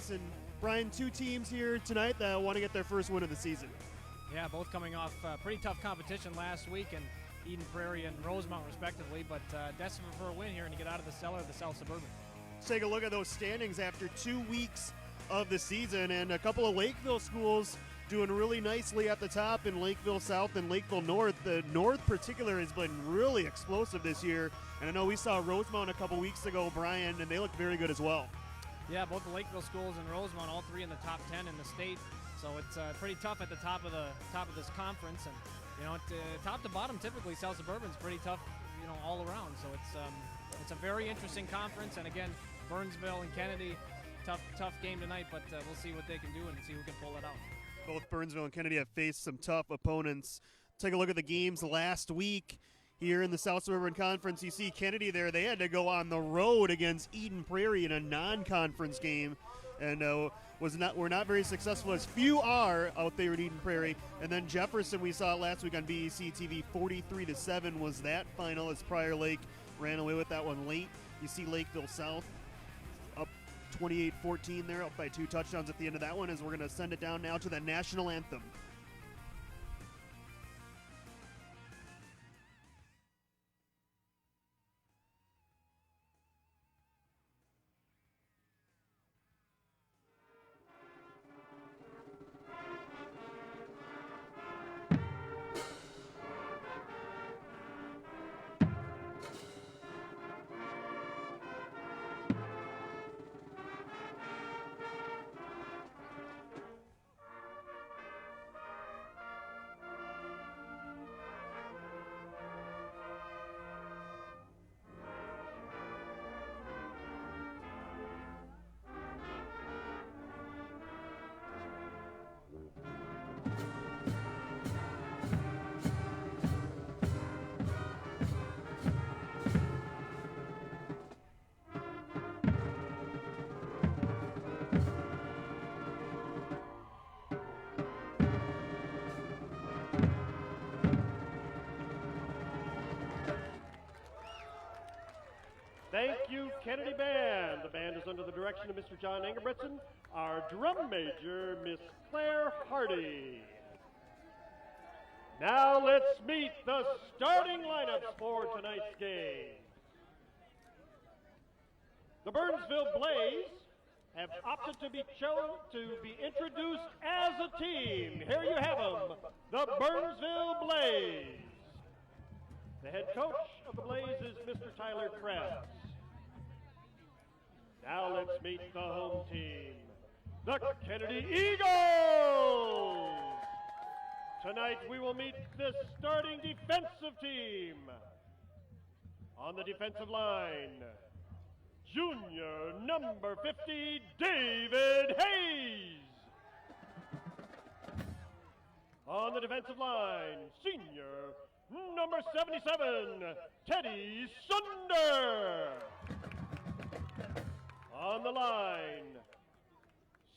Lakes. And Brian, two teams here tonight that want to get their first win of the season. Yeah, both coming off pretty tough competition last week, and Eden Prairie and Rosemount respectively, but desperate for a win here and to get out of the cellar of the South Suburban. Let's take a look at those standings after 2 weeks of the season, and a couple of Lakeville schools doing really nicely at the top in Lakeville South and Lakeville North. The North particular has been really explosive this year, and I know we saw Rosemount a couple weeks ago, Brian, and they look very good as well. Yeah, both the Lakeville schools and Rosemount, all three in the top 10 in the state. So it's pretty tough at the top of this conference, and top to bottom, typically South Suburban's pretty tough, all around. So it's a very interesting conference, and again, Burnsville and Kennedy, tough game tonight, but we'll see what they can do and see who can pull it out. Both Burnsville and Kennedy have faced some tough opponents. Take a look at the games last week here in the South Suburban Conference. You see Kennedy there, they had to go on the road against Eden Prairie in a non-conference game, and were not very successful, as few are out there in Eden Prairie. And then Jefferson, we saw last week on BEC-TV, 43-7 was that final, as Prior Lake ran away with that one late. You see Lakeville South up 28-14 there, up by 2 touchdowns at the end of that one, as we're going to send it down now to the national anthem. Thank you, Kennedy Band. The band is under the direction of Mr. John Engebretson. Our drum major, Miss Claire Hardy. Now let's meet the starting lineups for tonight's game. The Burnsville Blaze have opted to be introduced as a team. Here you have them, the Burnsville Blaze. The head coach of the Blaze is Mr. Tyler Krebs. Now let's meet the home team, the Kennedy Eagles. Tonight we will meet the starting defensive team. On the defensive line, junior number 50, David Hayes. On the defensive line, senior number 77, Teddy Sunder. On the line,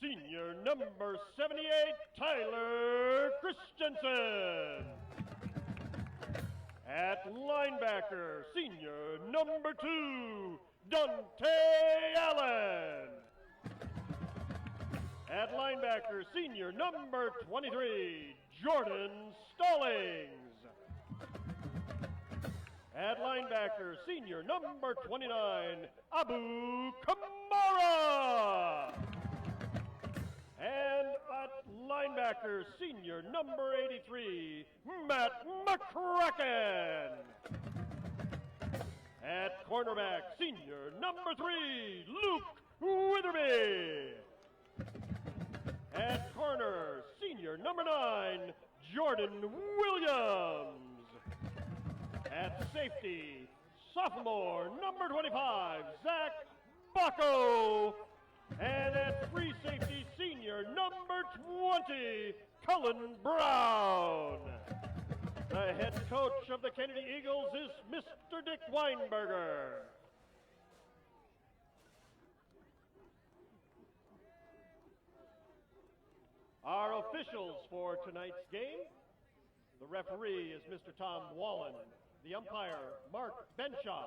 senior number 78, Tyler Christensen. At linebacker, senior number 2, Dante Allen. At linebacker, senior number 23, Jordan Stallings. At linebacker, senior number 29, Abu Kamara. And at linebacker, senior number 83, Matt McCracken. At cornerback, senior number 3, Luke Witherby. At corner, senior number 9, Jordan Williams. At safety, sophomore number 25, Zach Bacco. And at free safety, senior number 20, Cullen Brown. The head coach of the Kennedy Eagles is Mr. Dick Weinberger. Our officials for tonight's game, the referee is Mr. Tom Wallen. The umpire, Mark Benshaw.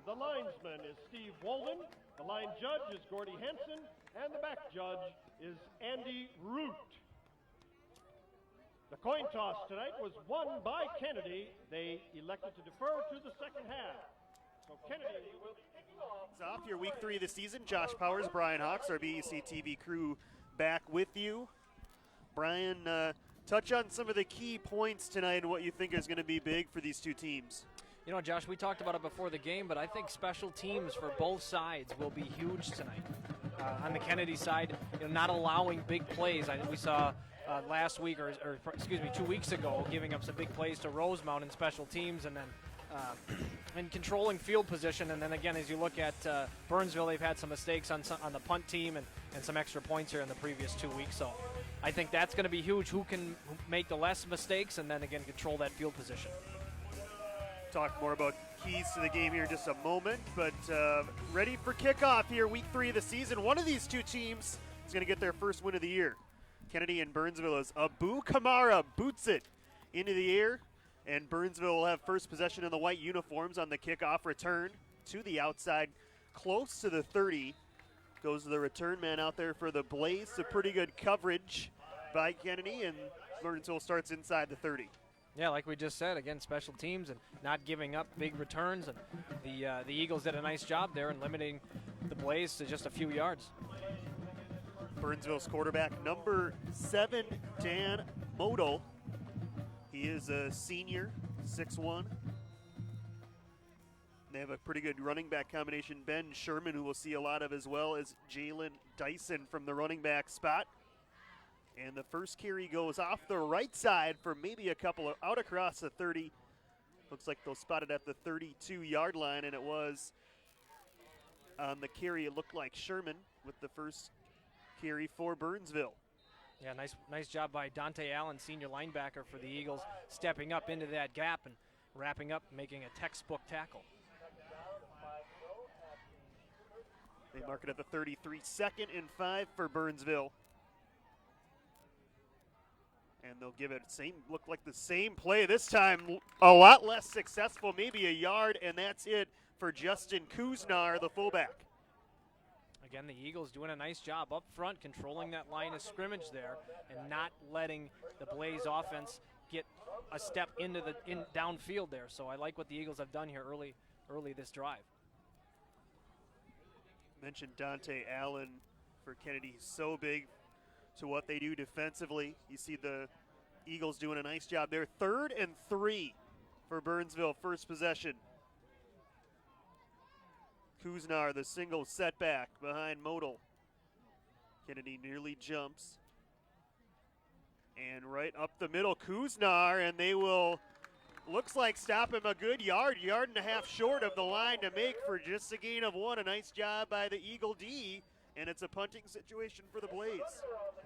The linesman is Steve Walden. The line judge is Gordy Henson, and the back judge is Andy Root. The coin toss tonight was won by Kennedy. They elected to defer to the second half. So Kennedy will be kicking off. It's off your week 3 of the season. Josh Powers, Brian Hawks, our BEC-TV crew back with you. Brian, touch on some of the key points tonight and what you think is going to be big for these two teams. You know, Josh, we talked about it before the game, but I think special teams for both sides will be huge tonight. On the Kennedy side, not allowing big plays. We saw last week, or excuse me, 2 weeks ago, giving up some big plays to Rosemount in special teams, and then and controlling field position. And then again, as you look at Burnsville, they've had some mistakes on the punt team and some extra points here in the previous 2 weeks. So I think that's going to be huge. Who can make the less mistakes and then again control that field position. Talk more about keys to the game here in just a moment, but ready for kickoff here, week 3 of the season. One of these two teams is going to get their first win of the year. Kennedy and Burnsville, as Abu Kamara boots it into the air, and Burnsville will have first possession in the white uniforms on the kickoff return to the outside, close to the 30. Goes the return man out there for the Blaze. So pretty good coverage by Kennedy, and Burnsville starts inside the 30. Yeah, like we just said, again, special teams and not giving up big returns. And the Eagles did a nice job there in limiting the Blaze to just a few yards. Burnsville's quarterback, number 7, Dan Model. He is a senior, 6'1". They have a pretty good running back combination. Ben Sherman, who we'll see a lot of, as well as Jalen Dyson from the running back spot. And the first carry goes off the right side for maybe a couple of out across the 30. Looks like they'll spot it at the 32-yard line, and it was on the carry. It looked like Sherman with the first carry for Burnsville. Yeah, nice job by Dante Allen, senior linebacker for the Eagles, stepping up into that gap and wrapping up, making a textbook tackle. They mark it at the 33, 2nd and 5 for Burnsville. And they'll give it look like the same play this time, a lot less successful, maybe a yard, and that's it for Justin Kuznar, the fullback. Again, the Eagles doing a nice job up front, controlling that line of scrimmage there and not letting the Blaze offense get a step into downfield there. So I like what the Eagles have done here early this drive. Mentioned Dante Allen for Kennedy. He's so big to what they do defensively. You see the Eagles doing a nice job there. 3rd and 3 for Burnsville, first possession. Kuznar, the single setback behind Modal. Kennedy nearly jumps. And right up the middle, Kuznar, and they will, looks like, stop him a good yard and a half short of the line to make for just a gain of 1. A nice job by the Eagle D, and it's a punting situation for the Blaze.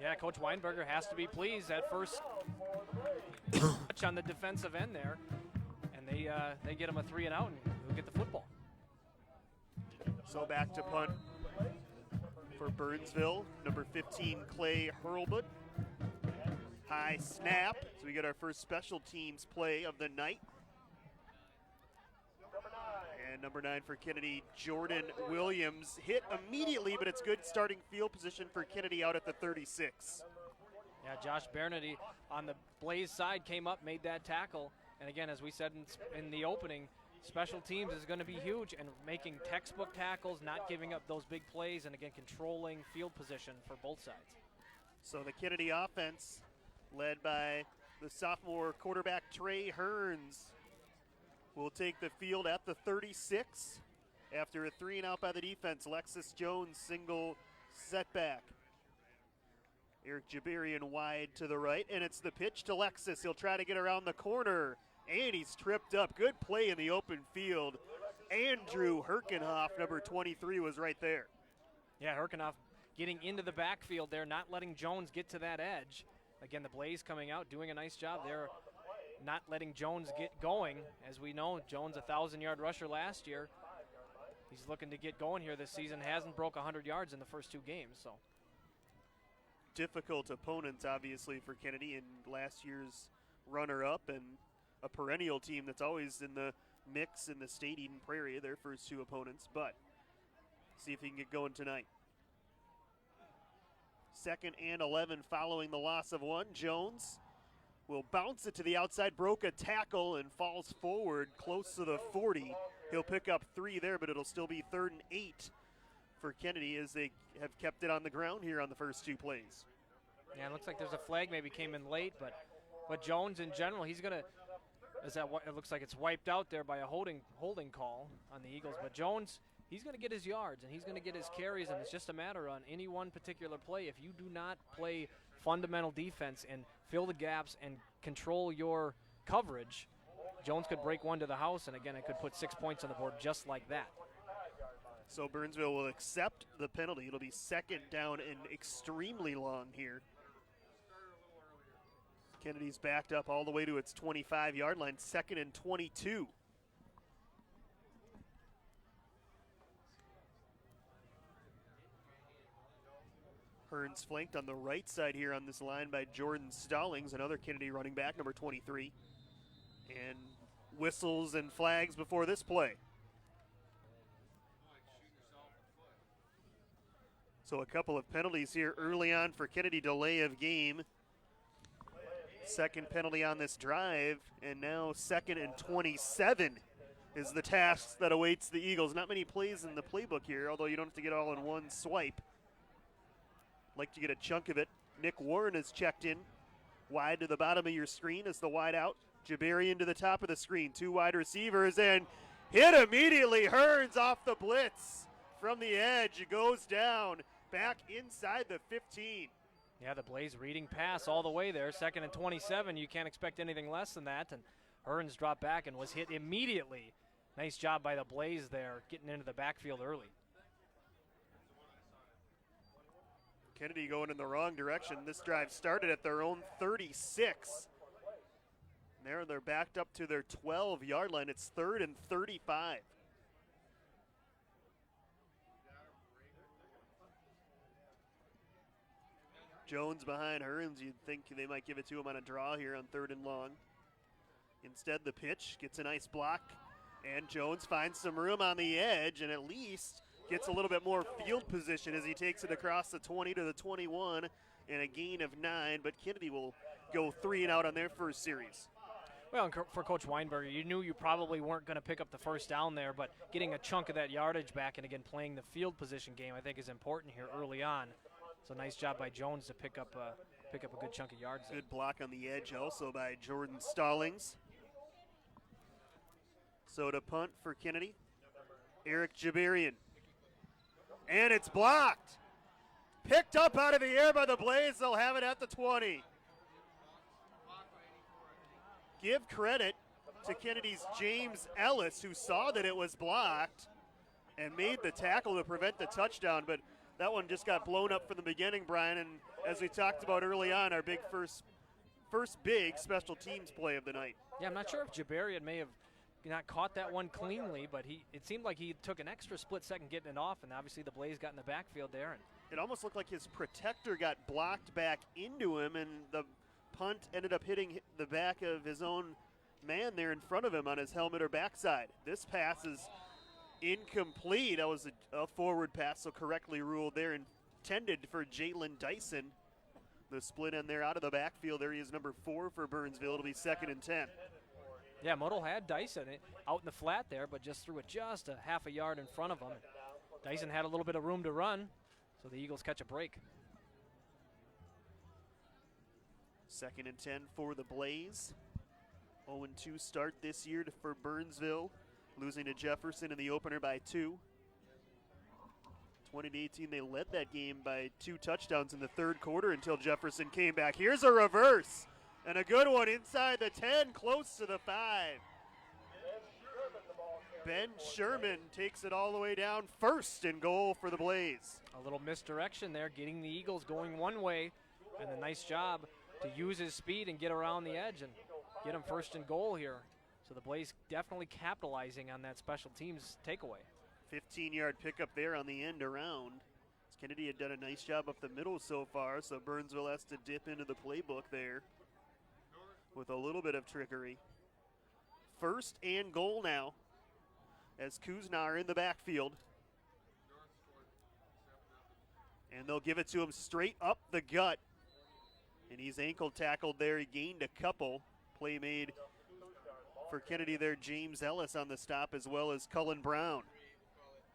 Yeah, Coach Weinberger has to be pleased. That first touch on the defensive end there, and they get him a 3 and out, and he'll get the football. So back to punt for Burnsville, number 15, Clay Hurlbut. High snap, so we get our first special teams play of the night. And number 9 for Kennedy, Jordan Williams. Hit immediately, but it's good starting field position for Kennedy out at the 36. Yeah, Josh Bernady on the Blaze side came up, made that tackle. And again, as we said in the opening, special teams is going to be huge, and making textbook tackles, not giving up those big plays, and again, controlling field position for both sides. So the Kennedy offense, led by the sophomore quarterback Trey Hearns, will take the field at the 36 after a 3 and out by the defense. Lexus Jones, single setback. Eric Jabarian wide to the right, and it's the pitch to Lexus. He'll try to get around the corner, and he's tripped up. Good play in the open field. Andrew Herkenhoff, number 23, was right there. Yeah, Herkenhoff getting into the backfield there, not letting Jones get to that edge. Again, the Blaze coming out, doing a nice job there, not letting Jones get going. As we know, Jones, a 1,000-yard rusher last year. He's looking to get going here this season. Hasn't broke 100 yards in the first 2 games. So difficult opponents, obviously, for Kennedy, and last year's runner-up and a perennial team that's always in the mix in the state, Eden Prairie, their first 2 opponents. But See if he can get going tonight. 2nd and 11 following the loss of one. Jones will bounce it to the outside, broke a tackle and falls forward close to the 40. He'll pick up 3 there, but it'll still be 3rd and 8 for Kennedy as they have kept it on the ground here on the first 2 plays. Yeah, it looks like there's a flag maybe came in late, but Jones in general, he's going to, it looks like it's wiped out there by a holding call on the Eagles. But Jones, he's going to get his yards and he's going to get his carries, and it's just a matter on any one particular play. If you do not play fundamental defense and fill the gaps and control your coverage, Jones could break one to the house, and again, it could put 6 points on the board just like that. So Burnsville will accept the penalty. It'll be 2nd down and extremely long here. Kennedy's backed up all the way to its 25-yard line, 2nd and 22. Hearns flanked on the right side here on this line by Jordan Stallings, another Kennedy running back, number 23. And whistles and flags before this play. So a couple of penalties here early on for Kennedy, delay of game. 2nd penalty on this drive, and now 2nd and 27 is the task that awaits the Eagles. Not many plays in the playbook here, although you don't have to get all in one swipe. Like to get a chunk of it. Nick Warren is checked in. Wide to the bottom of your screen is the wide out. Jabarian to the top of the screen. 2 wide receivers, and hit immediately. Hearns off the blitz from the edge. It goes down back inside the 15. Yeah, the Blaze reading pass all the way there. 2nd and 27. You can't expect anything less than that. And Hearns dropped back and was hit immediately. Nice job by the Blaze there, getting into the backfield early. Kennedy going in the wrong direction. This drive started at their own 36. There they're backed up to their 12-yard line. It's 3rd and 35. Jones behind Hearns. You'd think they might give it to him on a draw here on 3rd and long. Instead, the pitch gets a nice block, and Jones finds some room on the edge and at least gets a little bit more field position as he takes it across the 20 to the 21 and a gain of 9, but Kennedy will go 3 and out on their first series. Well, and for Coach Weinberger, you knew you probably weren't going to pick up the first down there, but getting a chunk of that yardage back and, again, playing the field position game I think is important here early on. So nice job by Jones to pick up a good chunk of yards. Good block on the edge also by Jordan Stallings. So to punt for Kennedy, Eric Jabarian. And it's blocked. Picked up out of the air by the Blaze. They'll have it at the 20. Give credit to Kennedy's James Ellis, who saw that it was blocked and made the tackle to prevent the touchdown, but that one just got blown up from the beginning, Brian, and as we talked about early on, our big first big special teams play of the night. Yeah, I'm not sure if Jabarian may have not caught that one cleanly, but it seemed like he took an extra split second getting it off, and obviously the Blaze got in the backfield there. And it almost looked like his protector got blocked back into him, and the punt ended up hitting the back of his own man there in front of him on his helmet or backside. This pass is incomplete. That was a forward pass, so correctly ruled there, intended for Jalen Dyson. The split end there out of the backfield. There he is, number 4 for Burnsville. It'll be 2nd and 10. Yeah, Muddle had Dyson out in the flat there, but just threw it just a half a yard in front of him. Dyson had a little bit of room to run, so the Eagles catch a break. 2nd and 10 for the Blaze. 0-2 start this year for Burnsville, losing to Jefferson in the opener by 2. 20-18, they led that game by 2 touchdowns in the third quarter until Jefferson came back. Here's a reverse, and a good one inside the 10, close to the 5. Ben Sherman takes it all the way down, 1st and goal for the Blaze. A little misdirection there, getting the Eagles going one way, and a nice job to use his speed and get around the edge and get him 1st and goal here. So the Blaze definitely capitalizing on that special teams takeaway. 15-yard pickup there on the end around. Kennedy had done a nice job up the middle so far, so Burnsville has to dip into the playbook there with a little bit of trickery. 1st and goal now as Kuznar in the backfield. And they'll give it to him straight up the gut. And he's ankle tackled there. He gained a couple. Play made for Kennedy there. James Ellis on the stop, as well as Cullen Brown.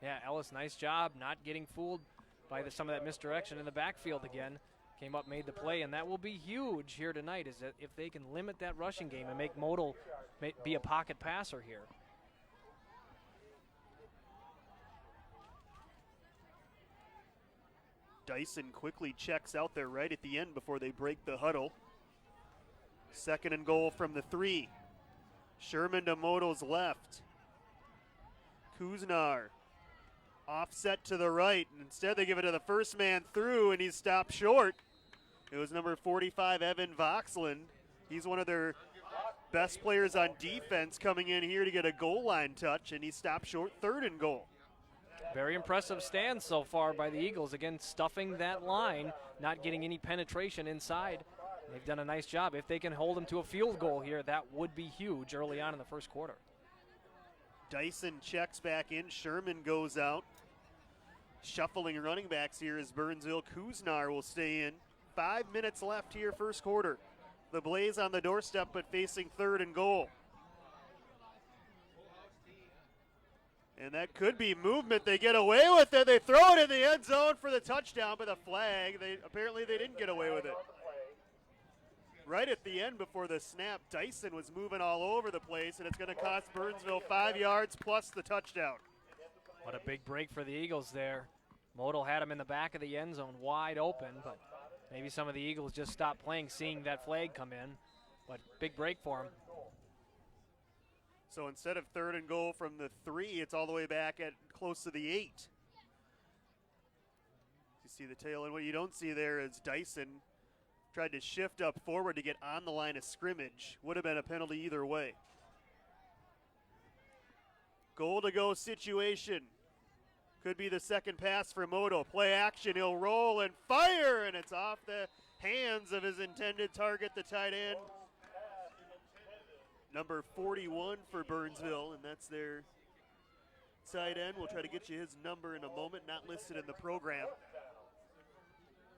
Yeah, Ellis, nice job not getting fooled by some of that misdirection in the backfield again. Came up, made the play, and that will be huge here tonight, is that if they can limit that rushing game and make Modal be a pocket passer here. Dyson quickly checks out there right at the end before they break the huddle. 2nd and goal from the 3. Sherman to Modal's left. Kuznar offset to the right. Instead they give it to the first man through, and he's stopped short. It was number 45, Evan Voxland. He's one of their best players on defense coming in here to get a goal line touch, and he stopped short. 3rd and goal. Very impressive stand so far by the Eagles. Again, stuffing that line, not getting any penetration inside. They've done a nice job. If they can hold them to a field goal here, that would be huge early on in the first quarter. Dyson checks back in. Sherman goes out. Shuffling running backs here is Burnsville. Kuznar will stay in. 5 minutes left here, first quarter. The Blaze on the doorstep, but facing 3rd and goal. And that could be movement. They get away with it. They throw it in the end zone for the touchdown, but the flag, apparently they didn't get away with it. Right at the end before the snap, Dyson was moving all over the place, and it's going to cost Burnsville 5 yards plus the touchdown. What a big break for the Eagles there. Modal had him in the back of the end zone wide open, but maybe some of the Eagles just stopped playing seeing that flag come in. But big break for him. So instead of 3rd and goal from the 3, it's all the way back at close to the 8. You see the tail, and what you don't see there is Dyson tried to shift up forward to get on the line of scrimmage. Would have been a penalty either way. Goal to go situation. Could be the second pass for Modal. Play action, he'll roll and fire, and it's off the hands of his intended target, the tight end. Number 41 for Burnsville, and that's their tight end. We'll try to get you his number in a moment, not listed in the program.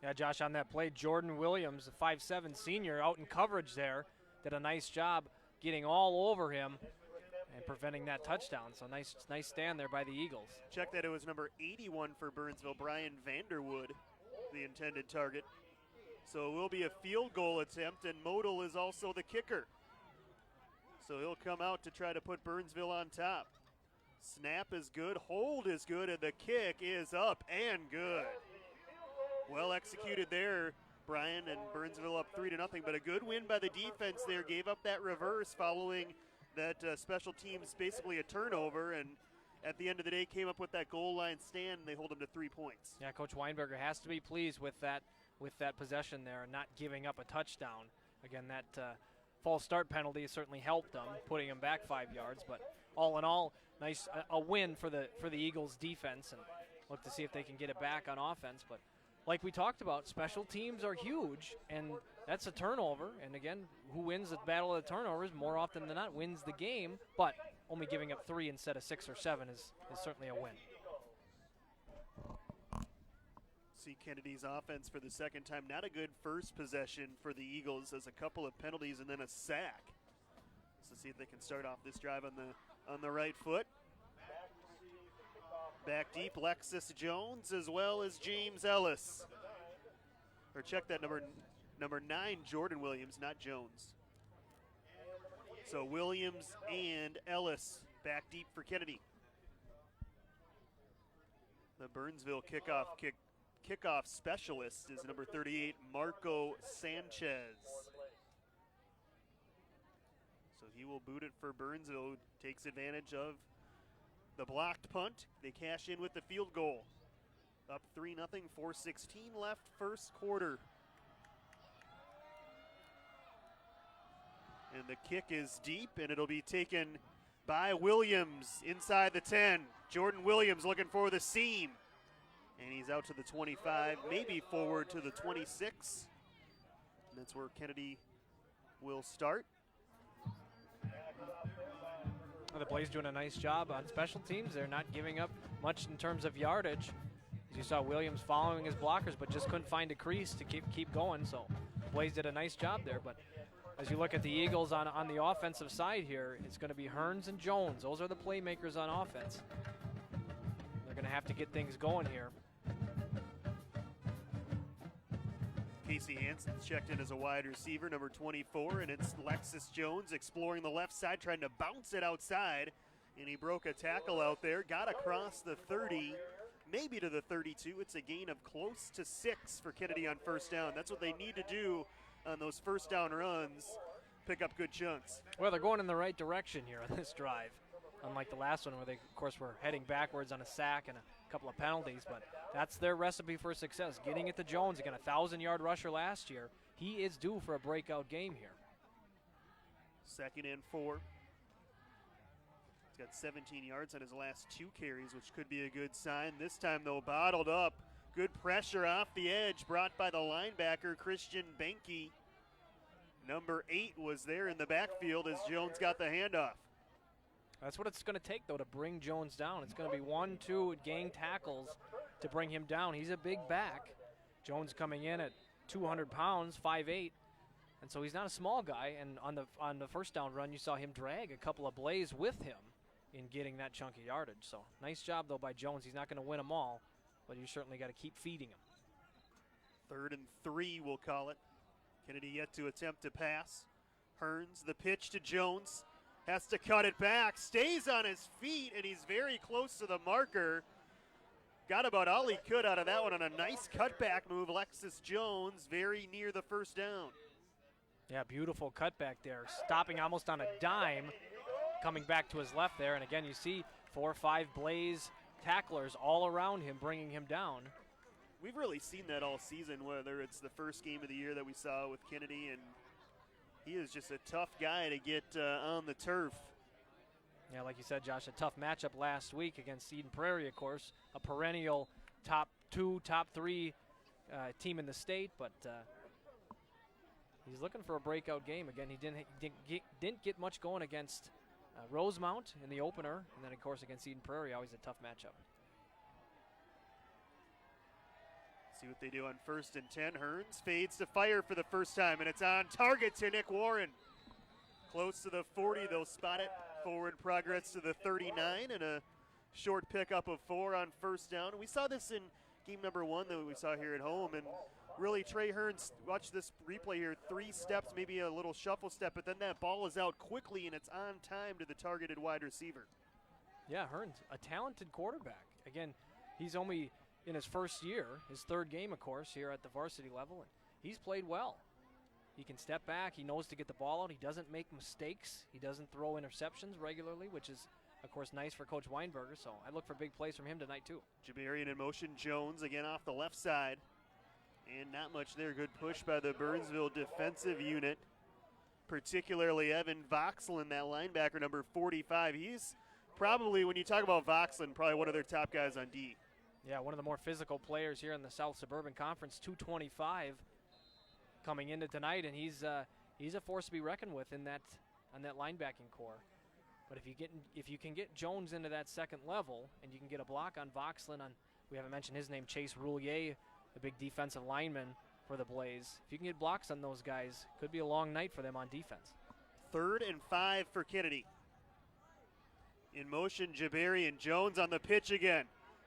Yeah, Josh, on that play, Jordan Williams, the 5'7" senior, out in coverage there, did a nice job getting all over him and preventing that touchdown. So nice stand there by the Eagles. Check that, it was number 81 for Burnsville, Brian Vanderwood, the intended target. So it will be a field goal attempt, and Modal is also the kicker. So he'll come out to try to put Burnsville on top. Snap is good, hold is good, and the kick is up and good. Well executed there, Brian, and Burnsville up 3-0, but a good win by the defense there. Gave up that reverse following that special teams, basically a turnover, and at the end of the day came up with that goal line stand, and they hold them to 3 points. Yeah, Coach Weinberger has to be pleased with that possession there and not giving up a touchdown. Again, that false start penalty certainly helped them, putting them back 5 yards, but all in all, nice a win for the Eagles defense, and look to see if they can get it back on offense. But like we talked about, special teams are huge, and that's a turnover. And again, who wins the battle of the turnovers more often than not wins the game, but only giving up 3 instead of 6 or 7 is certainly a win. See Kennedy's offense for the second time. Not a good first possession for the Eagles, as a couple of penalties and then a sack. So see if they can start off this drive on the right foot. Back deep, Lexus Jones as well as James Ellis. Or check that, number 9, Jordan Williams, not Jones. So Williams and Ellis back deep for Kennedy. The Burnsville kickoff specialist is number 38, Marco Sanchez. So he will boot it for Burnsville, who takes advantage of the blocked punt. They cash in with the field goal. Up 3-0, 4:16 left, first quarter. And the kick is deep, and it'll be taken by Williams inside the 10. Jordan Williams looking for the seam. And he's out to the 25, maybe forward to the 26. And that's where Kennedy will start. Well, the Blaze doing a nice job on special teams. They're not giving up much in terms of yardage. You saw Williams following his blockers, but just couldn't find a crease to keep going. So Blaze did a nice job there. But as you look at the Eagles on the offensive side here, it's going to be Hearns and Jones. Those are the playmakers on offense. They're going to have to get things going here. Casey Hansen's checked in as a wide receiver, number 24, and it's Lexus Jones exploring the left side, trying to bounce it outside, and he broke a tackle out there, got across the 30, maybe to the 32. It's a gain of close to 6 for Kennedy on first down. That's what they need to do on those first down runs, pick up good chunks. Well, they're going in the right direction here on this drive, unlike the last one where they, of course, were heading backwards on a sack and a couple of penalties, but that's their recipe for success. Getting it to Jones, again, a 1,000-yard rusher last year. He is due for a breakout game here. 2nd and 4. He's got 17 yards on his last 2 carries, which could be a good sign. This time, though, bottled up. Good pressure off the edge brought by the linebacker, Christian Benke. Number 8 was there in the backfield as Jones got the handoff. That's what it's going to take, though, to bring Jones down. It's going to be 1-2 gang tackles to bring him down. He's a big back. Jones coming in at 200 pounds, 5'8", and so he's not a small guy. And on the first down run, you saw him drag a couple of Blaze with him in getting that chunky yardage. So nice job, though, by Jones. He's not going to win them all, but you certainly got to keep feeding him. 3rd and 3, we'll call it. Kennedy yet to attempt to pass. Hearns, the pitch to Jones. Has to cut it back, stays on his feet, and he's very close to the marker. Got about all he could out of that one on a nice cutback move. Lexus Jones very near the first down. Yeah, beautiful cutback there. Stopping almost on a dime, coming back to his left there. And again, you see 4 or 5 Blaze tacklers all around him, bringing him down. We've really seen that all season, whether it's the first game of the year that we saw with Kennedy, and he is just a tough guy to get on the turf. Yeah, like you said, Josh, a tough matchup last week against Eden Prairie, of course, a perennial top 2, top 3 team in the state, but he's looking for a breakout game. Again, he didn't get much going against Rosemount in the opener, and then, of course, against Eden Prairie, always a tough matchup. See what they do on 1st and 10. Hearns fades to fire for the first time, and it's on target to Nick Warren. Close to the 40, they'll spot it. Forward progress to the 39, and a short pickup of 4 on first down. We saw this in game number 1 that we saw here at home, and really Trey Hearns, watch this replay here, 3 steps, maybe a little shuffle step, but then that ball is out quickly, and it's on time to the targeted wide receiver. Yeah, Hearns, a talented quarterback. Again, he's only in his first year, his 3rd game, of course, here at the varsity level, and he's played well. He can step back. He knows to get the ball out. He doesn't make mistakes. He doesn't throw interceptions regularly, which is, of course, nice for Coach Weinberger. So I look for big plays from him tonight, too. Jabarian in motion. Jones again off the left side. And not much there. Good push by the Burnsville defensive unit, particularly Evan Voxlin, that linebacker, number 45. He's probably, when you talk about Voxlin, probably one of their top guys on D. Yeah, one of the more physical players here in the South Suburban Conference, 225 coming into tonight, and he's a force to be reckoned with on that linebacking core. But if you can get Jones into that 2nd level, and you can get a block on Voxlin, we haven't mentioned his name, Chase Roulier, the big defensive lineman for the Blaze. If you can get blocks on those guys, could be a long night for them on defense. 3rd and 5 for Kennedy. In motion, Jabarian. Jones on the pitch again.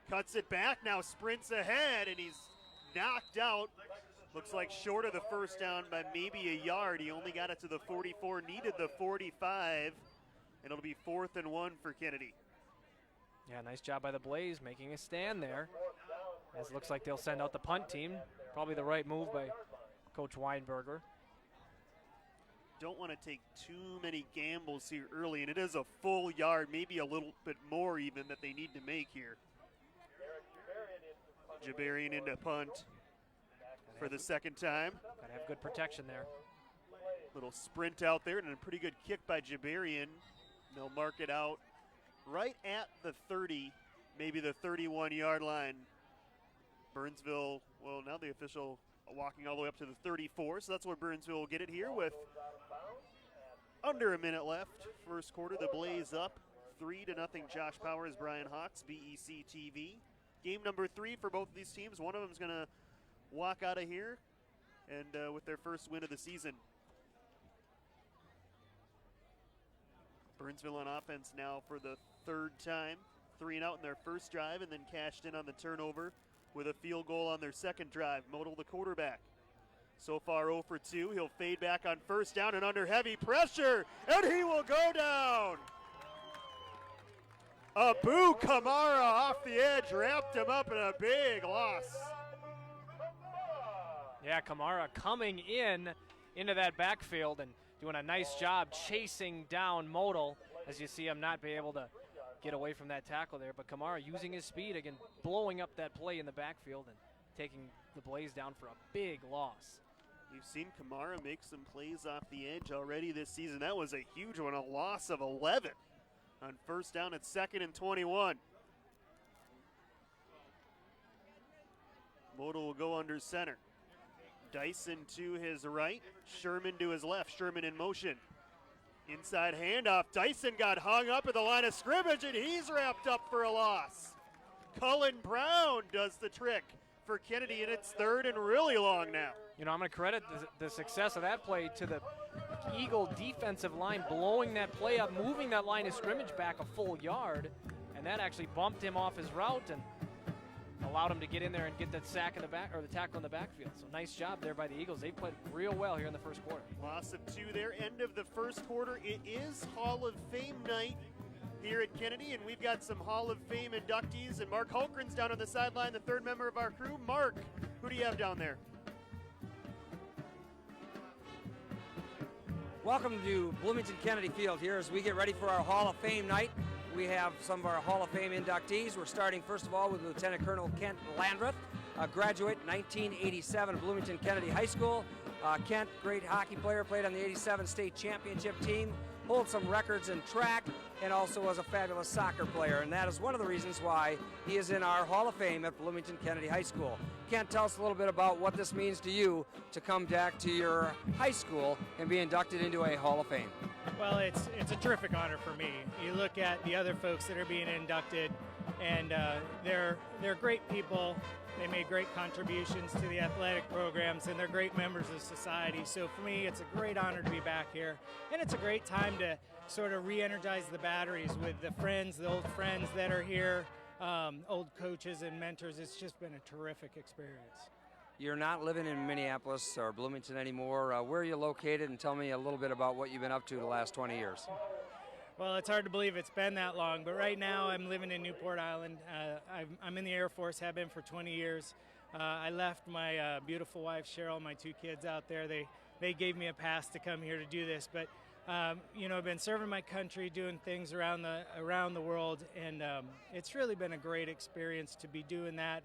Cuts it back, now sprints ahead, and he's knocked out. Looks like short of the first down by maybe a yard. He only got it to the 44, needed the 45, and it'll be 4th and 1 for Kennedy. Yeah, nice job by the Blaze making a stand there. As it looks like they'll send out the punt team. Probably the right move by Coach Weinberger. Don't want to take too many gambles here early, and it is a full yard, maybe a little bit more even, that they need to make here. Jabarian into punt for the 2nd time. Gotta have good protection there. Little sprint out there and a pretty good kick by Jabarian. They'll mark it out right at the 30, maybe the 31-yard line. Burnsville, well, now the official walking all the way up to the 34, so that's where Burnsville will get it here with under a minute left. First quarter, the Blaze up 3-0. Josh Powers, Brian Hawks, BEC-TV. game number 3 for both of these teams. One of them is going to walk out of here and with their first win of the season. Burnsville on offense now for the 3rd time. 3 and out in their first drive and then cashed in on the turnover with a field goal on their second drive. Modal, the quarterback. So far 0 for 2. He'll fade back on first down and under heavy pressure, and he will go down. Abu Kamara off the edge, wrapped him up in a big loss. Yeah, Kamara coming into that backfield and doing a nice job chasing down Modal, as you see him not be able to get away from that tackle there. But Kamara using his speed, again, blowing up that play in the backfield and taking the Blaze down for a big loss. You've seen Kamara make some plays off the edge already this season. That was a huge one, a loss of 11 on first down at 2nd and 21. Modal will go under center. Dyson to his right, Sherman to his left. Sherman in motion. Inside handoff. Dyson got hung up at the line of scrimmage, and he's wrapped up for a loss. Cullen Brown does the trick for Kennedy, and it's 3rd and really long now. You know, I'm going to credit the success of that play to the Eagle defensive line blowing that play up, moving that line of scrimmage back a full yard, and that actually bumped him off his route and allowed him to get in there and get that sack in the back, or the tackle in the backfield. So nice job there by the Eagles. They played real well here in the first quarter. Loss of 2 there, end of the first quarter. It is Hall of Fame night here at Kennedy, and we've got some Hall of Fame inductees, and Mark Holgren's down on the sideline, the 3rd member of our crew. Mark, who do you have down there? Welcome to Bloomington Kennedy Field here as we get ready for our Hall of Fame night. We have some of our Hall of Fame inductees. We're starting first of all with Lieutenant Colonel Kent Landreth, a graduate 1987 of Bloomington Kennedy High School. Kent, great hockey player, played on the 87 state championship team, holds some records in track, and also was a fabulous soccer player. And that is one of the reasons why he is in our Hall of Fame at Bloomington Kennedy High School. Kent, tell us a little bit about what this means to you to come back to your high school and be inducted into a Hall of Fame. Well, it's a terrific honor for me. You look at the other folks that are being inducted, and they're great people. They made great contributions to the athletic programs, and they're great members of society. So for me, it's a great honor to be back here, and it's a great time to sort of re-energize the batteries with the friends, the old friends that are here, old coaches and mentors. It's just been a terrific experience. You're not living in Minneapolis or Bloomington anymore. Where are you located? And tell me a little bit about what you've been up to the last 20 years. Well, it's hard to believe it's been that long, but right now I'm living in Newport Island. I'm in the Air Force, have been for 20 years. I left my beautiful wife, Cheryl, my 2 kids out there. They gave me a pass to come here to do this, but you know, I've been serving my country, doing things around the world, and it's really been a great experience to be doing that.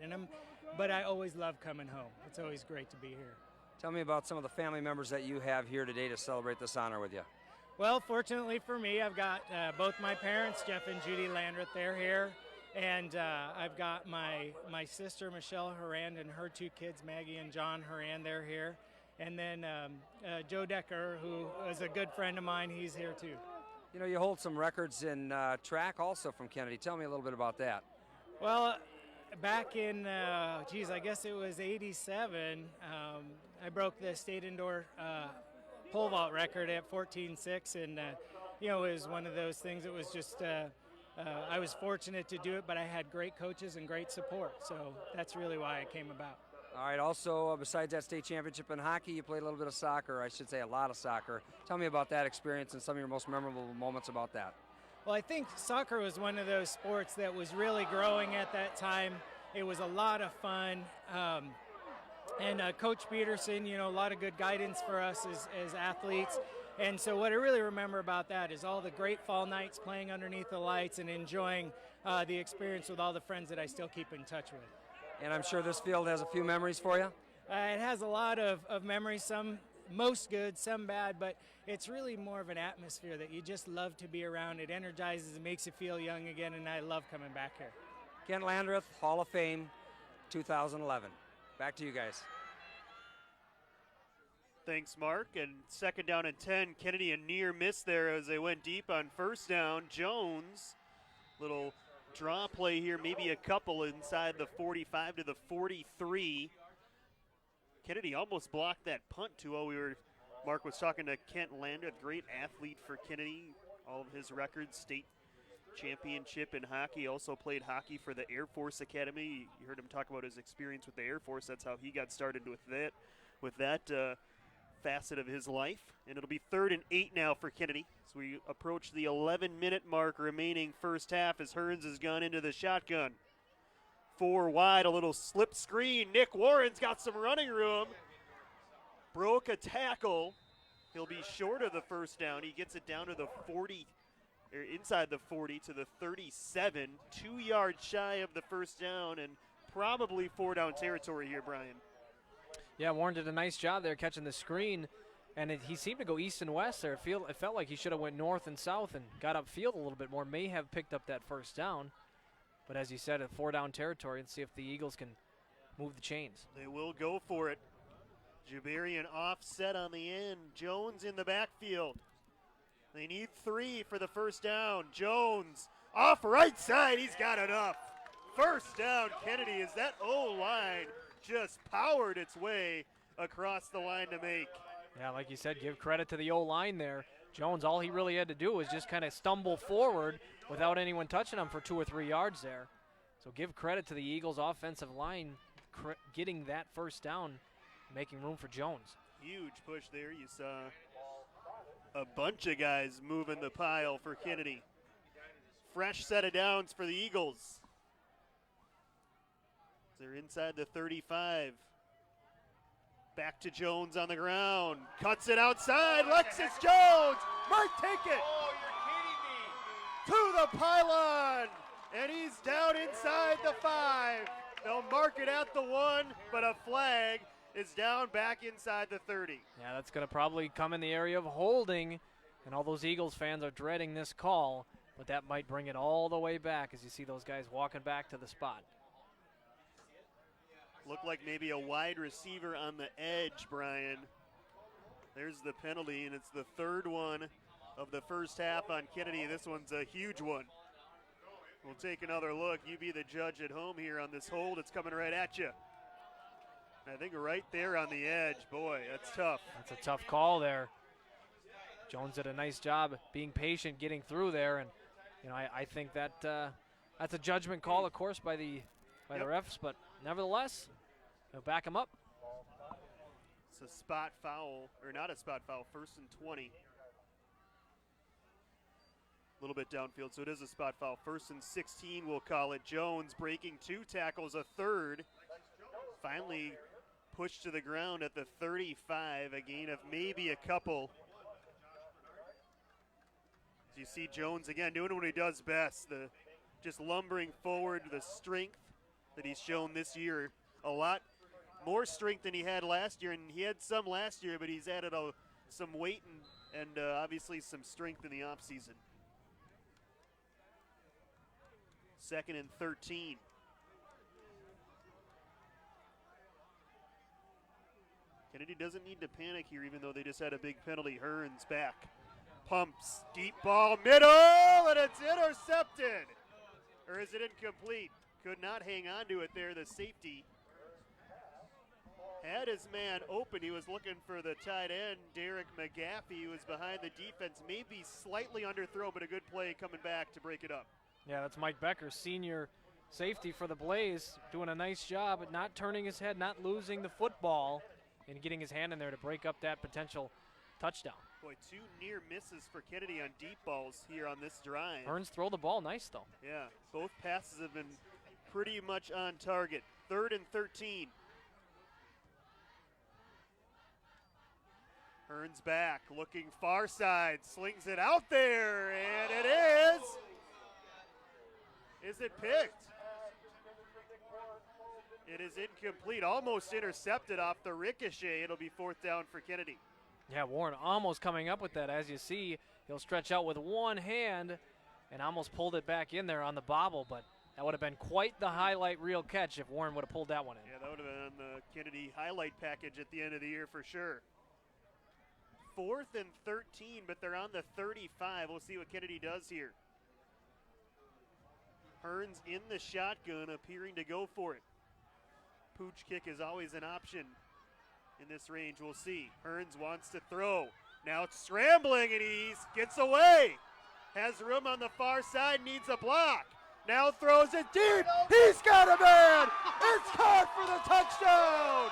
But I always love coming home. It's always great to be here. Tell me about some of the family members that you have here today to celebrate this honor with you. Well, fortunately for me, I've got both my parents, Jeff and Judy Landreth, they're here. And I've got my sister, Michelle Horan, and her 2 kids, Maggie and John Horan, they're here. And then Joe Decker, who is a good friend of mine, he's here too. You know, you hold some records in track also from Kennedy. Tell me a little bit about that. Well, back in, I guess it was 87, I broke the state indoor pole vault record at 14.6, and you know, it was one of those things. It was just I was fortunate to do it, but I had great coaches and great support, so that's really why it came about. All right, also besides that state championship in hockey, you played a little bit of soccer, I should say a lot of soccer. Tell me about that experience and some of your most memorable moments about that. Well, I think soccer was one of those sports that was really growing at that time. It was a lot of fun. And Coach Peterson, you know, a lot of good guidance for us as athletes. And so what I really remember about that is all the great fall nights playing underneath the lights and enjoying the experience with all the friends that I still keep in touch with. And I'm sure this field has a few memories for you? It has a lot of memories, some most good, some bad, but it's really more of an atmosphere that you just love to be around. It energizes, it makes you feel young again, and I love coming back here. Ken Landreth, Hall of Fame, 2011. Back to you guys. Thanks, Mark. And 2nd down and 10. Kennedy a near miss there as they went deep on first down. Jones, little draw play here, maybe a couple inside the 45 to the 43. Kennedy almost blocked that punt too. Mark was talking to Kent Lander, a great athlete for Kennedy. All of his records, state championship in hockey, also played hockey for the Air Force Academy. You heard him talk about his experience with the Air Force. That's how he got started with that facet of his life. And it'll be 3rd and 8 now for Kennedy. So we approach the 11-minute mark remaining first half as Hearns has gone into the shotgun. 4 wide, a little slip screen. Nick Warren's got some running room. Broke a tackle. He'll be short of the first down. He gets it down to the 40, or inside the 40 to the 37. 2 yards shy of the first down and probably 4 down territory here, Brian. Yeah, Warren did a nice job there catching the screen, and he seemed to go east and west there. It felt like he should have went north and south and got upfield a little bit more, may have picked up that first down. But as you said, a 4 down territory, and see if the Eagles can move the chains. They will go for it. Jabarian offset on the end. Jones in the backfield. They need 3 for the first down. Jones off right side. He's got enough. First down, Kennedy, as that O-line just powered its way across the line to make. Yeah, like you said, give credit to the O-line there. Jones, all he really had to do was just kind of stumble forward without anyone touching him for 2 or 3 yards there. So give credit to the Eagles' offensive line getting that first down, making room for Jones. Huge push there. You saw a bunch of guys moving the pile for Kennedy. Fresh set of downs for the Eagles. They're inside the 35. Back to Jones on the ground. Cuts it outside. Lexus Jones might take it. Oh, you're kidding me. To the pylon. And he's down inside the 5. They'll mark it at the 1, but a flag is down back inside the 30. Yeah, that's going to probably come in the area of holding, and all those Eagles fans are dreading this call, but that might bring it all the way back as you see those guys walking back to the spot. Looked like maybe a wide receiver on the edge, Brian. There's the penalty, and it's the 3rd one of the first half on Kennedy. This one's a huge one. We'll take another look. You be the judge at home here on this hold. It's coming right at you. I think right there on the edge. Boy, that's tough. That's a tough call there. Jones did a nice job being patient, getting through there, and I think that that's a judgment call, of course, by the refs, but nevertheless, they'll back him up. It's a spot foul, or not a spot foul, 1st and 20. A little bit downfield, so it is a spot foul. 1st and 16, we'll call it. Jones breaking 2 tackles, a 3rd. Finally pushed to the ground at the 35, a gain of maybe a couple. As you see Jones again doing what he does best, just lumbering forward, the strength that he's shown this year. A lot more strength than he had last year, and he had some last year, but he's added some weight and obviously some strength in the offseason. 2nd and 13. Kennedy doesn't need to panic here, even though they just had a big penalty. Hearns back. Pumps. Deep ball. Middle. And it's intercepted. Or is it incomplete? Could not hang on to it there. The safety had his man open. He was looking for the tight end, Derek McGaffey, who was behind the defense. Maybe slightly underthrow, but a good play coming back to break it up. Yeah, that's Mike Becker, senior safety for the Blaze, doing a nice job at not turning his head, not losing the football, and getting his hand in there to break up that potential touchdown. Boy, 2 near misses for Kennedy on deep balls here on this drive. Hearns throw the ball nice, though. Yeah, both passes have been pretty much on target. 3rd and 13. Hearns back, looking far side, slings it out there, and it is. Is it picked? It is incomplete, almost intercepted off the ricochet. It'll be 4th down for Kennedy. Yeah, Warren almost coming up with that. As you see, he'll stretch out with one hand and almost pulled it back in there on the bobble, but that would have been quite the highlight reel catch if Warren would have pulled that one in. Yeah, that would have been on the Kennedy highlight package at the end of the year for sure. 4th and 13, but they're on the 35. We'll see what Kennedy does here. Hearns in the shotgun, appearing to go for it. Pooch kick is always an option in this range. We'll see. Hearns wants to throw. Now it's scrambling, and he gets away. Has room on the far side, needs a block. Now throws it deep. He's got a man. It's caught for the touchdown.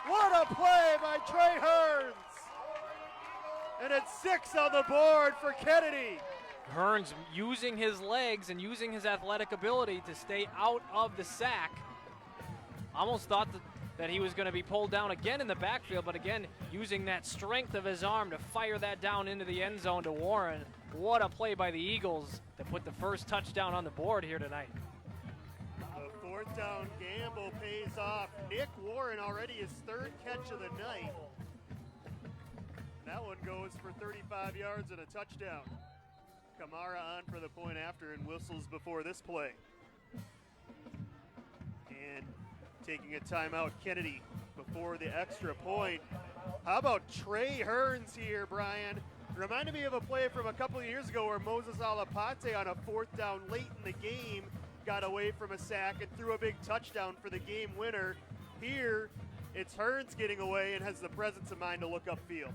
What a play by Trey Hearns. And it's 6 on the board for Kennedy. Hearns using his legs and using his athletic ability to stay out of the sack. Almost thought that he was going to be pulled down again in the backfield, but again, using that strength of his arm to fire that down into the end zone to Warren. What a play by the Eagles to put the first touchdown on the board here tonight. The 4th down gamble pays off. Nick Warren already his 3rd catch of the night. That one goes for 35 yards and a touchdown. Kamara on for the point after and whistles before this play. And taking a timeout, Kennedy before the extra point. How about Trey Hearns here, Brian? Reminded me of a play from a couple of years ago where Moses Alapate on a 4th down late in the game got away from a sack and threw a big touchdown for the game winner. Here, it's Hearns getting away and has the presence of mind to look upfield.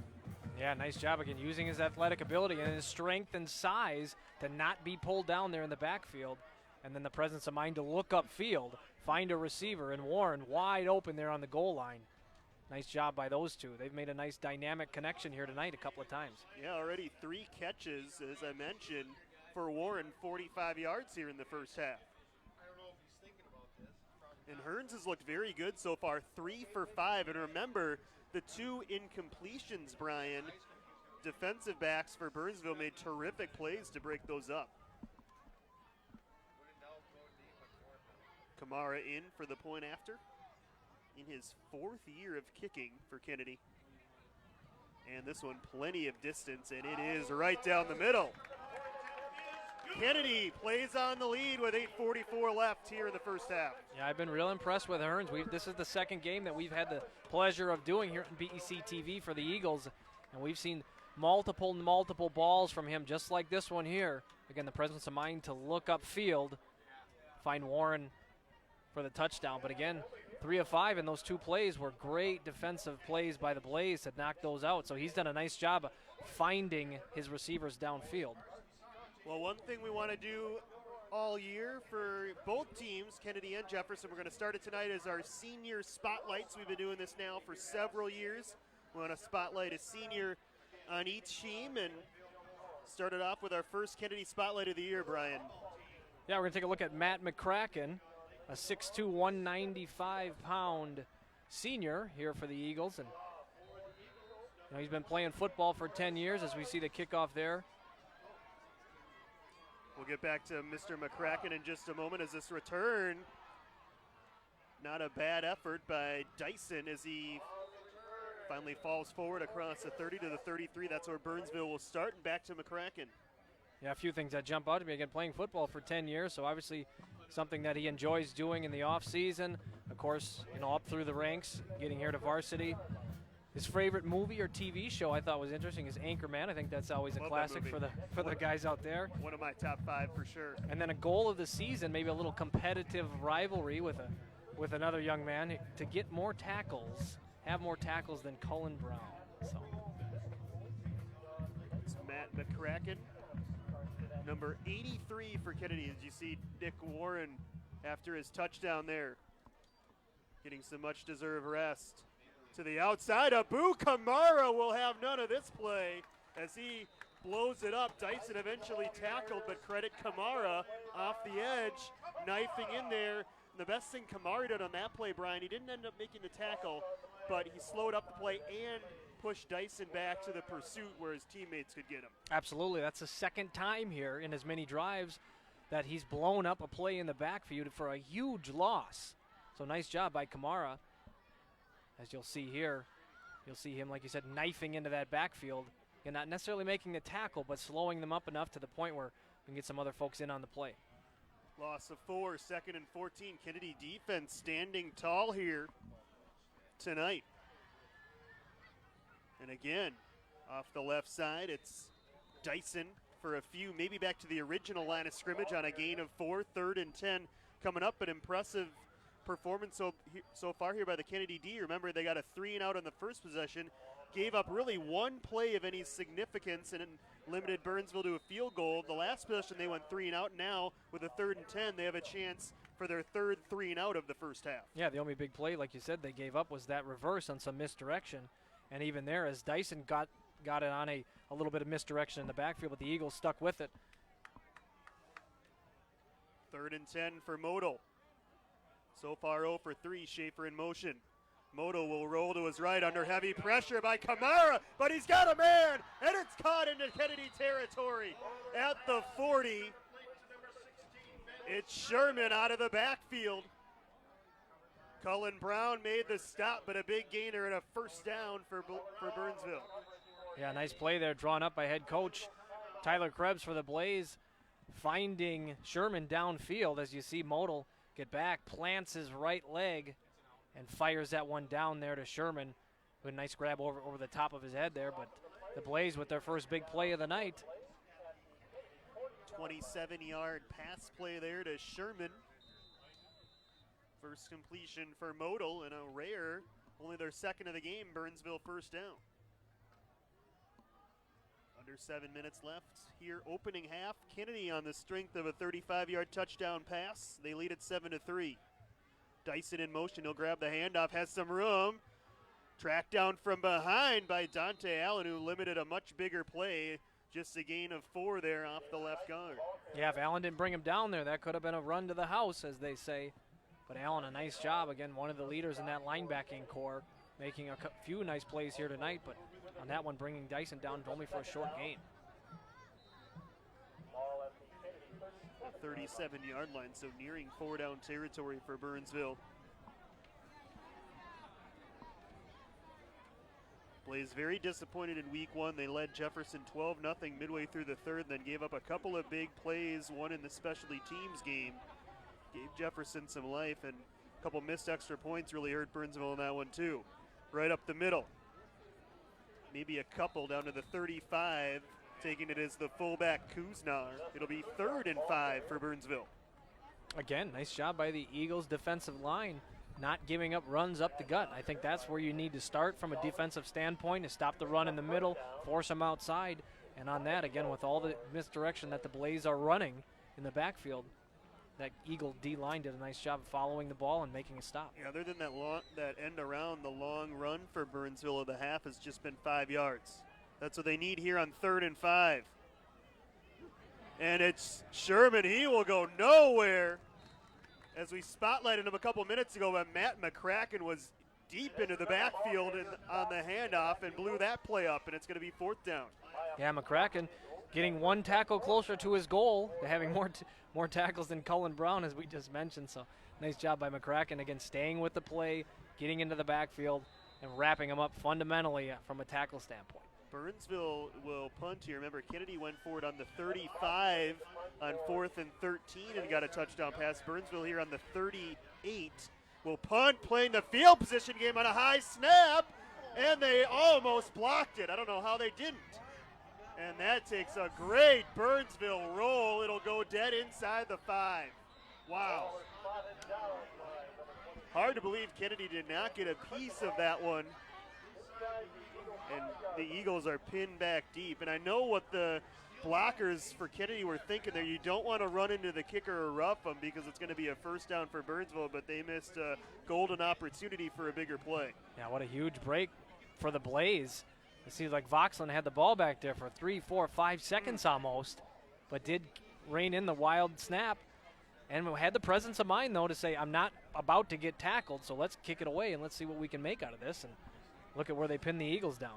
Yeah, nice job again, using his athletic ability and his strength and size to not be pulled down there in the backfield, and then the presence of mind to look upfield, find a receiver, and Warren wide open there on the goal line. Nice job by those two. They've made a nice dynamic connection here tonight a couple of times. Yeah, already 3 catches, as I mentioned, for Warren, 45 yards here in the first half. And Hearns has looked very good so far, 3 for 5. And remember, the 2 incompletions, Brian, defensive backs for Burnsville made terrific plays to break those up. Kamara in for the point after in his 4th year of kicking for Kennedy. And this one, plenty of distance, and it is right down the middle. Kennedy plays on the lead with 8:44 left here in the first half. Yeah, I've been real impressed with Hearns. This is the 2nd game that we've had the pleasure of doing here in BEC-TV for the Eagles, and we've seen multiple balls from him, just like this one here. Again, the presence of mind to look upfield, find Warren for the touchdown. But again, 3 of 5 in those 2 plays were great defensive plays by the Blaze to knock those out. So he's done a nice job of finding his receivers downfield. Well, one thing we want to do all year for both teams, Kennedy and Jefferson, we're going to start it tonight, is our senior spotlights. We've been doing this now for several years. We want to spotlight a senior on each team, and started off with our first Kennedy Spotlight of the year, Brian. Yeah, we're going to take a look at Matt McCracken, a 6'2", 195-pound senior here for the Eagles. And he's been playing football for 10 years as we see the kickoff there. We'll get back to Mr. McCracken in just a moment as this return. Not a bad effort by Dyson as he finally falls forward across the 30 to the 33. That's where Burnsville will start, and back to McCracken. Yeah, a few things that jump out to me. Again, playing football for 10 years, so obviously something that he enjoys doing in the offseason. Of course, up through the ranks, getting here to varsity. His favorite movie or TV show I thought was interesting is Anchorman. I think that's always a classic for the guys out there. One of my top 5 for sure. And then a goal of the season, maybe a little competitive rivalry with another young man to get more tackles, have more tackles than Cullen Brown. So it's Matt McCracken, number 83 for Kennedy. As you see Nick Warren after his touchdown there, getting some much-deserved rest. To the outside, Abu Kamara will have none of this play as he blows it up. Dyson eventually tackled, but credit Kamara off the edge, knifing in there. And the best thing Kamara did on that play, Brian, he didn't end up making the tackle, but he slowed up the play and pushed Dyson back to the pursuit where his teammates could get him. Absolutely. That's the 2nd time here in as many drives that he's blown up a play in the backfield for a huge loss. So nice job by Kamara. As you'll see here, you'll see him, like you said, knifing into that backfield. And not necessarily making the tackle, but slowing them up enough to the point where we can get some other folks in on the play. Loss of 4, 2nd and 14. Kennedy defense standing tall here tonight. And again, off the left side, it's Dyson for a few, maybe back to the original line of scrimmage on a gain of 4, 3rd and 10 coming up. An impressive performance so far here by the Kennedy D. Remember, they got a 3-and-out on the first possession, gave up really one play of any significance, and it limited Burnsville to a field goal. The last possession they went 3-and-out. Now with a 3rd and 10, they have a chance for their 3rd 3-and-out of the first half. Yeah, the only big play, like you said, they gave up was that reverse on some misdirection. And even there, as Dyson got it on a little bit of misdirection in the backfield, but the Eagles stuck with it. 3rd and 10 for Modal. So far 0 for 3, Schaefer in motion. Modal will roll to his right under heavy pressure by Kamara, but he's got a man, and it's caught into Kennedy territory at the 40. It's Sherman out of the backfield. Cullen Brown made the stop, but a big gainer and a first down for Burnsville. Yeah, nice play there, drawn up by head coach Tyler Krebs for the Blaze, finding Sherman downfield as you see Modal get back, plants his right leg, and fires that one down there to Sherman with a nice grab over the top of his head there. But the Blaze with their first big play of the night. 27-yard pass play there to Sherman. First completion for Modal, and a rare, only their 2nd of the game, Burnsville first down. Under 7 minutes left here, opening half. Kennedy on the strength of a 35-yard touchdown pass. They lead at 7-3. Dyson in motion, he'll grab the handoff, has some room. Tracked down from behind by Dante Allen, who limited a much bigger play. Just a gain of 4 there off the left guard. Yeah, if Allen didn't bring him down there, that could have been a run to the house, as they say. But Allen, a nice job. Again, one of the leaders in that linebacking core, making a few nice plays here tonight, but on that one, bringing Dyson down only for a short gain. 37-yard line, so nearing 4-down territory for Burnsville. Blaze very disappointed in week 1. They led Jefferson 12-0 midway through the 3rd, then gave up a couple of big plays, one in the specialty teams game. Gave Jefferson some life, and a couple missed extra points really hurt Burnsville in that one too. Right up the middle. Maybe a couple down to the 35. Taking it as the fullback Kuznar. It'll be 3rd and 5 for Burnsville. Again, nice job by the Eagles defensive line, not giving up runs up the gut. I think that's where you need to start from a defensive standpoint, is stop the run in the middle, force them outside. And on that, again, with all the misdirection that the Blaze are running in the backfield, that Eagle D-line did a nice job of following the ball and making a stop. Yeah, other than that end around, the long run for Burnsville of the half has just been 5 yards. That's what they need here on 3rd and 5. And it's Sherman. He will go nowhere. As we spotlighted him a couple minutes ago, but Matt McCracken was deep into the backfield on the handoff and blew that play up, and it's going to be 4th down. Yeah, McCracken getting one tackle closer to his goal, having more tackles than Cullen Brown, as we just mentioned. So nice job by McCracken, again, staying with the play, getting into the backfield, and wrapping him up fundamentally from a tackle standpoint. Burnsville will punt here. Remember, Kennedy went forward on the 35 on 4th and 13 and got a touchdown pass. Burnsville here on the 38 will punt, playing the field position game on a high snap, and they almost blocked it. I don't know how they didn't. And that takes a great Burnsville roll. It'll go dead inside the 5. Wow. Hard to believe Kennedy did not get a piece of that one. And the Eagles are pinned back deep. And I know what the blockers for Kennedy were thinking there. You don't want to run into the kicker or rough them because it's going to be a first down for Burnsville, but they missed a golden opportunity for a bigger play. Yeah, what a huge break for the Blaze. It seems like Voxland had the ball back there for 3, 4, 5 seconds almost, but did rein in the wild snap and had the presence of mind, though, to say, I'm not about to get tackled, so let's kick it away and let's see what we can make out of this. And look at where they pinned the Eagles down.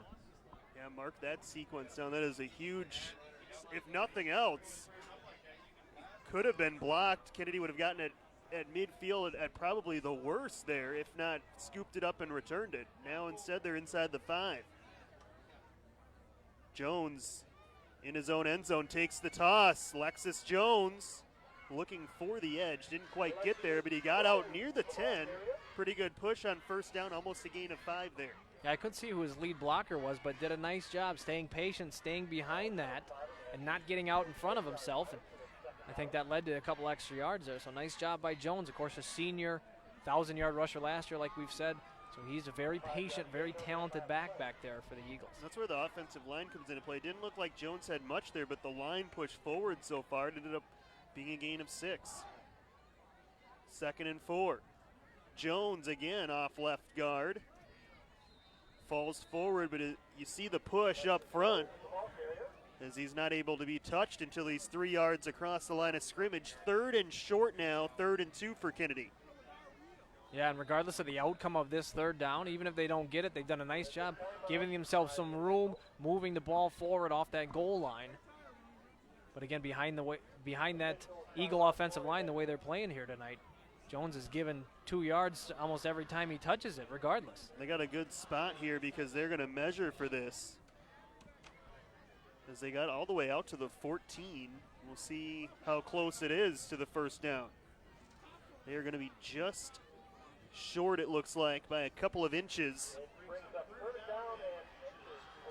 Yeah, mark that sequence down. That is a huge, if nothing else, could have been blocked. Kennedy would have gotten it at midfield at probably the worst there, if not scooped it up and returned it. Now instead they're inside the 5. Jones in his own end zone takes the toss. Lexus Jones looking for the edge. Didn't quite get there, but he got out near the 10. Pretty good push on first down, almost a gain of 5 there. Yeah, I couldn't see who his lead blocker was, but did a nice job staying patient, staying behind that, and not getting out in front of himself. And I think that led to a couple extra yards there. So nice job by Jones. Of course, a senior 1,000-yard rusher last year, like we've said. So he's a very patient, very talented back there for the Eagles. That's where the offensive line comes into play. Didn't look like Jones had much there, but the line pushed forward so far. It ended up being a gain of 6. 2nd and 4. Jones again off left guard. Falls forward, but you see the push up front as he's not able to be touched until he's 3 yards across the line of scrimmage. 3rd and short now, 3rd and 2 for Kennedy. Yeah, and regardless of the outcome of this 3rd down, even if they don't get it, they've done a nice job giving themselves some room, moving the ball forward off that goal line. But again, behind that Eagle offensive line, the way they're playing here tonight, Jones is given 2 yards almost every time he touches it, regardless. They got a good spot here because they're going to measure for this. As they got all the way out to the 14. We'll see how close it is to the 1st down. They are going to be just short, it looks like, by a couple of inches.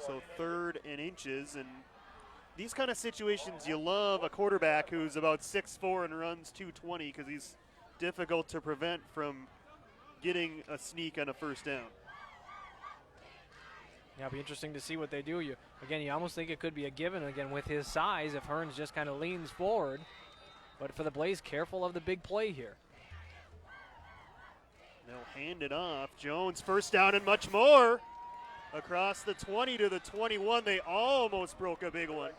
So 3rd and inches, and these kind of situations, you love a quarterback who's about 6'4" and runs 220 because he's difficult to prevent from getting a sneak on a 1st down. Yeah, it'll be interesting to see what they do. You almost think it could be a given, again, with his size, if Hearns just kind of leans forward. But for the Blaze, careful of the big play here. They'll hand it off. Jones, 1st down and much more. Across the 20 to the 21. They almost broke a big one,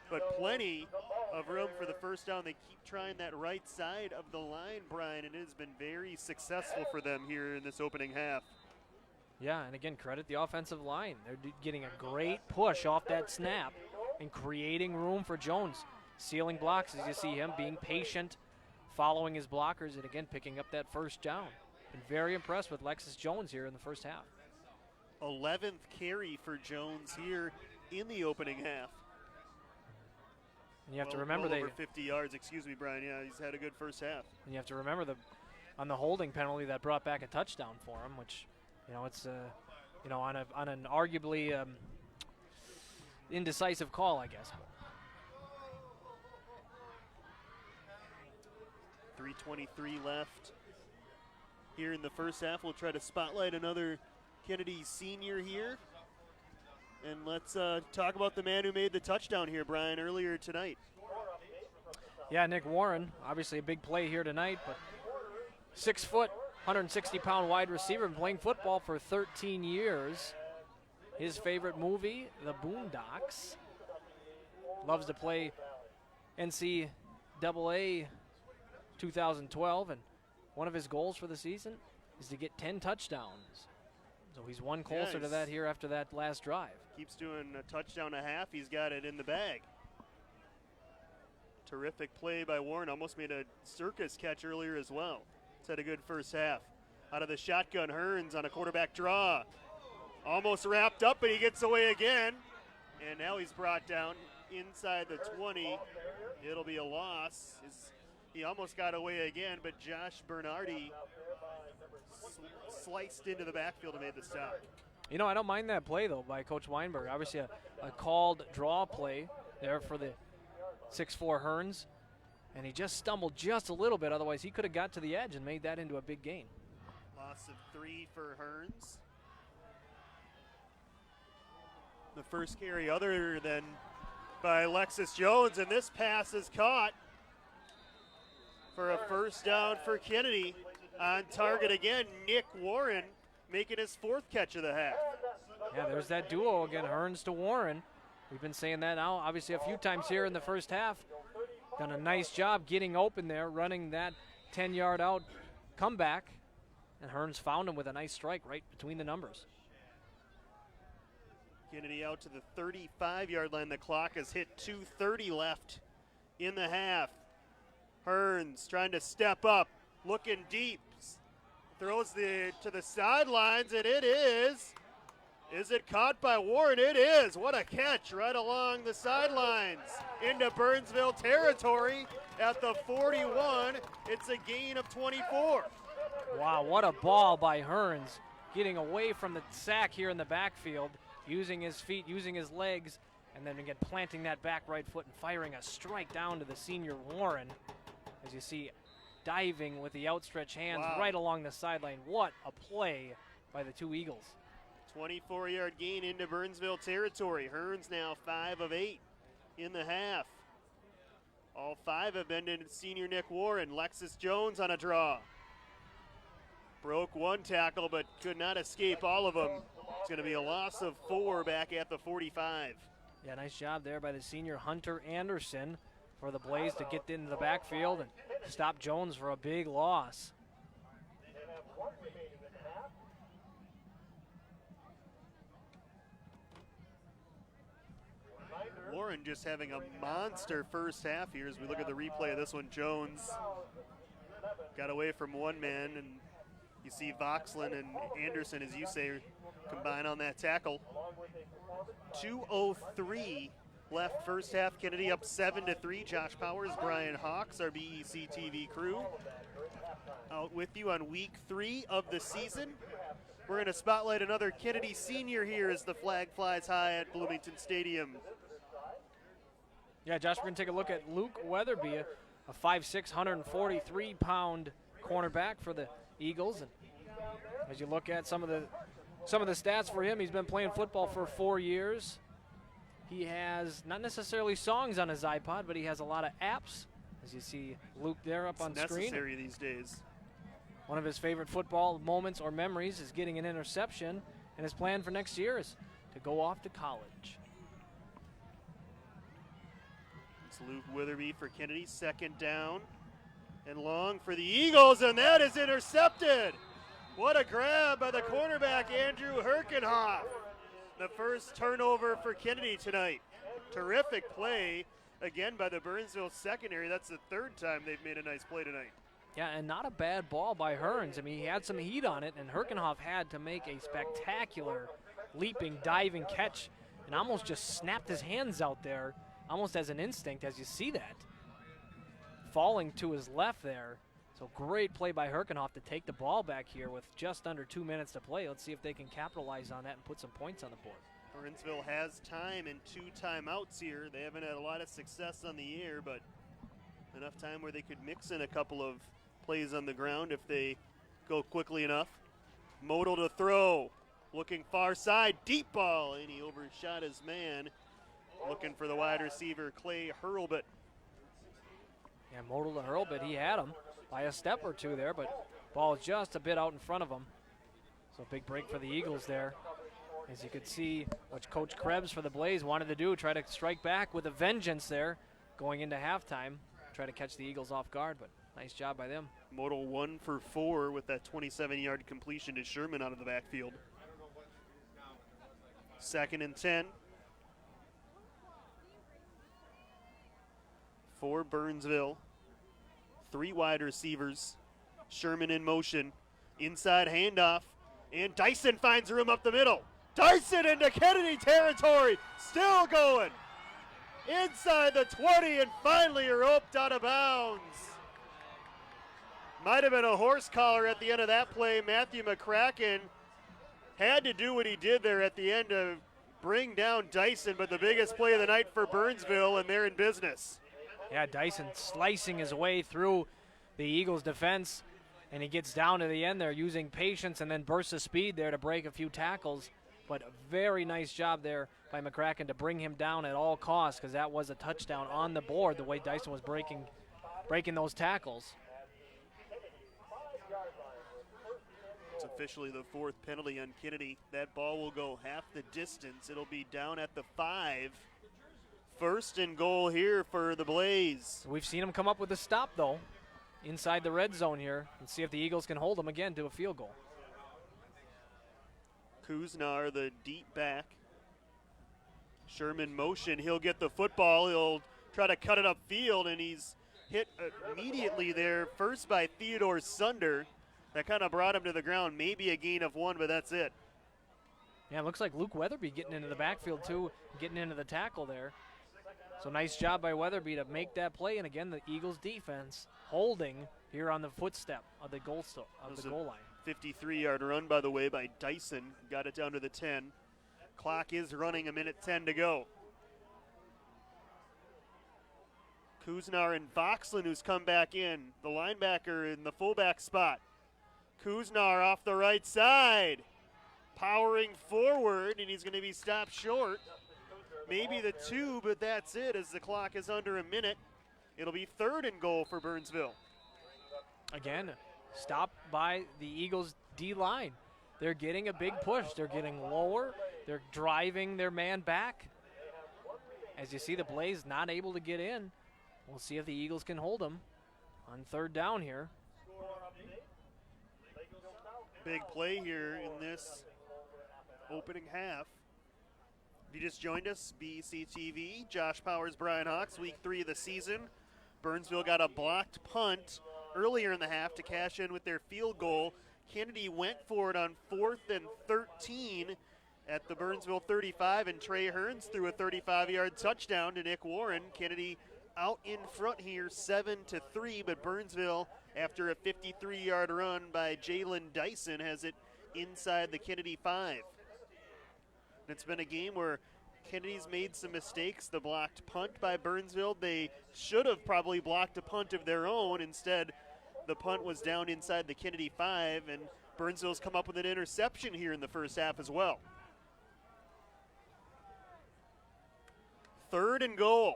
but plenty of room for the 1st down. They keep trying that right side of the line, Brian, and it has been very successful for them here in this opening half. Yeah, and again, credit the offensive line. They're getting a great push off that snap and creating room for Jones. Sealing blocks, as you see him being patient, following his blockers, and again, picking up that 1st down. Been very impressed with Lexus Jones here in the 1st half. 11th carry for Jones here in the opening half. And you have to remember over 50 yards, excuse me, Brian. Yeah, he's had a good 1st half. And you have to remember on the holding penalty that brought back a touchdown for him, which, it's on an arguably indecisive call, I guess. 3:23 left here in the 1st half. We'll try to spotlight another Kennedy senior here. And let's talk about the man who made the touchdown here, Brian, earlier tonight. Yeah, Nick Warren, obviously a big play here tonight, but 6 foot, 160-pound wide receiver, been playing football for 13 years. His favorite movie, The Boondocks. Loves to play NCAA 2012, and one of his goals for the season is to get 10 touchdowns. So he's one closer to that here after that last drive. Keeps doing a touchdown and a half. He's got it in the bag. Terrific play by Warren. Almost made a circus catch earlier as well. He's had a good 1st half. Out of the shotgun, Hearns on a quarterback draw. Almost wrapped up, but he gets away again. And now he's brought down inside the 20. It'll be a loss. He almost got away again, but Josh Bernardi sliced into the backfield and made the stop. I don't mind that play, though, by Coach Weinberg. Obviously a called draw play there for the 6'4" Hearns, and he just stumbled just a little bit. Otherwise, he could have got to the edge and made that into a big gain. Loss of 3 for Hearns. The 1st carry other than by Lexus Jones, and this pass is caught for a 1st down for Kennedy. On target again, Nick Warren making his 4th catch of the half. Yeah, there's that duo again, Hearns to Warren. We've been saying that now obviously a few times here in the 1st half. Done a nice job getting open there, running that 10-yard out comeback, and Hearns found him with a nice strike right between the numbers. Kennedy out to the 35-yard line. The clock has hit 2:30 left in the half. Hearns trying to step up, looking deep, throws to the sidelines, and it is. Is it caught by Warren? It is. What a catch right along the sidelines into Burnsville territory at the 41. It's a gain of 24. Wow, what a ball by Hearns, getting away from the sack here in the backfield, using his feet, using his legs, And then again, planting that back right foot and firing a strike down to the senior Warren. As you see, diving with the outstretched hands right along the sideline. What a play by the two Eagles. 24-yard gain into Burnsville territory. Hearns now 5 of 8 in the half. All 5 have been to senior Nick Warren. Lexus Jones on a draw. Broke one tackle, but could not escape all of them. It's going to be a loss of 4 back at the 45. Yeah, nice job there by the senior Hunter Anderson for the Blaze to get into the backfield and stop Jones for a big loss. Warren just having a monster first half here as we look at the replay of this one. Jones got away from one man, and you see Voxlin and Anderson, as you say, combine on that tackle. 2:03 left first half. Kennedy up 7-3. Josh Powers, Brian Hawks, our BEC-TV crew, out with you on week 3 of the season. We're going to spotlight another Kennedy senior here as the flag flies high at Bloomington Stadium. Yeah, Josh, we're going to take a look at Luke Weatherby, a 5'6", 143-pound cornerback for the Eagles. And as you look at some of the stats for him, he's been playing football for 4 years. He has not necessarily songs on his iPod, but he has a lot of apps. As you see Luke there up on screen. Necessary these days. One of his favorite football moments or memories is getting an interception, and his plan for next year is to go off to college. It's Luke Witherby for Kennedy, second down and long for the Eagles, and that is intercepted. What a grab by the cornerback, Andrew Herkenhoff. The first turnover for Kennedy tonight. Terrific play, again, by the Burnsville secondary. That's the 3rd time they've made a nice play tonight. Yeah, and not a bad ball by Hearns. I mean, he had some heat on it, and Herkenhoff had to make a spectacular leaping, diving catch and almost just snapped his hands out there, almost as an instinct, as you see that. Falling to his left there. So great play by Herkenhoff to take the ball back here with just under 2 minutes to play. Let's see if they can capitalize on that and put some points on the board. Burnsville has time and 2 timeouts here. They haven't had a lot of success on the air, but enough time where they could mix in a couple of plays on the ground if they go quickly enough. Modal to throw, looking far side, deep ball, and he overshot his man. Looking for the wide receiver, Clay Hurlbut. Yeah, Modal to Hurlbut, he had him by a step or two there, but ball just a bit out in front of him. So big break for the Eagles there. As you could see, what Coach Krebs for the Blaze wanted to do, try to strike back with a vengeance there going into halftime, try to catch the Eagles off guard, but nice job by them. Modal 1 for 4 with that 27-yard completion to Sherman out of the backfield. 2nd and 10. For Burnsville. 3 wide receivers. Sherman in motion. Inside handoff. And Dyson finds room up the middle. Dyson into Kennedy territory. Still going. Inside the 20 and finally roped out of bounds. Might have been a horse collar at the end of that play. Matthew McCracken had to do what he did there at the end to bring down Dyson, but the biggest play of the night for Burnsville, and they're in business. Yeah, Dyson slicing his way through the Eagles' defense, and he gets down to the end there using patience and then bursts of speed there to break a few tackles. But a very nice job there by McCracken to bring him down at all costs, because that was a touchdown on the board the way Dyson was breaking those tackles. It's officially the 4th penalty on Kennedy. That ball will go half the distance. It'll be down at the 5. 1st and goal here for the Blaze. We've seen him come up with a stop, though, inside the red zone here, and see if the Eagles can hold him again to a field goal. Kuznar, the deep back. Sherman motion. He'll get the football. He'll try to cut it upfield, and he's hit immediately there, first by Theodore Sunder. That kind of brought him to the ground. Maybe a gain of 1, but that's it. Yeah, it looks like Luke Weatherby getting into the backfield, too, getting into the tackle there. So nice job by Weatherby to make that play. And again, the Eagles defense holding here on the footstep of the goal line. 53-yard run, by the way, by Dyson. Got it down to the 10. Clock is running, 1:10 to go. Kuznar and Voxlin, who's come back in. The linebacker in the fullback spot. Kuznar off the right side. Powering forward, and he's going to be stopped short. Maybe the 2, but that's it as the clock is under a minute. It'll be 3rd and goal for Burnsville. Again, stopped by the Eagles' D-line. They're getting a big push. They're getting lower. They're driving their man back. As you see, the Blaze not able to get in. We'll see if the Eagles can hold them on 3rd down here. Big play here in this opening half. If you just joined us, BEC-TV, Josh Powers, Brian Hawks, week 3 of the season. Burnsville got a blocked punt earlier in the half to cash in with their field goal. Kennedy went for it on 4th and 13 at the Burnsville 35, and Trey Hearns threw a 35-yard touchdown to Nick Warren. Kennedy out in front here, 7-3, but Burnsville, after a 53-yard run by Jalen Dyson, has it inside the Kennedy 5. It's been a game where Kennedy's made some mistakes. The blocked punt by Burnsville, they should have probably blocked a punt of their own. Instead, the punt was down inside the Kennedy 5, and Burnsville's come up with an interception here in the first half as well. 3rd and goal.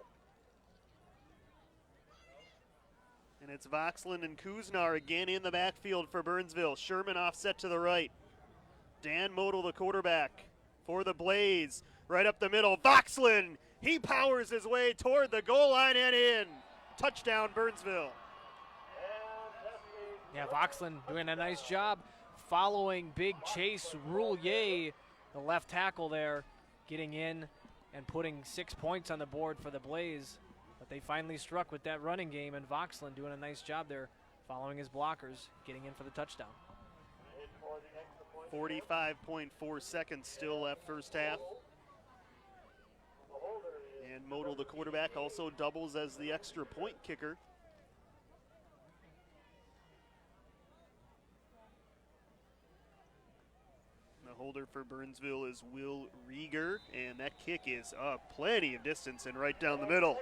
And it's Voxlin and Kuznar again in the backfield for Burnsville. Sherman offset to the right. Dan Model, the quarterback for the Blaze. Right up the middle, Voxlin. He powers his way toward the goal line and in. Touchdown, Burnsville. Yeah, Voxlin doing a nice job following big Chase Roulier, the left tackle there, getting in and putting 6 points on the board for the Blaze. But they finally struck with that running game, and Voxlin doing a nice job there following his blockers, getting in for the touchdown. 45.4 seconds still left first half. And Model, the quarterback, also doubles as the extra point kicker. The holder for Burnsville is Will Rieger, and that kick is up plenty of distance and right down the middle.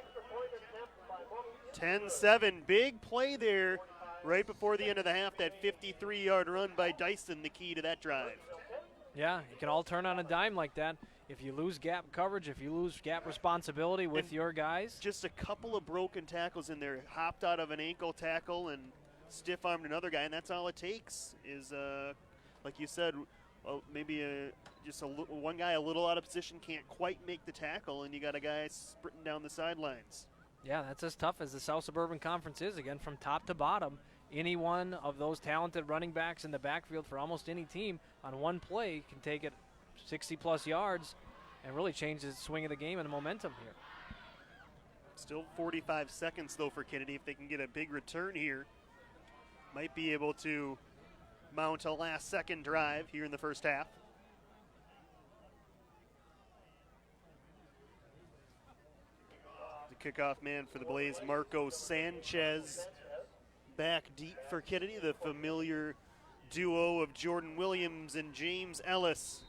10-7, big play there right before the end of the half. That 53-yard run by Dyson, the key to that drive. Yeah, it can all turn on a dime like that. If you lose gap coverage, if you lose gap responsibility with your guys. Just a couple of broken tackles in there. Hopped out of an ankle tackle and stiff-armed another guy, and that's all it takes is, like you said, maybe one guy a little out of position can't quite make the tackle, and you got a guy sprinting down the sidelines. Yeah, that's as tough as the South Suburban Conference is, again, from top to bottom. Any one of those talented running backs in the backfield for almost any team on one play can take it 60-plus yards and really change the swing of the game and the momentum here. Still 45 seconds, though, for Kennedy. If they can get a big return here, might be able to mount a last-second drive here in the first half. The kickoff man for the Blaze, Marco Sanchez. Back deep for Kennedy, the familiar duo of Jordan Williams and James Ellis.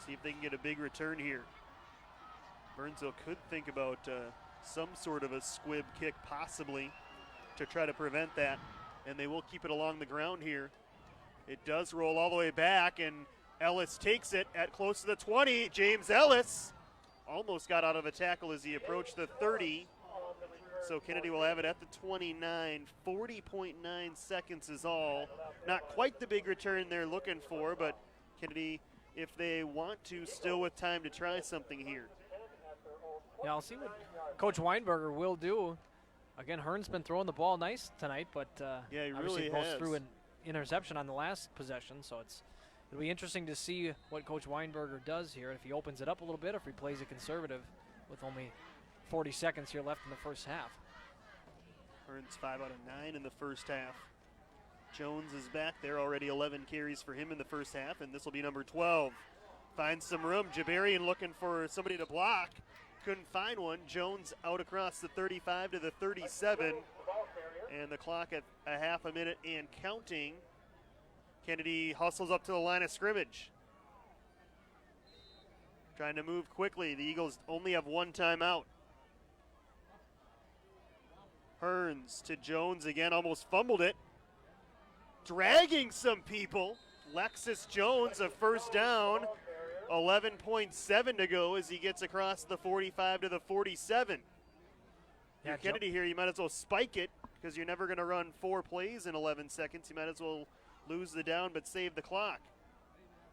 See if they can get a big return here. Burnsville could think about some sort of a squib kick possibly to try to prevent that, and they will keep it along the ground here. It does roll all the way back, and Ellis takes it at close to the 20. James Ellis almost got out of a tackle as he approached the 30. So Kennedy will have it at the 29. 40.9 seconds is all. Not quite the big return they're looking for, but Kennedy, if they want to, still with time to try something here. Yeah, I'll see what Coach Weinberger will do. Again, Hearn's been throwing the ball nice tonight, but yeah, he obviously really goes has. through an interception on the last possession, so it'll be interesting to see what Coach Weinberger does here, if he opens it up a little bit, or if he plays it conservative with only 40 seconds here left in the first half. Hearns 5 out of 9 in the first half. Jones is back there, already 11 carries for him in the first half, and this will be number 12. Finds some room. Jabarian looking for somebody to block. Couldn't find one. Jones out across the 35 to the 37. And the clock at a half a minute and counting. Kennedy hustles up to the line of scrimmage. Trying to move quickly. The Eagles only have one timeout. Hearns to Jones again, almost fumbled it. Dragging some people. Lexus Jones, a first down. 11.7 to go as he gets across the 45 to the 47. Yeah, Kennedy here, you might as well spike it because you're never going to run 4 plays in 11 seconds. You might as well lose the down but save the clock.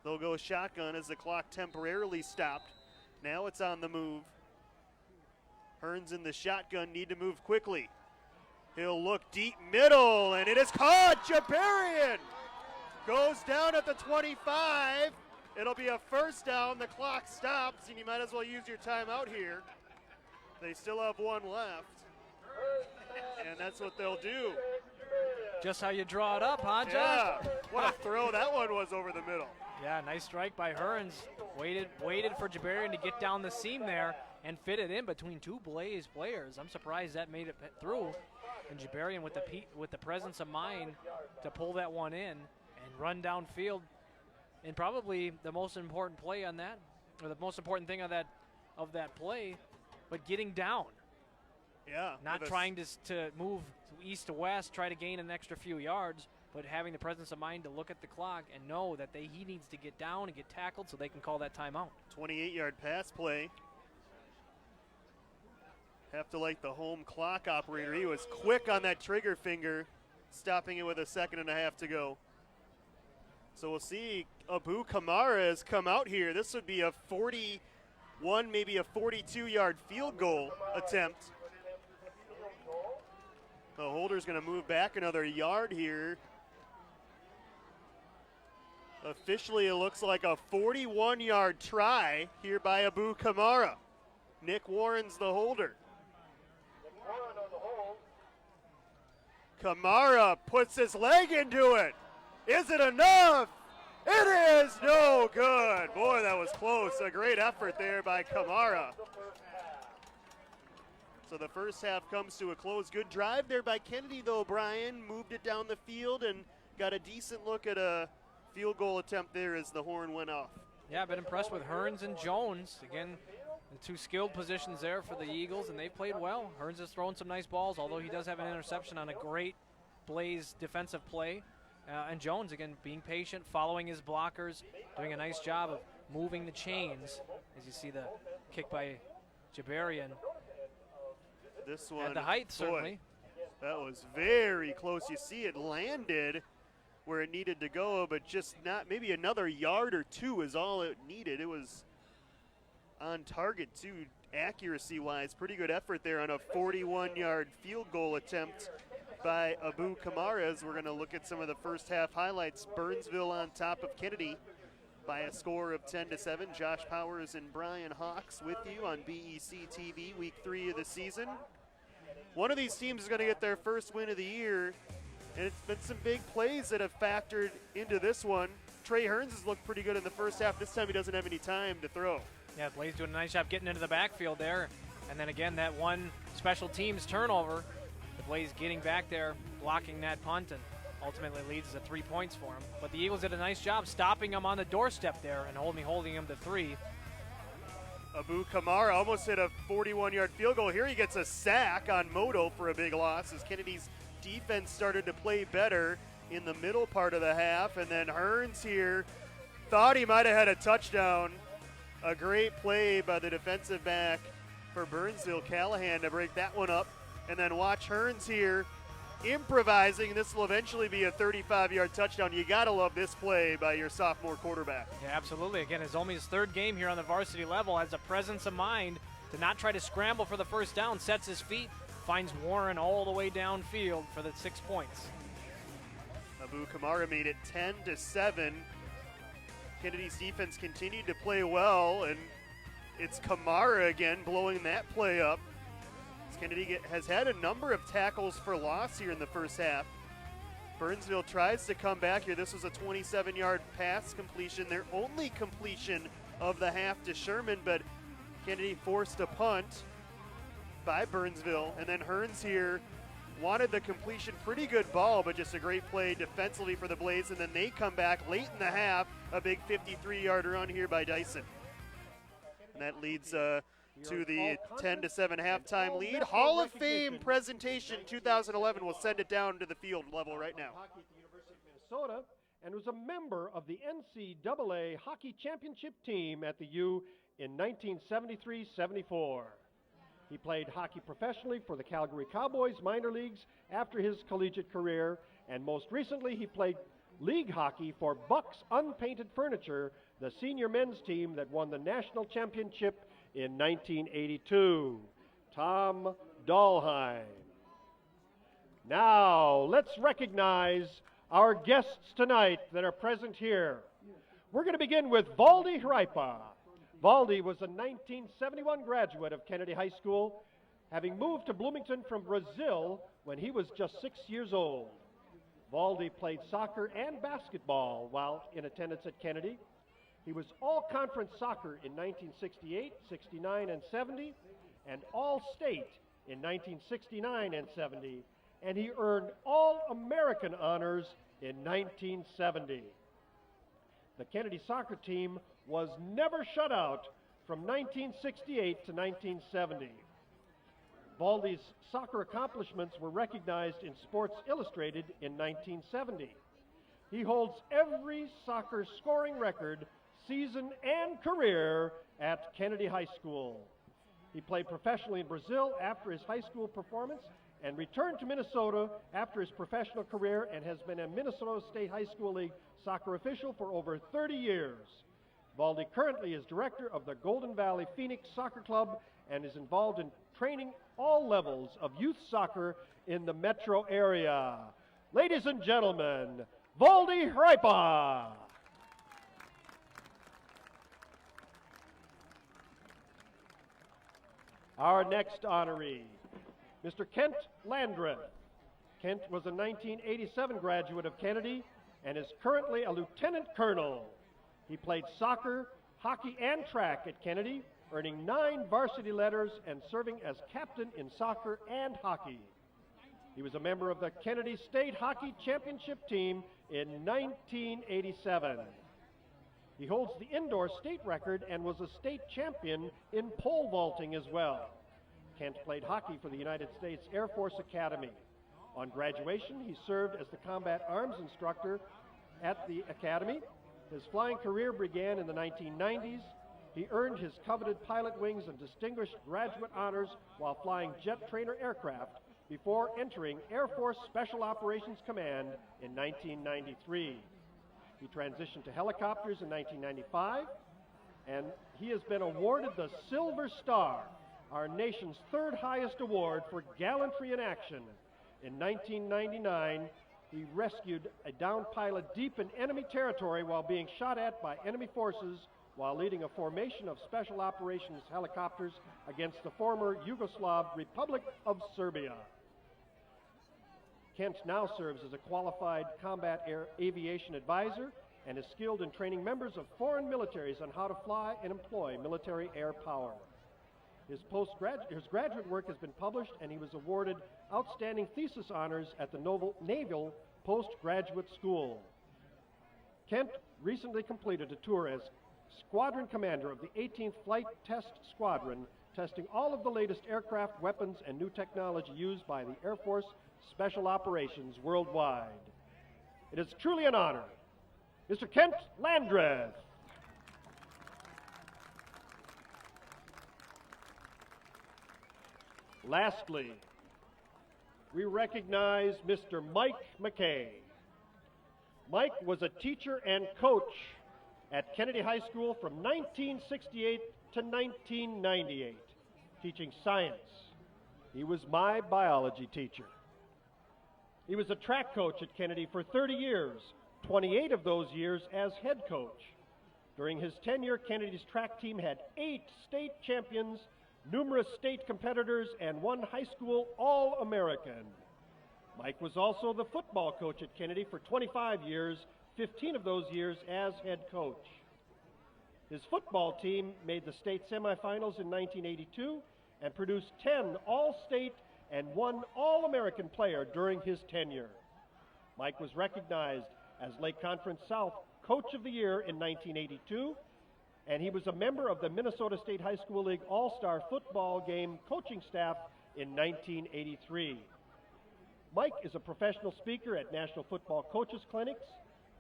They'll go shotgun as the clock temporarily stopped. Now it's on the move. Hearns in the shotgun, need to move quickly. He'll look deep middle, and it is caught. Jabarian goes down at the 25. It'll be a first down. The clock stops, and you might as well use your timeout here. They still have one left, and that's what they'll do. Just how you draw it up, huh, Josh? Yeah, what a throw that one was over the middle. Yeah, nice strike by Hearns. Waited for Jabarian to get down the seam there and fit it in between two Blaze players. I'm surprised that made it through. And Jabarian with the presence of mind to pull that one in and run downfield. And probably the most important play on that, or the most important thing of that play, but getting down. Yeah. Not trying to move east to west, try to gain an extra few yards, but having the presence of mind to look at the clock and know that he needs to get down and get tackled so they can call that timeout. 28-yard pass play. Have to like the home clock operator. He was quick on that trigger finger, stopping it with a second and a half to go. So we'll see Abu Kamara has come out here. This would be a 41, maybe a 42-yard field goal attempt. The holder's going to move back another yard here. Officially, it looks like a 41-yard try here by Abu Kamara. Nick Warren's the holder. Kamara puts his leg into it. Is it enough? It is no good. Boy, that was close. A great effort there by Kamara. So the first half comes to a close. Good drive there by Kennedy, though, Brian. Moved it down the field and got a decent look at a field goal attempt there as the horn went off. Yeah, I've been impressed with Hearns and Jones. Again, the two skilled positions there for the Eagles, and they've played well. Hearns has thrown some nice balls, although he does have an interception on a great Blaze defensive play. And Jones, again, being patient, following his blockers, doing a nice job of moving the chains. As you see the kick by Jabarian. This one, at the height, boy, certainly. That was very close. You see it landed where it needed to go, but just not, maybe another yard or two is all it needed. It was on target, too, accuracy-wise. Pretty good effort there on a 41-yard field goal attempt by Abu Kamara. As we're going to look at some of the first half highlights. Burnsville on top of Kennedy by a score of 10-7. Josh Powers and Brian Hawks with you on BEC-TV, week 3 of the season. One of these teams is going to get their first win of the year, and it's been some big plays that have factored into this one. Trey Hearns has looked pretty good in the first half. This time he doesn't have any time to throw. Yeah, Blaze doing a nice job getting into the backfield there. And then again, that one special teams turnover, the Blaze getting back there, blocking that punt, and ultimately leads to 3 points for him. But the Eagles did a nice job stopping him on the doorstep there and holding him to 3. Abu Kamara almost hit a 41-yard field goal. Here he gets a sack on Moto for a big loss as Kennedy's defense started to play better in the middle part of the half. And then Hearns here thought he might have had a touchdown. A great play by the defensive back for Burnsville, Callahan, to break that one up. And then watch Hearns here improvising. This will eventually be a 35-yard touchdown. You got to love this play by your sophomore quarterback. Yeah, absolutely. Again, it's only his third game here on the varsity level. Has a presence of mind to not try to scramble for the first down. Sets his feet, finds Warren all the way downfield for the 6 points. Abu Kamara made it 10-7. Kennedy's defense continued to play well, and it's Kamara again blowing that play up. Kennedy has had a number of tackles for loss here in the first half. Burnsville tries to come back here. This was a 27-yard pass completion, their only completion of the half to Sherman, but Kennedy forced a punt by Burnsville. And then Hearns here wanted the completion. Pretty good ball, but just a great play defensively for the Blaze. And then they come back late in the half, a big 53-yard run here by Dyson. And that leads to the 10-7 halftime lead. Hall of Fame presentation 2011. We'll send it down to the field level right now. Hockey at the University of Minnesota, and was a member of the NCAA Hockey Championship team at the U in 1973-74. He played hockey professionally for the Calgary Cowboys minor leagues after his collegiate career, and most recently he played league hockey for Buck's Unpainted Furniture, the senior men's team that won the national championship in 1982. Tom Dahlheim. Now, let's recognize our guests tonight that are present here. We're going to begin with Valdi Hraipa. Valdi was a 1971 graduate of Kennedy High School, having moved to Bloomington from Brazil when he was just 6 years old. Valdi played soccer and basketball while in attendance at Kennedy. He was all-conference soccer in 1968, 69, and 70, and all-state in 1969 and 70, and he earned All-American honors in 1970. The Kennedy soccer team was never shut out from 1968 to 1970. Valdi's soccer accomplishments were recognized in Sports Illustrated in 1970. He holds every soccer scoring record, season, and career at Kennedy High School. He played professionally in Brazil after his high school performance and returned to Minnesota after his professional career and has been a Minnesota State High School League soccer official for over 30 years. Valdi currently is director of the Golden Valley Phoenix Soccer Club and is involved in training all levels of youth soccer in the metro area. Ladies and gentlemen, Valdi Hraipa. Our next honoree, Mr. Kent Landreth. Kent was a 1987 graduate of Kennedy and is currently a lieutenant colonel. He played soccer, hockey, and track at Kennedy, earning 9 varsity letters and serving as captain in soccer and hockey. He was a member of the Kennedy State Hockey Championship team in 1987. He holds the indoor state record and was a state champion in pole vaulting as well. Kent played hockey for the United States Air Force Academy. On graduation, he served as the combat arms instructor at the Academy. His flying career began in the 1990s. He earned his coveted pilot wings and distinguished graduate honors while flying jet trainer aircraft before entering Air Force Special Operations Command in 1993. He transitioned to helicopters in 1995, and he has been awarded the Silver Star, our nation's 3rd highest award for gallantry in action. In 1999, he rescued a downed pilot deep in enemy territory while being shot at by enemy forces while leading a formation of special operations helicopters against the former Yugoslav Republic of Serbia. Kent now serves as a qualified combat air aviation advisor and is skilled in training members of foreign militaries on how to fly and employ military air power. His graduate work has been published, and he was awarded outstanding thesis honors at the Naval Postgraduate School. Kent recently completed a tour as squadron commander of the 18th Flight Test Squadron, testing all of the latest aircraft, weapons, and new technology used by the Air Force Special Operations worldwide. It is truly an honor. Mr. Kent Landreth. Lastly, we recognize Mr. Mike McKay. Mike was a teacher and coach at Kennedy High School from 1968 to 1998, teaching science. He was my biology teacher. He was a track coach at Kennedy for 30 years, 28 of those years as head coach. During his tenure, Kennedy's track team had 8 state champions, numerous state competitors, and 1 high school All-American. Mike was also the football coach at Kennedy for 25 years, 15 of those years as head coach. His football team made the state semifinals in 1982 and produced 10 All-State and 1 All-American player during his tenure. Mike was recognized as Lake Conference South Coach of the Year in 1982 and he was a member of the Minnesota State High School League All-Star Football Game coaching staff in 1983. Mike is a professional speaker at National Football Coaches Clinics,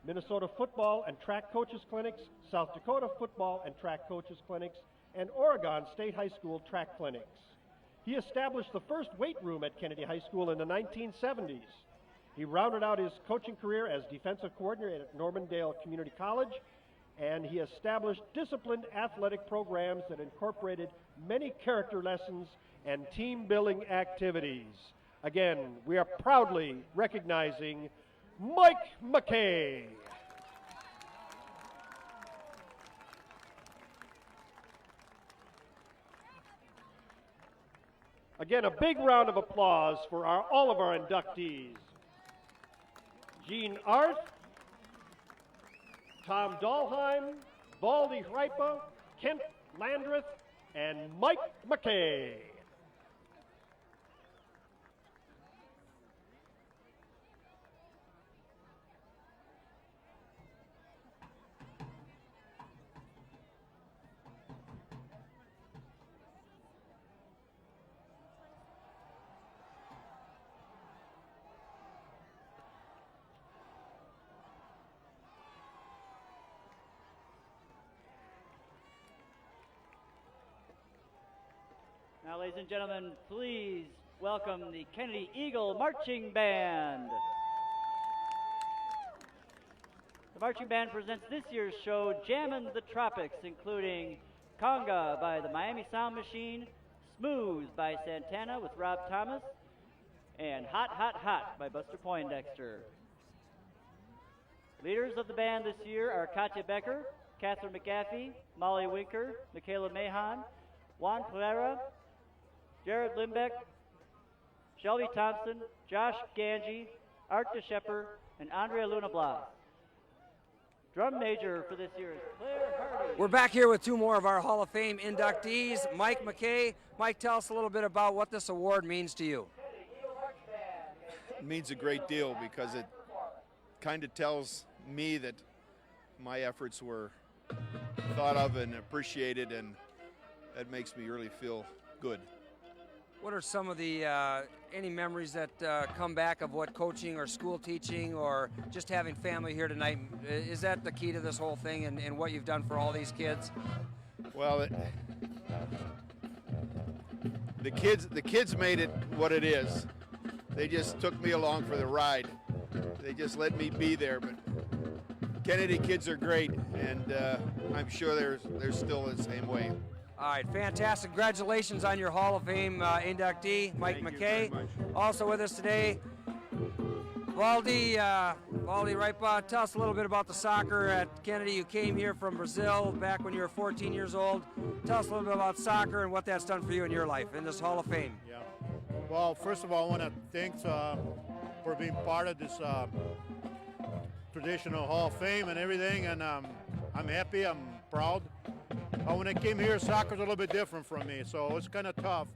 Minnesota Football and Track Coaches Clinics, South Dakota Football and Track Coaches Clinics, and Oregon State High School Track Clinics. He established the first weight room at Kennedy High School in the 1970s. He rounded out his coaching career as defensive coordinator at Normandale Community College, and he established disciplined athletic programs that incorporated many character lessons and team-building activities. Again, we are proudly recognizing Mike McKay. Again, a big round of applause for all of our inductees. Gene Arth, Tom Dahlheim, Valdi Hreipa, Kent Landreth, and Mike McKay. Now, ladies and gentlemen, please welcome the Kennedy Eagle Marching Band. The marching band presents this year's show, Jammin' the Tropics, including Conga by the Miami Sound Machine, Smooth by Santana with Rob Thomas, and Hot, Hot, Hot by Buster Poindexter. Leaders of the band this year are Katya Becker, Catherine McGaffey, Molly Winker, Michaela Mahan, Juan Pereira, Jared Limbeck, Shelby Thompson, Josh Ganji, Art DeShepper, and Andrea Lunablas. Drum major for this year is Claire Hardy. We're back here with two more of our Hall of Fame inductees, Mike McKay. Mike, tell us a little bit about what this award means to you. It means a great deal because it kind of tells me that my efforts were thought of and appreciated, and that makes me really feel good. What are some of the, any memories that come back of what coaching or school teaching or just having family here tonight? Is that the key to this whole thing and what you've done for all these kids? Well, the kids made it what it is. They just took me along for the ride. They just let me be there. But Kennedy kids are great, and I'm sure they're still the same way. All right, fantastic. Congratulations on your Hall of Fame inductee, Mike McKay. Also with us today, Valdi Raipa. Tell us a little bit about the soccer at Kennedy. You came here from Brazil back when you were 14 years old. Tell us a little bit about soccer and what that's done for you in your life in this Hall of Fame. Yeah. Well, first of all, I want to thank for being part of this traditional Hall of Fame and everything, and I'm happy, I'm proud. When I came here, soccer's a little bit different from me, so it's kind of tough.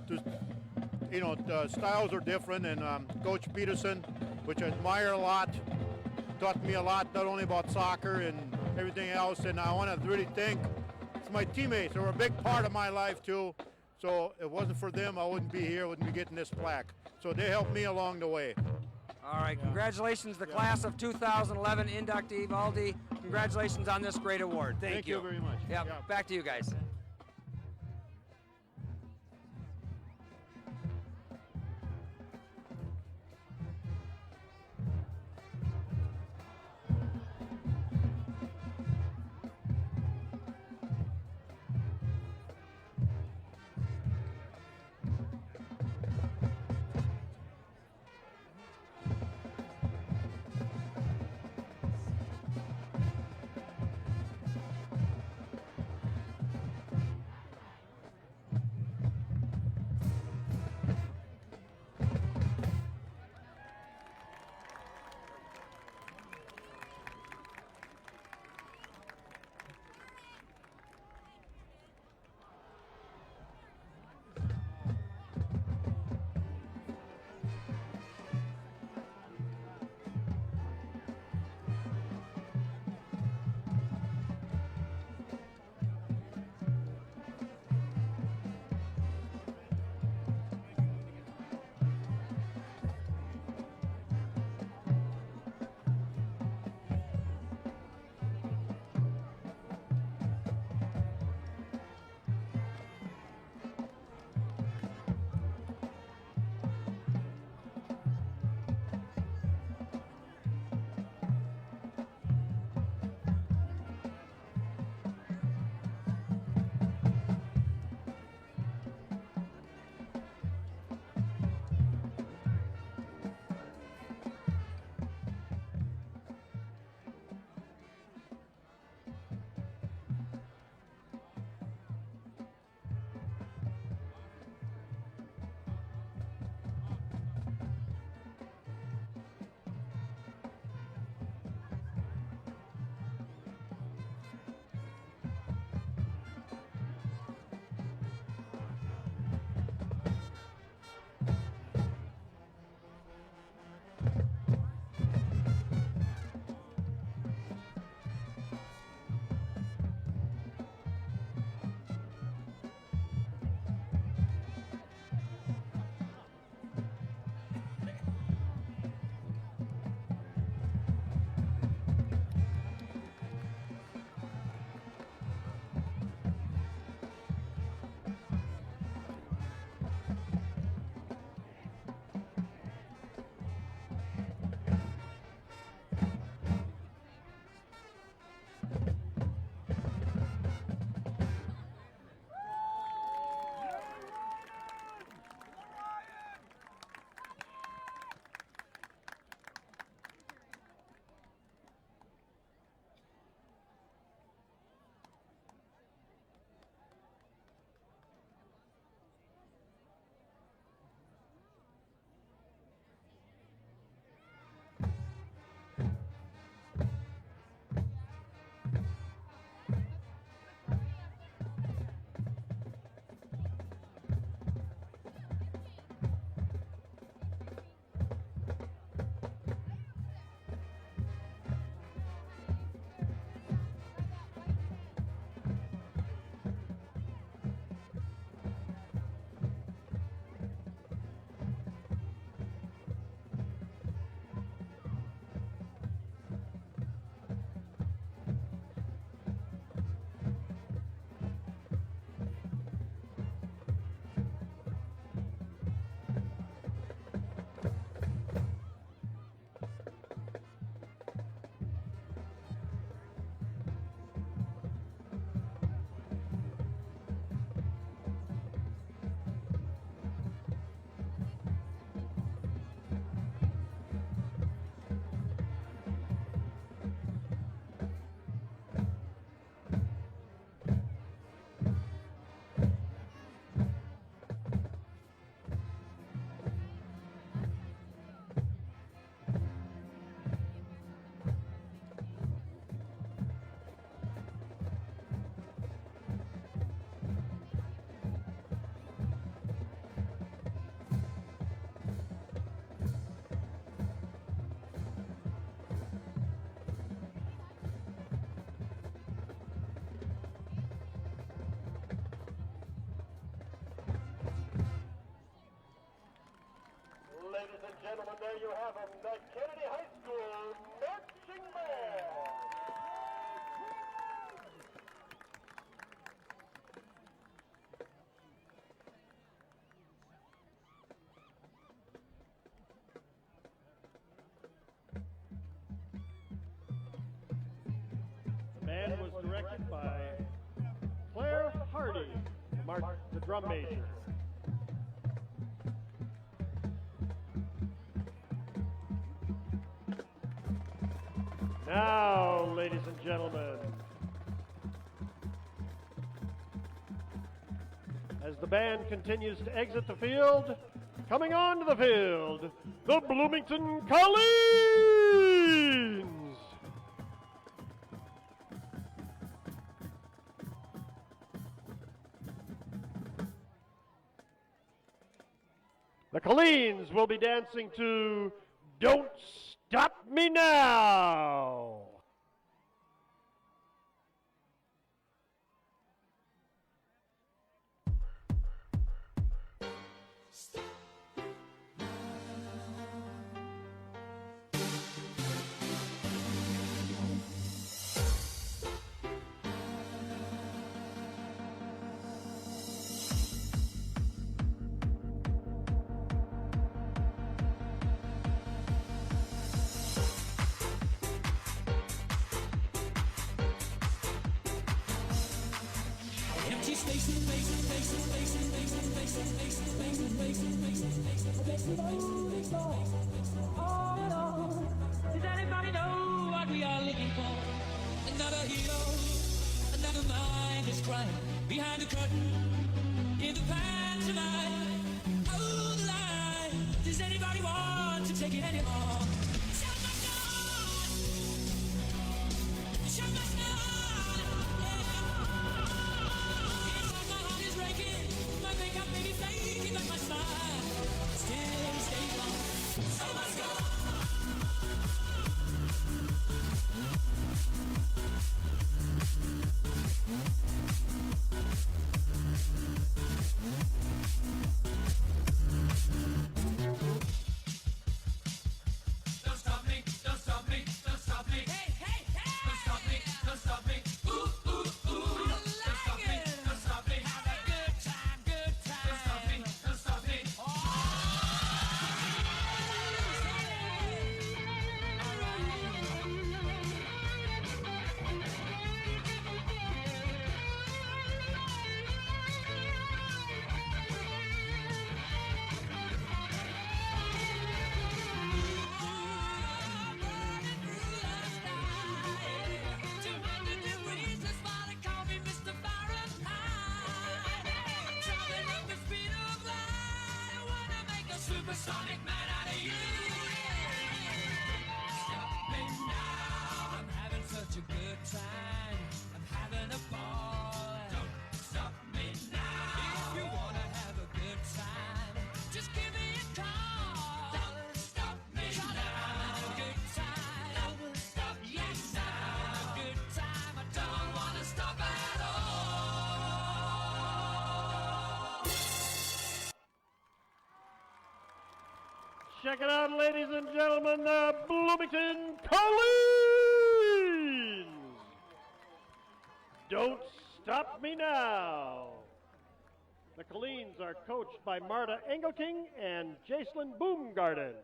The styles are different, and Coach Peterson, which I admire a lot, taught me a lot, not only about soccer and everything else, and I want to really thank my teammates. They were a big part of my life, too, so if it wasn't for them, I wouldn't be here, wouldn't be getting this plaque. So they helped me along the way. All right, congratulations, the class of 2011 inductee, Valdi. Congratulations on this great award. Thank you. Thank you very much. Yeah, back to you guys. there you have them, the Kennedy High School Marching Band. The band was directed by Claire Hardy, the drum major. Now, ladies and gentlemen, as the band continues to exit the field, coming onto the field, the Bloomington Colleens. The Colleens will be dancing to Don't Stop Me Now. Does anybody know what we are looking for? Another hero, another mind is crying behind the curtain in the pantomime. Oh, the line. Does anybody want to take it anymore? Shout my God! Shout my God! Yeah. It's like my heart is breaking, my makeup may be flaking, but my smile still stays on. So much God! Don't stop me, don't stop me, don't stop me. Hey, hey, hey! Don't stop me, don't stop me. Ooh, ooh, ooh. Don't stop me, don't stop me. Have a good time, good time. Don't stop me, don't stop me. Supersonic man out of you. Stop me now. I'm having such a good time. I'm having a ball. Don't stop me now. If you wanna have a good time, just give me a call. Don't stop me now. I'm having a good time. Don't stop me now. I'm having a good time. I don't wanna stop at all. Check it out, ladies and gentlemen, the Bloomington Colleens. Don't stop me now. The Colleens are coached by Marta Engelking and Jacelyn Boomgarden.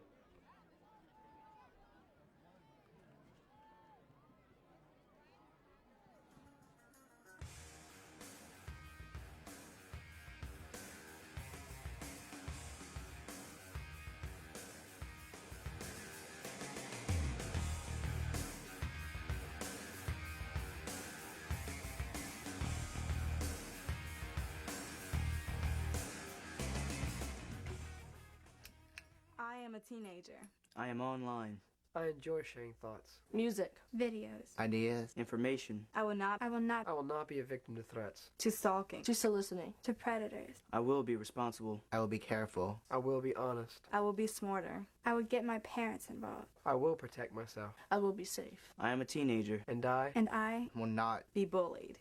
I am a teenager. I am online. I enjoy sharing thoughts, Music. Videos. Ideas. Information. I will not I will not be a victim to threats, to stalking. To soliciting. To predators. I will be responsible. I will be careful. I will be honest, I will be smarter. I would get my parents involved. I will protect myself, I will be safe. I am a teenager. and I And I Will not be bullied.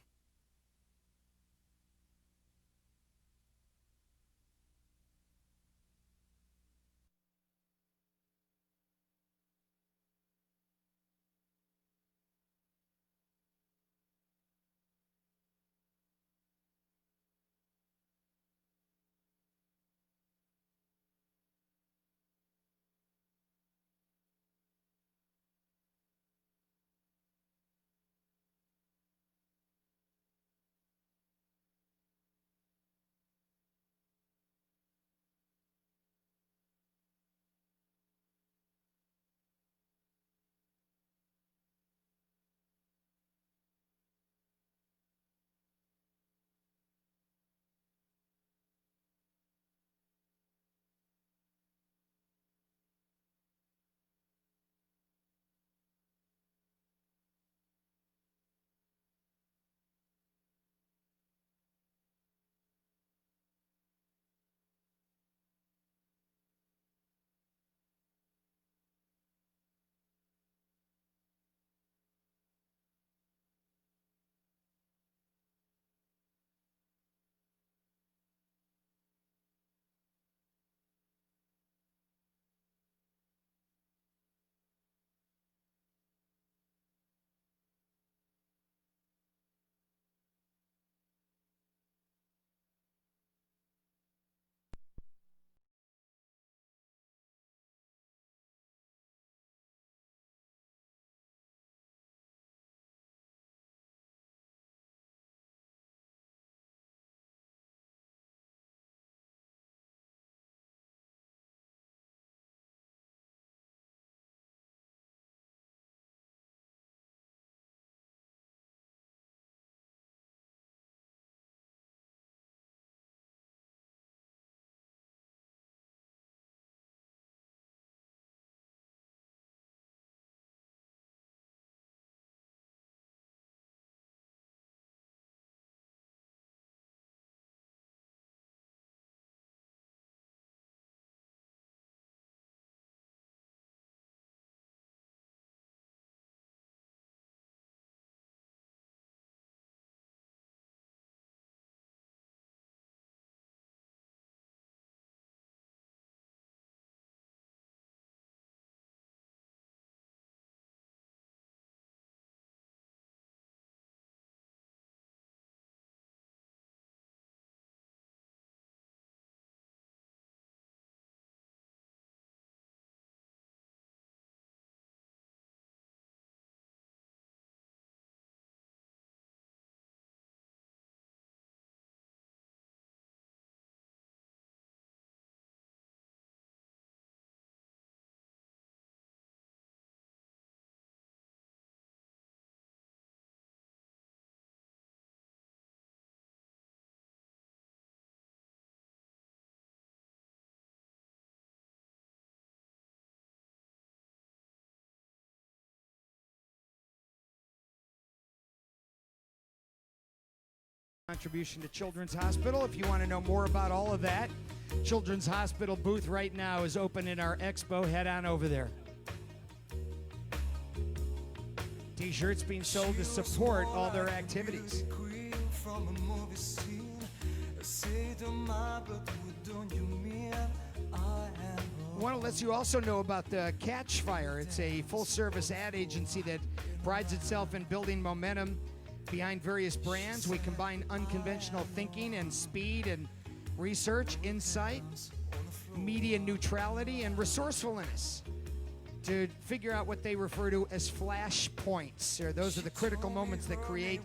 Contribution to Children's Hospital. If you want to know more about all of that, Children's Hospital booth right now is open in our expo. Head on over there. T-shirts being sold to support all their activities. I want to let you also know about the Catch Fire. It's a full-service ad agency that prides itself in building momentum behind various brands. We combine unconventional thinking and speed and research, insight, media neutrality, and resourcefulness to figure out what they refer to as flash points. Or those are the critical moments that create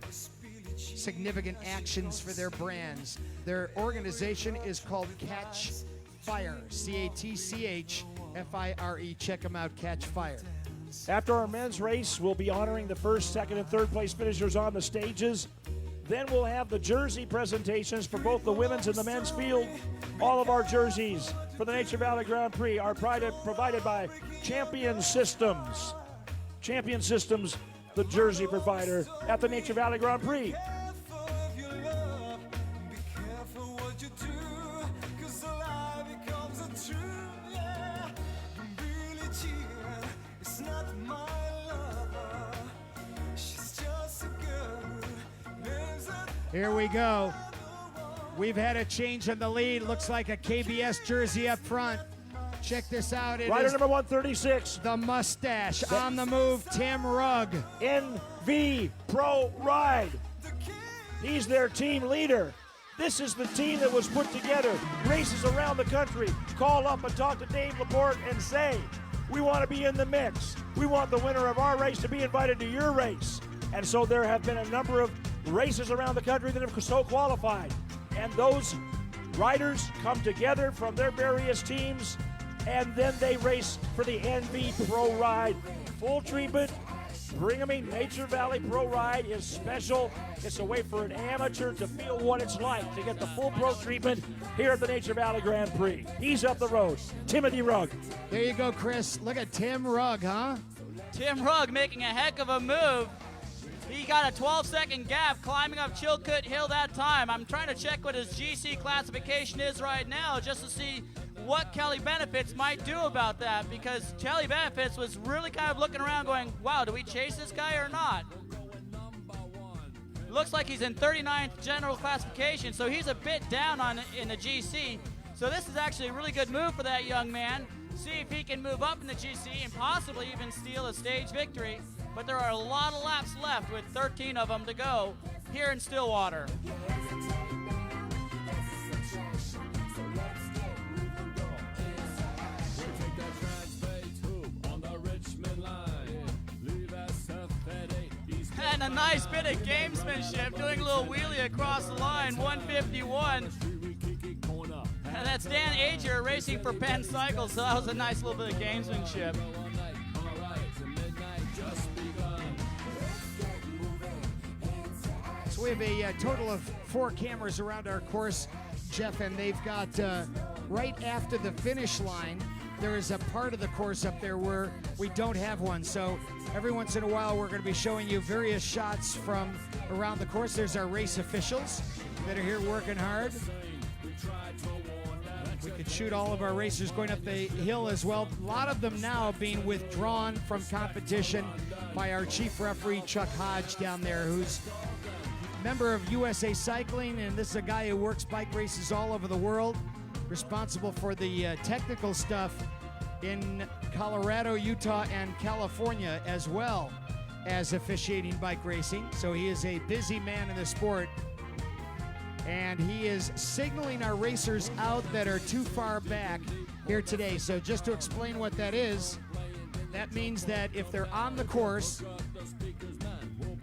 significant actions for their brands. Their organization is called Catch Fire, C-A-T-C-H-F-I-R-E. Check them out, Catch Fire. After our men's race, we'll be honoring the first, second, and third place finishers on the stages. Then we'll have the jersey presentations for both the women's and the men's field. All of our jerseys for the Nature Valley Grand Prix are provided by Champion Systems. Champion Systems, the jersey provider at the Nature Valley Grand Prix. Here we go. We've had a change in the lead. Looks like a KBS jersey up front. Check this out. It Rider is number 136. the mustache. On the move, Tim Rugg. NV Pro Ride. He's their team leader. This is the team that was put together. Races around the country. Call up and talk to Dave Laporte and say, we want to be in the mix. We want the winner of our race to be invited to your race. And so there have been a number of races around the country that have so qualified. And those riders come together from their various teams, and then they race for the NV Pro Ride. Full treatment. Brigham Nature Valley Pro Ride is special. It's a way for an amateur to feel what it's like to get the full pro treatment here at the Nature Valley Grand Prix. He's up the road, Timothy Rugg. There you go, Chris. Look at Tim Rugg, huh? Tim Rugg making a heck of a move. He got a 12-second gap climbing up Chilcoot Hill that time. I'm trying to check what his GC classification is right now just to see what Kelly Benefits might do about that, because Kelly Benefits was really kind of looking around going, wow, do we chase this guy or not? Looks like he's in 39th general classification, so he's a bit down in the GC. So this is actually a really good move for that young man. See if he can move up in the GC and possibly even steal a stage victory. But there are a lot of laps left with 13 of them to go here in Stillwater. And a nice bit of gamesmanship, doing a little wheelie across the line, 151. And that's Dan Ager racing for Penn Cycles, so that was a nice little bit of gamesmanship. So we have a total of 4 cameras around our course, Jeff, and they've got right after the finish line, there is a part of the course up there where we don't have one. So every once in a while, we're going to be showing you various shots from around the course. There's our race officials that are here working hard. We could shoot all of our racers going up the hill as well. A lot of them now being withdrawn from competition by our chief referee, Chuck Hodge, down there, who's a member of USA Cycling, and this is a guy who works bike races all over the world, responsible for the technical stuff in Colorado, Utah, and California, as well as officiating bike racing. So he is a busy man in the sport. And he is signaling our racers out that are too far back here today. So just to explain what that is, that means that if they're on the course...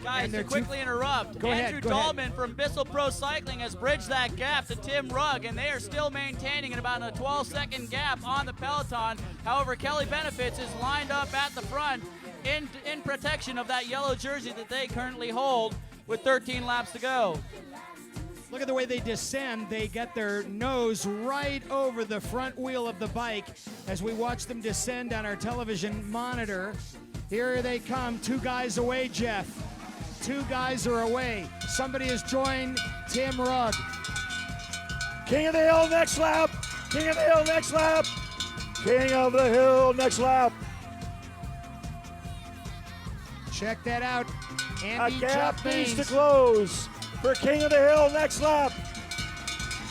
Guys, to quickly interrupt, Andrew Dahlman from Bissell Pro Cycling has bridged that gap to Tim Rugg, and they are still maintaining about a 12-second gap on the peloton. However, Kelly Benefits is lined up at the front in protection of that yellow jersey that they currently hold with 13 laps to go. Look at the way they descend. They get their nose right over the front wheel of the bike as we watch them descend on our television monitor. Here they come, 2 guys away, Jeff. two guys are away. Somebody has joined Tim Rugg. King of the Hill next lap. King of the Hill next lap. King of the Hill next lap. Check that out. Andy A gap needs to Baines. close for King of the Hill next lap.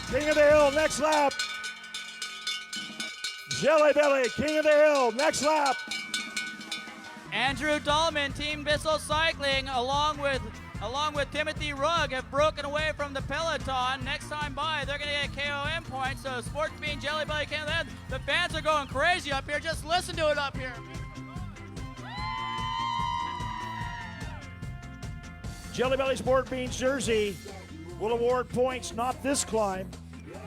King of the Hill next lap. Jelly Belly, King of the Hill next lap. Andrew Dahlman, Team Bissell Cycling, along with Timothy Rugg, have broken away from the peloton. Next time by, they're going to get KOM points. So Sports Bean, Jelly Belly, King of the Hill. The fans are going crazy up here. Just listen to it up here. Jelly Belly Sport Beans jersey will award points not this climb,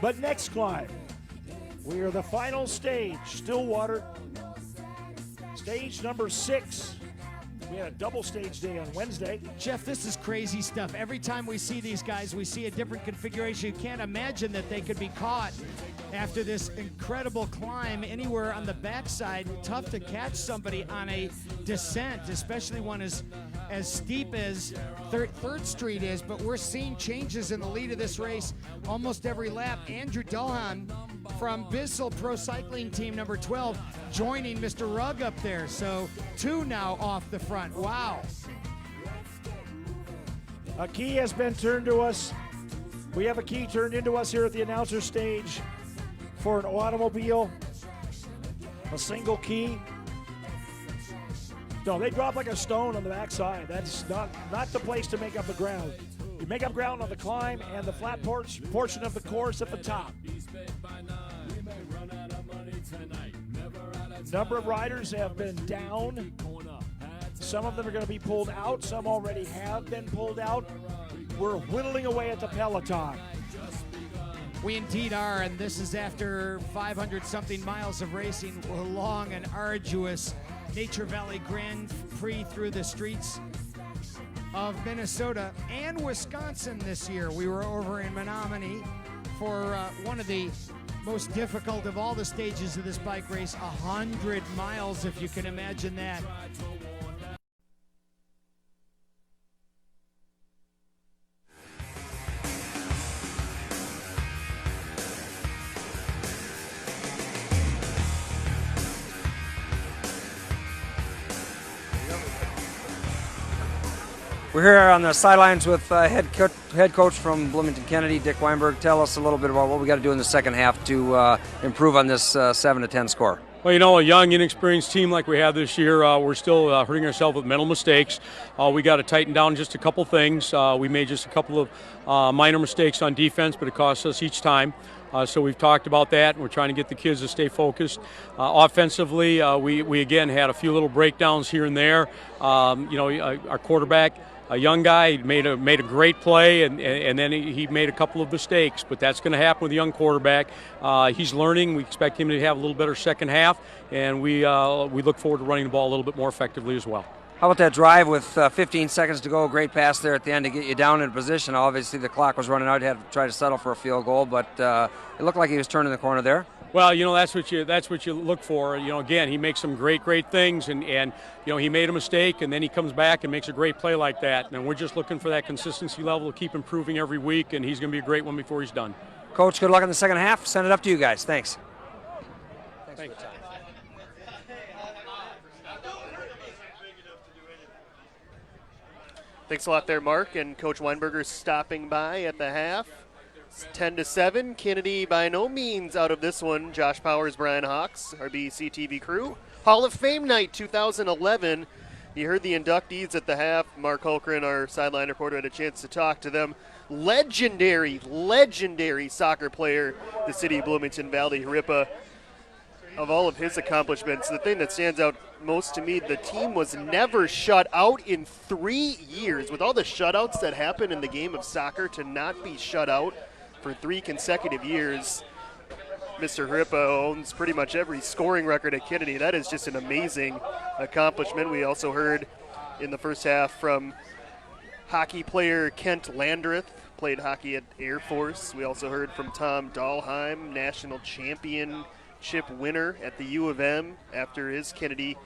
but next climb. We are the final stage, Stillwater. Stage number 6. We had a double stage day on Wednesday. Jeff, this is crazy stuff. Every time we see these guys, we see a different configuration. You can't imagine that they could be caught after this incredible climb anywhere on the backside. Tough to catch somebody on a descent, especially one as steep as 3rd Street is. But we're seeing changes in the lead of this race almost every lap. Andrew Dahlman from Bissell Pro Cycling Team number 12 joining Mr. Rugg up there. So 2 now off the front. Wow. A key has been turned to us. We have a key turned into us here at the announcer stage for an automobile. A single key. No, they drop like a stone on the backside. That's not the place to make up the ground. You make up ground on the climb and the flat portion of the course at the top. Number of riders have been down. Some of them are going to be pulled out. Some already have been pulled out. We're whittling away at the peloton. We indeed are, and this is after 500-something miles of racing, a long and arduous Nature Valley Grand Prix through the streets of Minnesota and Wisconsin this year. We were over in Menominee for one of the most difficult of all the stages of this bike race, 100 miles, if you can imagine that. We're here on the sidelines with head coach from Bloomington Kennedy, Dick Weinberg. Tell us a little bit about what we got to do in the second half to improve on this 7-10 score. Well, you know, a young, inexperienced team like we have this year, we're still hurting ourselves with mental mistakes. We got to tighten down just a couple things. We made just a couple of minor mistakes on defense, but it cost us each time. So we've talked about that, and we're trying to get the kids to stay focused. Offensively, we again had a few little breakdowns here and there. Our quarterback, a young guy, made a great play, and then he made a couple of mistakes. But that's going to happen with a young quarterback. He's learning. We expect him to have a little better second half, and we look forward to running the ball a little bit more effectively as well. How about that drive with 15 seconds to go? Great pass there at the end to get you down in position. Obviously, the clock was running out. You had to try to settle for a field goal, but it looked like he was turning the corner there. Well, you know, that's what you look for. You know, again, he makes some great things, and you know, he made a mistake, and then he comes back and makes a great play like that. And we're just looking for that consistency level to keep improving every week, and he's going to be a great one before he's done. Coach, good luck in the second half. Send it up to you guys. Thanks. Thanks. Thanks a lot there, Mark, and Coach Weinberger stopping by at the half. It's 10-7. Kennedy by no means out of this one. Josh Powers, Brian Hawks, our BEC-TV crew. Hall of Fame night 2011. You heard the inductees at the half. Mark Holgren, our sideline reporter, had a chance to talk to them. Legendary soccer player, the city of Bloomington Valley, Ripa. Of all of his accomplishments, the thing that stands out most to me, the team was never shut out in 3 years. With all the shutouts that happen in the game of soccer, to not be shut out for 3 consecutive years. Mr. Ripa owns pretty much every scoring record at Kennedy. That is just an amazing accomplishment. We also heard in the first half from hockey player Kent Landreth, played hockey at Air Force. We also heard from Tom Dahlheim, national championship winner at the U of M after his Kennedy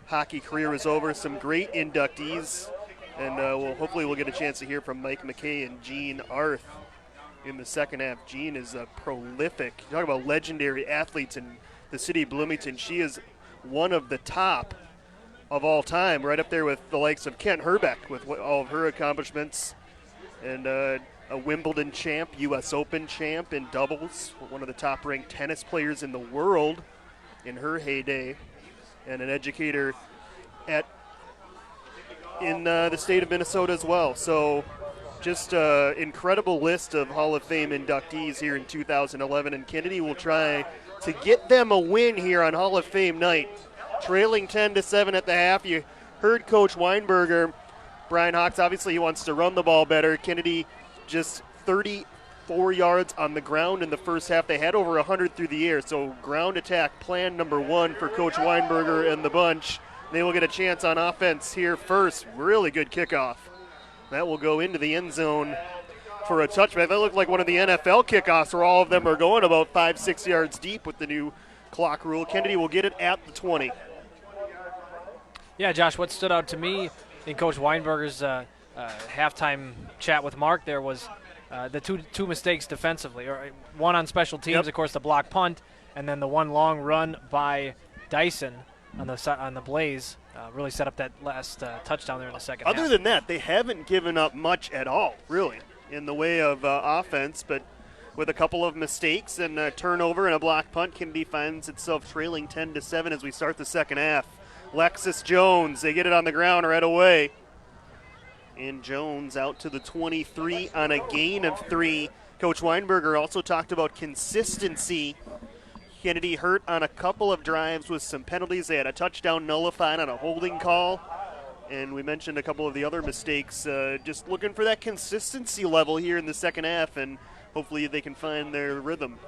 hockey career was over. Some great inductees. And hopefully we'll get a chance to hear from Mike McKay and Gene Arth in the second half. Gene is prolific. You talk about legendary athletes in the city of Bloomington. She is one of the top of all time, right up there with the likes of Kent Herbeck with all of her accomplishments. And a Wimbledon champ, U.S. Open champ in doubles, one of the top-ranked tennis players in the world in her heyday, and an educator in the state of Minnesota as well. So just an incredible list of Hall of Fame inductees here in 2011, and Kennedy will try to get them a win here on Hall of Fame night. Trailing 10-7 at the half. You heard Coach Weinberger, Brian Hawks, obviously he wants to run the ball better. Kennedy just 34 yards on the ground in the first half. They had over 100 through the air, so ground attack plan number one for Coach Weinberger and the bunch. They will get a chance on offense here first. Really good kickoff. That will go into the end zone for a touchback. That looked like one of the NFL kickoffs where all of them are going about 5-6 yards deep with the new clock rule. Kennedy will get it at the 20. Yeah, Josh, what stood out to me in Coach Weinberger's halftime chat with Mark there was the two mistakes defensively. One on special teams, of course, the block punt, and then the one long run by Dyson on the Blaze really set up that last touchdown there in the second half. Other than that, they haven't given up much at all, really, in the way of offense, but with a couple of mistakes and a turnover and a block punt, Kennedy finds itself trailing 10-7 as we start the second half. Lexus Jones, they get it on the ground right away. And Jones out to the 23 on a gain of 3. Coach Weinberger also talked about consistency. Kennedy hurt on a couple of drives with some penalties. They had a touchdown nullified on a holding call. And we mentioned a couple of the other mistakes. Just looking for that consistency level here in the second half, and hopefully they can find their rhythm.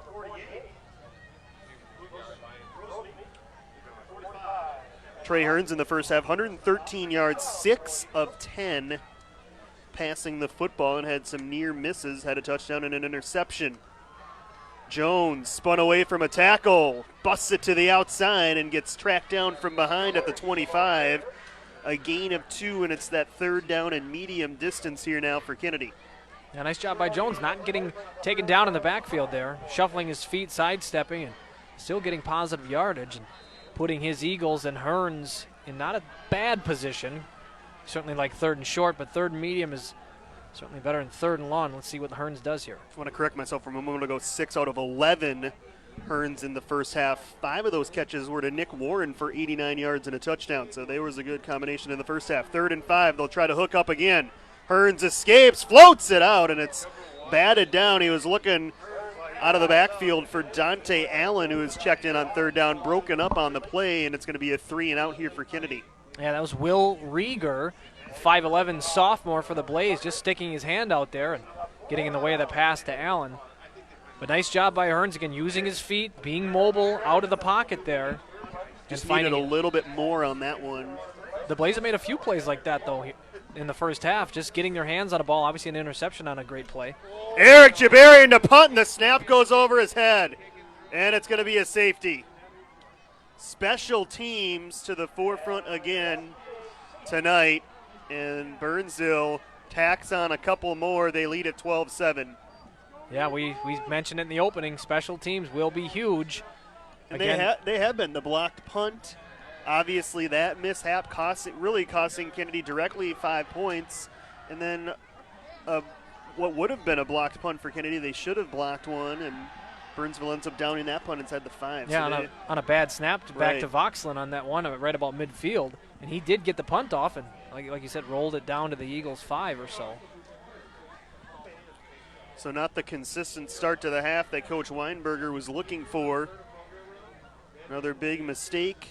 Trey Hearns in the first half, 113 yards, 6 of 10 passing the football, and had some near misses, had a touchdown and an interception. Jones spun away from a tackle, busts it to the outside, and gets tracked down from behind at the 25. A gain of 2, and it's that third down and medium distance here now for Kennedy. Yeah, nice job by Jones, not getting taken down in the backfield there, shuffling his feet, sidestepping, and still getting positive yardage, and putting his Eagles and Hearns in not a bad position. Certainly like third and short, but third and medium is certainly better than third and long. Let's see what Hearns does here. I want to correct myself from a moment ago. 6 out of 11 Hearns in the first half. 5 of those catches were to Nick Warren for 89 yards and a touchdown. So there was a good combination in the first half. 3rd and 5, they'll try to hook up again. Hearns escapes, floats it out, and it's batted down. He was looking out of the backfield for Dante Allen, who was checked in on 3rd down, broken up on the play, and it's going to be a 3 and out here for Kennedy. Yeah, that was Will Rieger, 5'11" sophomore for the Blaze, just sticking his hand out there and getting in the way of the pass to Allen. But nice job by Hearns, again, using his feet, being mobile out of the pocket there. Just needed a little bit more on that one. The Blaze have made a few plays like that, though, in the first half, just getting their hands on a ball. Obviously an interception on a great play. Eric Jabarian to punt, and the snap goes over his head. And it's going to be a safety. Special teams to the forefront again tonight. And Burnsville tacks on a couple more. They lead at 12-7. Yeah, we mentioned it in the opening. Special teams will be huge. And they have been. The blocked punt, obviously that mishap really costing Kennedy directly 5 points. And then what would have been a blocked punt for Kennedy, they should have blocked one, and Burnsville ends up downing that punt inside the 5. Yeah, so on a bad snap back to Voxlin on that one right about midfield. And he did get the punt off and, like you said, rolled it down to the Eagles' 5 or so. So not the consistent start to the half that Coach Weinberger was looking for. Another big mistake,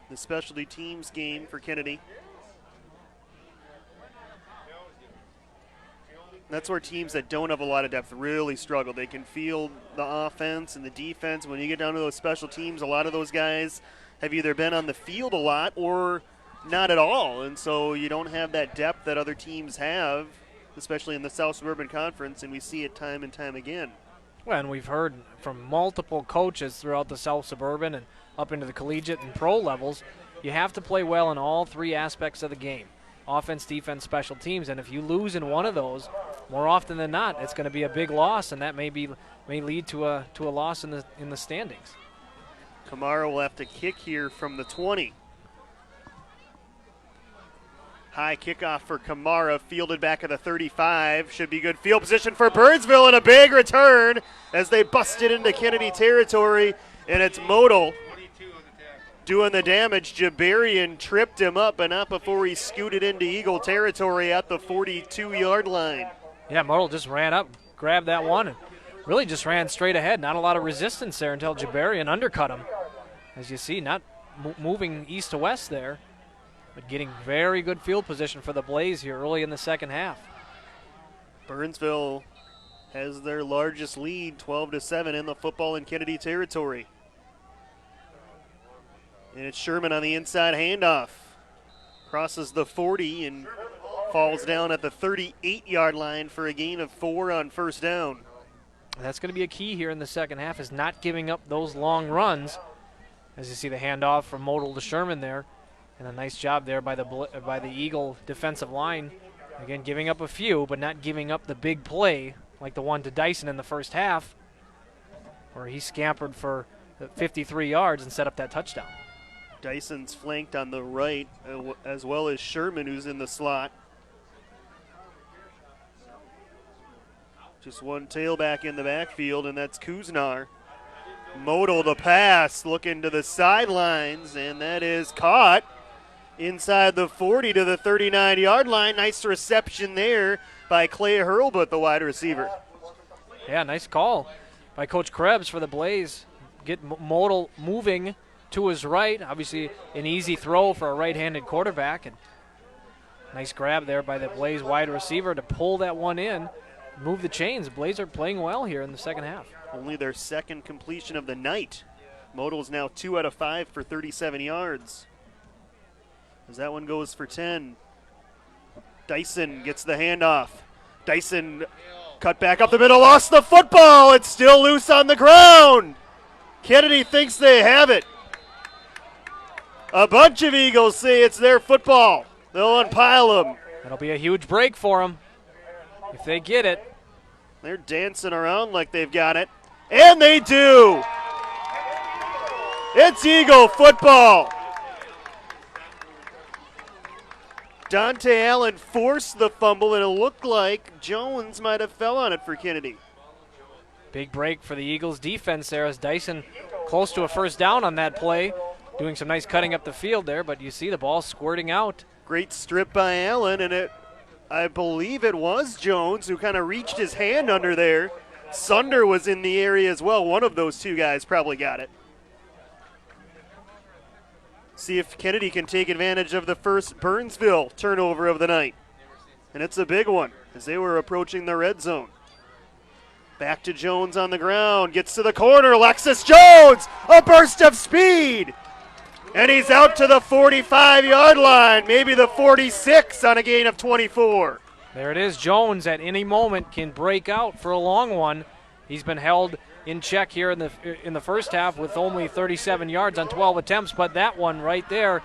the specialty teams game for Kennedy. That's where teams that don't have a lot of depth really struggle. They can field the offense and the defense. When you get down to those special teams, a lot of those guys have either been on the field a lot or not at all. And so you don't have that depth that other teams have, especially in the South Suburban Conference, and we see it time and time again. Well, and we've heard from multiple coaches throughout the South Suburban and up into the collegiate and pro levels, you have to play well in all 3 aspects of the game. offense, defense, special teams. And if you lose in one of those, more often than not, it's going to be a big loss, and that may lead to a loss in the standings. Kamara will have to kick here from the 20. High kickoff for Kamara, fielded back at the 35. Should be good field position for Burnsville, and a big return as they busted into Kennedy territory, and it's Modal doing the damage. Jabarian tripped him up, but not before he scooted into Eagle territory at the 42-yard line. Yeah, Modal just ran up, grabbed that one, and really just ran straight ahead. Not a lot of resistance there until Jabarian undercut him. As you see, not moving east to west there, but getting very good field position for the Blaze here early in the second half. Burnsville has their largest lead, 12-7 in the football in Kennedy territory. And it's Sherman on the inside handoff. Crosses the 40 and falls down at the 38-yard line for a gain of 4 on first down. That's going to be a key here in the second half, is not giving up those long runs. As you see the handoff from Modal to Sherman there. And a nice job there by the Eagle defensive line. Again, giving up a few, but not giving up the big play like the one to Dyson in the first half, where he scampered for 53 yards and set up that touchdown. Dyson's flanked on the right, as well as Sherman, who's in the slot. Just one tailback in the backfield, and that's Kuznar. Modal the pass, looking to the sidelines, and that is caught inside the 40 to the 39-yard line. Nice reception there by Clay Hurlbut, the wide receiver. Yeah, nice call by Coach Krebs for the Blaze. Get Modal moving to his right. Obviously an easy throw for a right-handed quarterback. And nice grab there by the Blaze wide receiver to pull that one in, move the chains. Blaze are playing well here in the second half. Only their second completion of the night. Modal's now 2 out of 5 for 37 yards. As that one goes for 10. Dyson gets the handoff. Dyson cut back up the middle, lost the football. It's still loose on the ground. Kennedy thinks they have it. A bunch of Eagles say it's their football. They'll unpile them. That'll be a huge break for them if they get it. They're dancing around like they've got it. And they do. It's Eagle football. Dante Allen forced the fumble, and it looked like Jones might have fell on it for Kennedy. Big break for the Eagles defense there as Dyson close to a first down on that play. Doing some nice cutting up the field there, but you see the ball squirting out. Great strip by Allen, and I believe it was Jones who kind of reached his hand under there. Sunder was in the area as well. One of those two guys probably got it. See if Kennedy can take advantage of the first Burnsville turnover of the night. And it's a big one as they were approaching the red zone. Back to Jones on the ground. Gets to the corner. Alexis Jones, a burst of speed. And he's out to the 45-yard line, maybe the 46 on a gain of 24. There it is. Jones at any moment can break out for a long one. He's been held in check here in the first half with only 37 yards on 12 attempts, but that one right there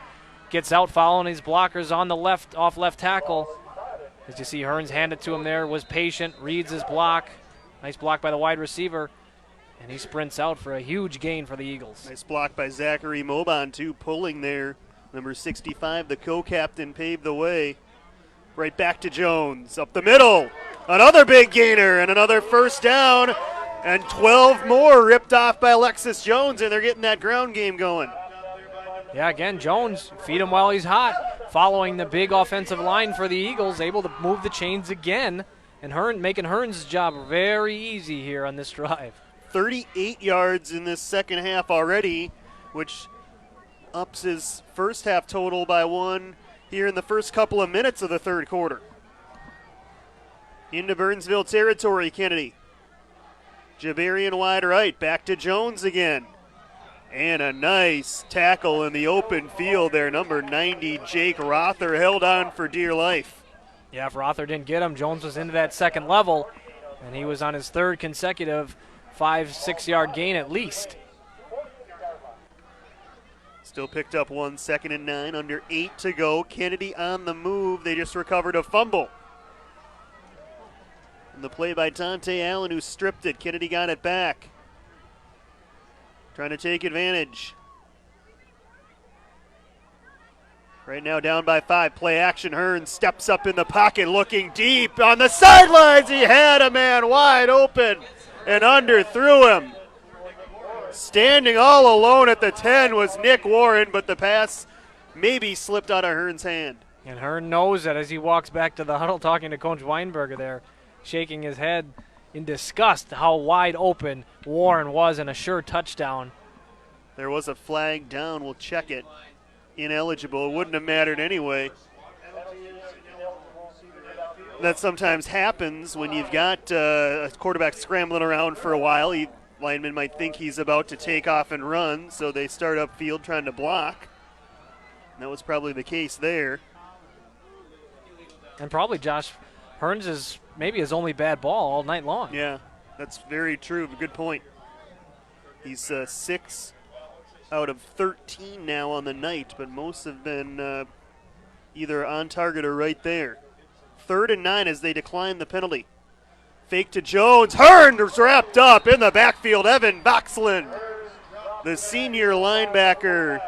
gets out following his blockers on the left, off left tackle. As you see, Hearns handed to him there, was patient, reads his block. Nice block by the wide receiver, and he sprints out for a huge gain for the Eagles. Nice block by Zachary Mobon, too, pulling there. Number 65, the co-captain, paved the way. Right back to Jones, up the middle. Another big gainer and another first down. And 12 more ripped off by Alexis Jones, and they're getting that ground game going. Yeah, again, Jones, feed him while he's hot. Following the big offensive line for the Eagles, able to move the chains again. And making Hearns' job very easy here on this drive. 38 yards in this second half already, which ups his first half total by 1 here in the first couple of minutes of the third quarter. Into Burnsville territory, Kennedy. Jabarian wide right, back to Jones again. And a nice tackle in the open field there. Number 90, Jake Rother, held on for dear life. Yeah, if Rother didn't get him, Jones was into that second level, and he was on his third consecutive 5-6 yard gain at least. Still picked up 1, 2nd and 9, under 8 to go. Kennedy on the move. They just recovered a fumble. And the play by Dante Allen, who stripped it. Kennedy got it back. Trying to take advantage. Right now down by 5. Play action. Hearns steps up in the pocket, looking deep on the sidelines. He had a man wide open and underthrew him. Standing all alone at the 10 was Nick Warren, but the pass maybe slipped out of Hearns' hand. And Hearn knows that as he walks back to the huddle talking to Coach Weinberger there, shaking his head in disgust how wide open Warren was, and a sure touchdown. There was a flag down. We'll check it. Ineligible. It wouldn't have mattered anyway. That sometimes happens when you've got a quarterback scrambling around for a while. Lineman might think he's about to take off and run, so they start upfield trying to block. And that was probably the case there. And probably Josh Hearns is maybe his only bad ball all night long. Yeah, that's very true. Good point. He's 6 out of 13 now on the night, but most have been either on target or right there. 3rd and 9 as they decline the penalty. Fake to Jones. Hearns wrapped up in the backfield. Evan Boxland, the senior linebacker,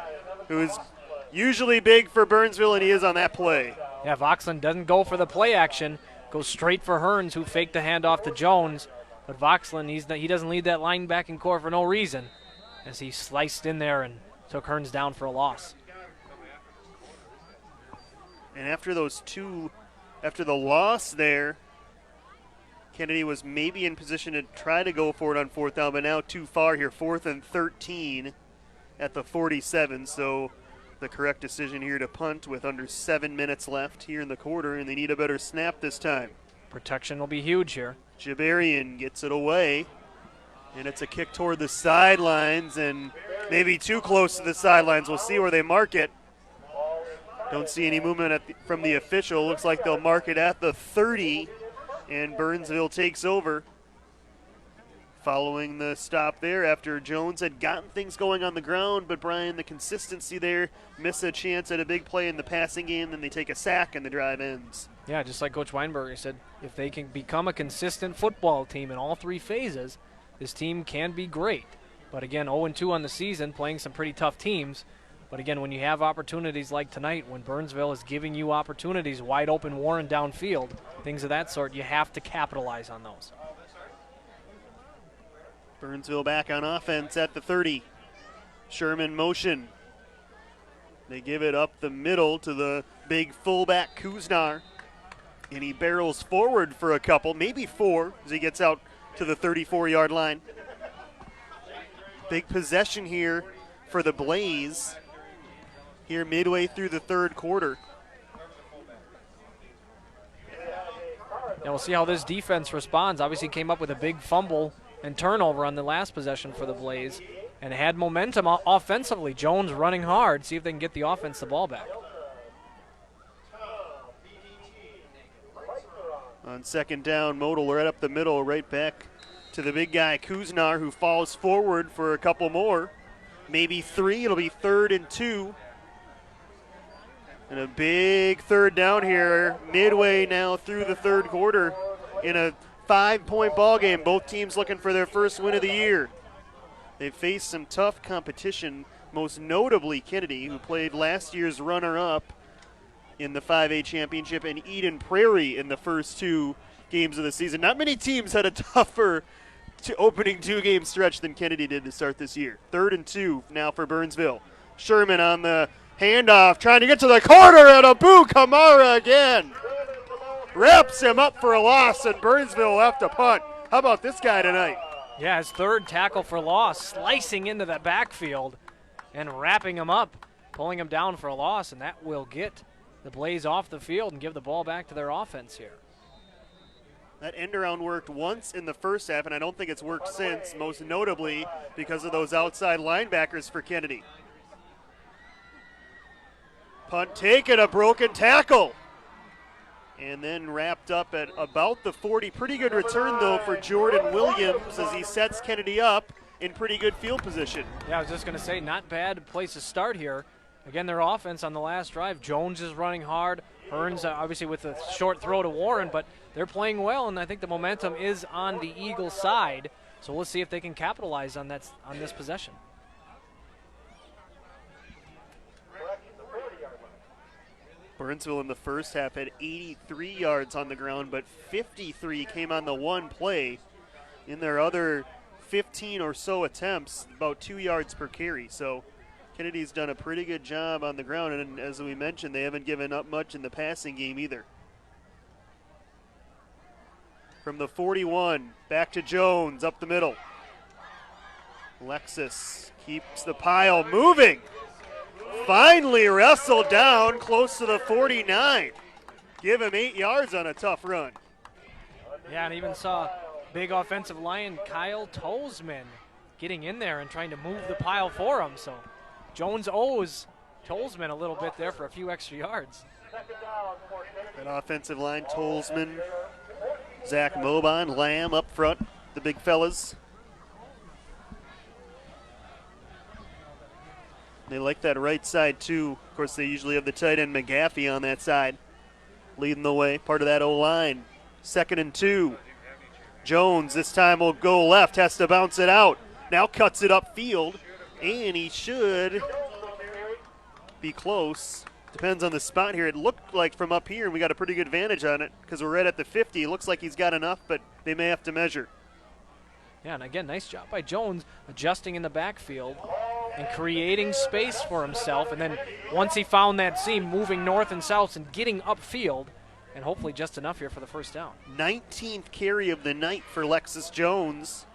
who is usually big for Burnsville, and he is on that play. Yeah, Voxland doesn't go for the play action, goes straight for Hearns, who faked the handoff to Jones. But Voxland, he doesn't lead that linebacking core for no reason, as he sliced in there and took Hearns down for a loss. And after the loss there, Kennedy was maybe in position to try to go for it on 4th down, but now too far here. 4th and 13 at the 47, so the correct decision here to punt with under 7 minutes left here in the quarter, and they need a better snap this time. Protection will be huge here. Jabarian gets it away, and it's a kick toward the sidelines, and maybe too close to the sidelines. We'll see where they mark it. Don't see any movement from the official. Looks like they'll mark it at the 30, and Burnsville takes over. Following the stop there after Jones had gotten things going on the ground, but Brian, the consistency there, miss a chance at a big play in the passing game, then they take a sack and the drive ends. Yeah, just like Coach Weinberger said, if they can become a consistent football team in all 3 phases, this team can be great. But again, 0-2 on the season, playing some pretty tough teams. But again, when you have opportunities like tonight, when Burnsville is giving you opportunities, wide open Warren downfield, things of that sort, you have to capitalize on those. Burnsville back on offense at the 30. Sherman motion. They give it up the middle to the big fullback Kuznar. And he barrels forward for a couple, maybe 4, as he gets out to the 34-yard line. Big possession here for the Blaze here midway through the 3rd quarter. Now we'll see how this defense responds. Obviously came up with a big fumble and turnover on the last possession for the Blaze and had momentum offensively. Jones running hard, see if they can get the offense the ball back. On 2nd down, Modal right up the middle, right back to the big guy Kuznar, who falls forward for a couple more. Maybe 3, it'll be 3rd and 2. And a big 3rd down here, midway now through the 3rd quarter in a 5-point ball game. Both teams looking for their first win of the year. They've faced some tough competition, most notably Kennedy, who played last year's runner-up in the 5A championship, and Eden Prairie in the first 2 games of the season. Not many teams had a tougher opening 2-game stretch than Kennedy did to start this year. 3rd and 2 now for Burnsville. Sherman on the handoff, trying to get to the corner, and Abu Kamara again. Wraps him up for a loss, and Burnsville will have to punt. How about this guy tonight? Yeah, his 3rd tackle for loss, slicing into the backfield and wrapping him up, pulling him down for a loss, and that will get the Blaze off the field and give the ball back to their offense here. That end around worked once in the first half, and I don't think it's worked since, most notably because of those outside linebackers for Kennedy. Punt taken, a broken tackle. And then wrapped up at about the 40. Pretty good return, though, for Jordan Williams as he sets Kennedy up in pretty good field position. Yeah, I was just going to say, not bad place to start here. Again, their offense on the last drive, Jones is running hard. Hearns, obviously, with a short throw to Warren, but they're playing well, and I think the momentum is on the Eagles' side. So we'll see if they can capitalize on that on this possession. Burnsville in the first half had 83 yards on the ground, but 53 came on the one play. In their other 15 or so attempts, about 2 yards per carry. So Kennedy's done a pretty good job on the ground, and as we mentioned, they haven't given up much in the passing game either. From the 41, back to Jones, up the middle. Lexus keeps the pile moving. Finally wrestled down close to the 49. Give him 8 yards on a tough run. Yeah, and even saw big offensive lion Kyle Tolzman getting in there and trying to move the pile for him. So Jones owes Tolzman a little bit there for a few extra yards. That offensive line, Tolzman, Zach Mobon, Lamb up front, the big fellas. They like that right side too. Of course, they usually have the tight end McGaffey on that side, leading the way, part of that O-line. 2nd and 2. Jones this time will go left, has to bounce it out. Now cuts it upfield, and he should be close. Depends on the spot here. It looked like from up here, we got a pretty good advantage on it because we're right at the 50. It looks like he's got enough, but they may have to measure. Yeah, and again, nice job by Jones adjusting in the backfield and creating space for himself. And then once he found that seam, moving north and south and getting upfield, and hopefully just enough here for the first down. 19th carry of the night for Lexus Jones,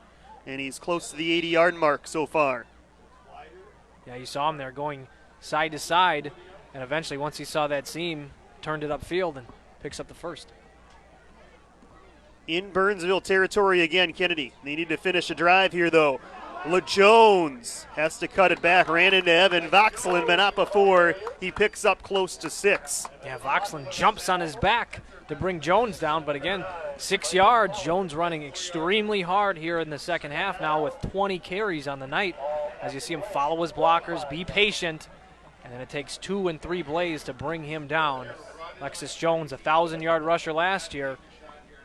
and he's close to the 80-yard mark so far. Yeah, you saw him there going side to side, and eventually once he saw that seam, turned it upfield and picks up the first. In Burnsville territory again, Kennedy. They need to finish a drive here, though. LeJones has to cut it back. Ran into Evan Voxlin, but not before he picks up close to 6. Yeah, Voxlin jumps on his back to bring Jones down, but again, 6 yards. Jones running extremely hard here in the second half now with 20 carries on the night. As you see him follow his blockers, be patient, and then it takes 2 and 3 plays to bring him down. Lexus Jones, a 1,000-yard rusher last year,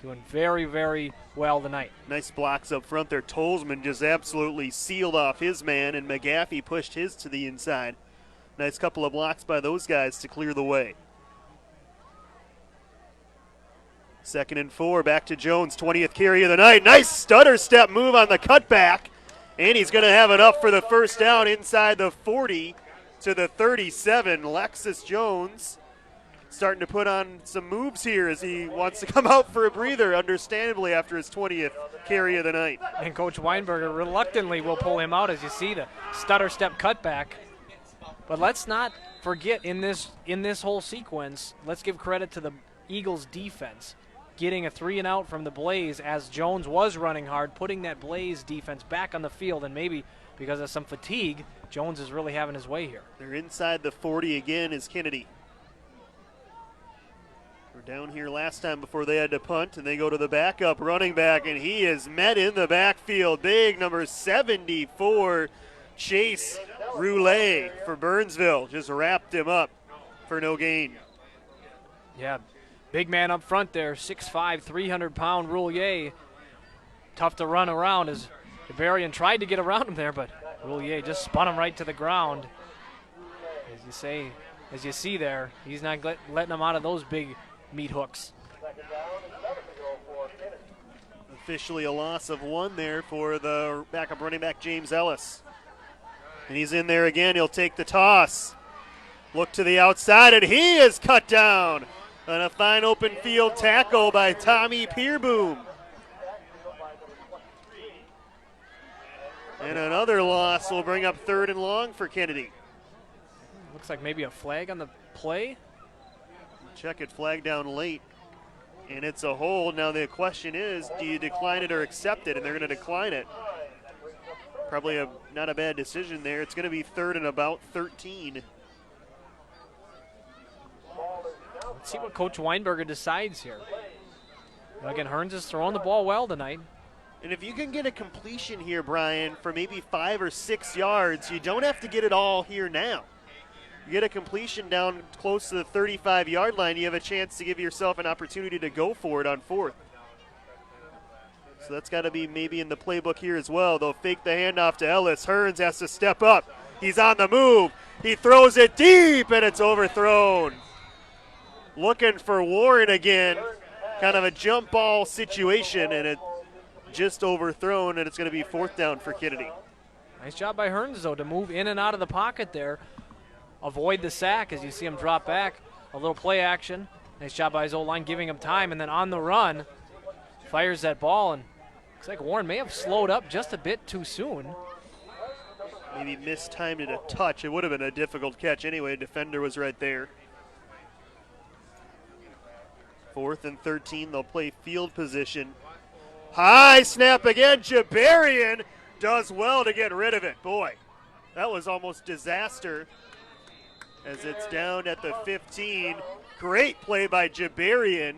doing very, very well tonight. Nice blocks up front there. Tolzman just absolutely sealed off his man, and McGaffey pushed his to the inside. Nice couple of blocks by those guys to clear the way. 2nd and 4, back to Jones, 20th carry of the night. Nice stutter step move on the cutback, and he's going to have enough for the first down inside the 40 to the 37. Lexus Jones starting to put on some moves here as he wants to come out for a breather, understandably, after his 20th carry of the night. And Coach Weinberger reluctantly will pull him out as you see the stutter step cutback. But let's not forget in this whole sequence, let's give credit to the Eagles defense, getting a 3-and-out from the Blaze as Jones was running hard, putting that Blaze defense back on the field, and maybe because of some fatigue, Jones is really having his way here. They're inside the 40 again is Kennedy. We're down here last time before they had to punt, and they go to the backup running back, and he is met in the backfield. Big number 74, Chase Roulette for Burnsville. Just wrapped him up for no gain. Yeah, big man up front there, 6'5", 300-pound Roulette. Tough to run around as DeBarian tried to get around him there, but Roulette just spun him right to the ground. As you see there, he's not letting him out of those big meat hooks. Officially a loss of 1 there for the backup running back James Ellis. And he's in there again. He'll take the toss. Look to the outside, and he is cut down on a fine open field tackle by Tommy Peerboom. And another loss will bring up 3rd and long for Kennedy. Looks like maybe a flag on the play. Check it, flag down late, and it's a hold. Now the question is, do you decline it or accept it? And they're going to decline it. Probably not a bad decision there. It's going to be 3rd and about 13. Let's see what Coach Weinberger decides here. Again, Hearns is throwing the ball well tonight. And if you can get a completion here, Brian, for maybe 5 or 6 yards, you don't have to get it all here now. You get a completion down close to the 35-yard line, you have a chance to give yourself an opportunity to go for it on 4th. So that's got to be maybe in the playbook here as well. They'll fake the handoff to Ellis. Hearns has to step up. He's on the move. He throws it deep, and it's overthrown. Looking for Warren again. Kind of a jump ball situation, and it just overthrown, and it's going to be 4th down for Kennedy. Nice job by Hearns, though, to move in and out of the pocket there. Avoid the sack as you see him drop back. A little play action. Nice job by his O-line giving him time, and then on the run, fires that ball, and looks like Warren may have slowed up just a bit too soon. Maybe mistimed it a touch. It would have been a difficult catch anyway. Defender was right there. 4th and 13. They'll play field position. High snap again. Jabarian does well to get rid of it. Boy, that was almost disaster as it's down at the 15. Great play by Jabarian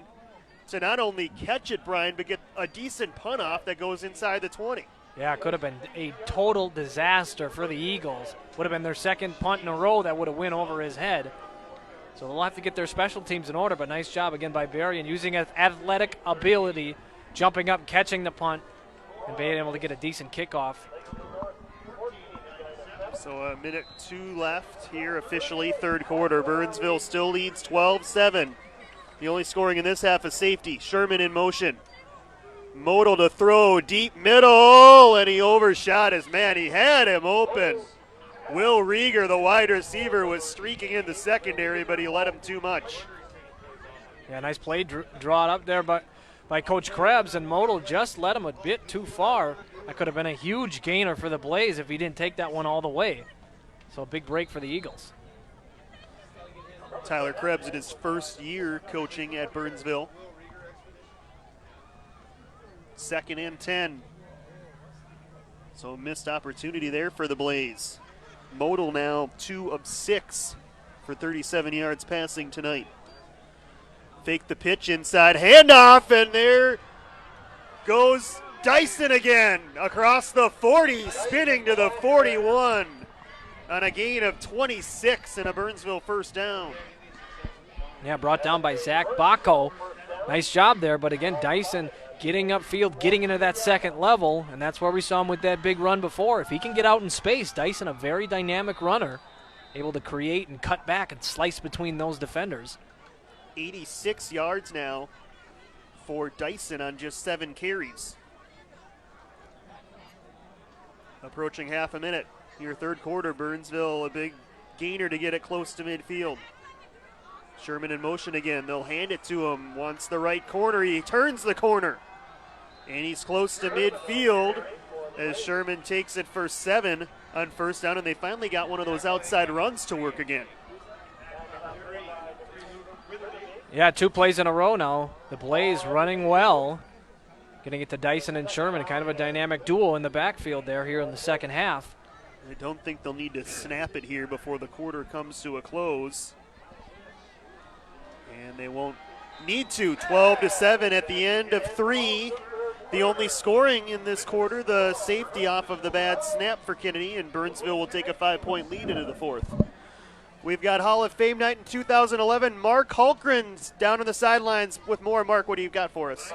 to not only catch it, Brian, but get a decent punt off that goes inside the 20. Yeah, it could have been a total disaster for the Eagles. Would have been their second punt in a row that would have went over his head. So they'll have to get their special teams in order, but nice job again by Berrien using his athletic ability, jumping up, catching the punt, and being able to get a decent kickoff. So a minute 2 left here officially, 3rd quarter. Burnsville still leads 12-7. The only scoring in this half is safety. Sherman in motion. Modal to throw, deep middle, and he overshot his man. He had him open. Will Rieger, the wide receiver, was streaking in the secondary, but he let him too much. Yeah, nice play drawn up there by Coach Krebs, and Modal just let him a bit too far. That could have been a huge gainer for the Blaze if he didn't take that one all the way. So a big break for the Eagles. Tyler Krebs in his first year coaching at Burnsville. 2nd and 10. So missed opportunity there for the Blaze. Modal now 2 of 6 for 37 yards passing tonight. Fake the pitch inside, handoff, and there goes Dyson again across the 40, spinning to the 41 on a gain of 26 and a Burnsville 1st down. Yeah, brought down by Zach Bacco. Nice job there, but again, Dyson getting upfield, getting into that 2nd level, and that's where we saw him with that big run before. If he can get out in space, Dyson, a very dynamic runner, able to create and cut back and slice between those defenders. 86 yards now for Dyson on just 7 carries. Approaching half a minute. Your 3rd quarter, Burnsville, a big gainer to get it close to midfield. Sherman in motion again. They'll hand it to him. Wants the right corner. He turns the corner. And he's close to midfield as Sherman takes it for 7 on 1st down, and they finally got one of those outside runs to work again. Yeah, 2 plays in a row now. The Blaze running well. Getting it to Dyson and Sherman, kind of a dynamic duo in the backfield there here in the 2nd half. I don't think they'll need to snap it here before the quarter comes to a close. And they won't need to. 12-7 at the end of 3. The only scoring in this quarter, the safety off of the bad snap for Kennedy, and Burnsville will take a 5-point lead into the 4th. We've got Hall of Fame night in 2011. Mark Hultgren's down on the sidelines with more. Mark, what do you got for us?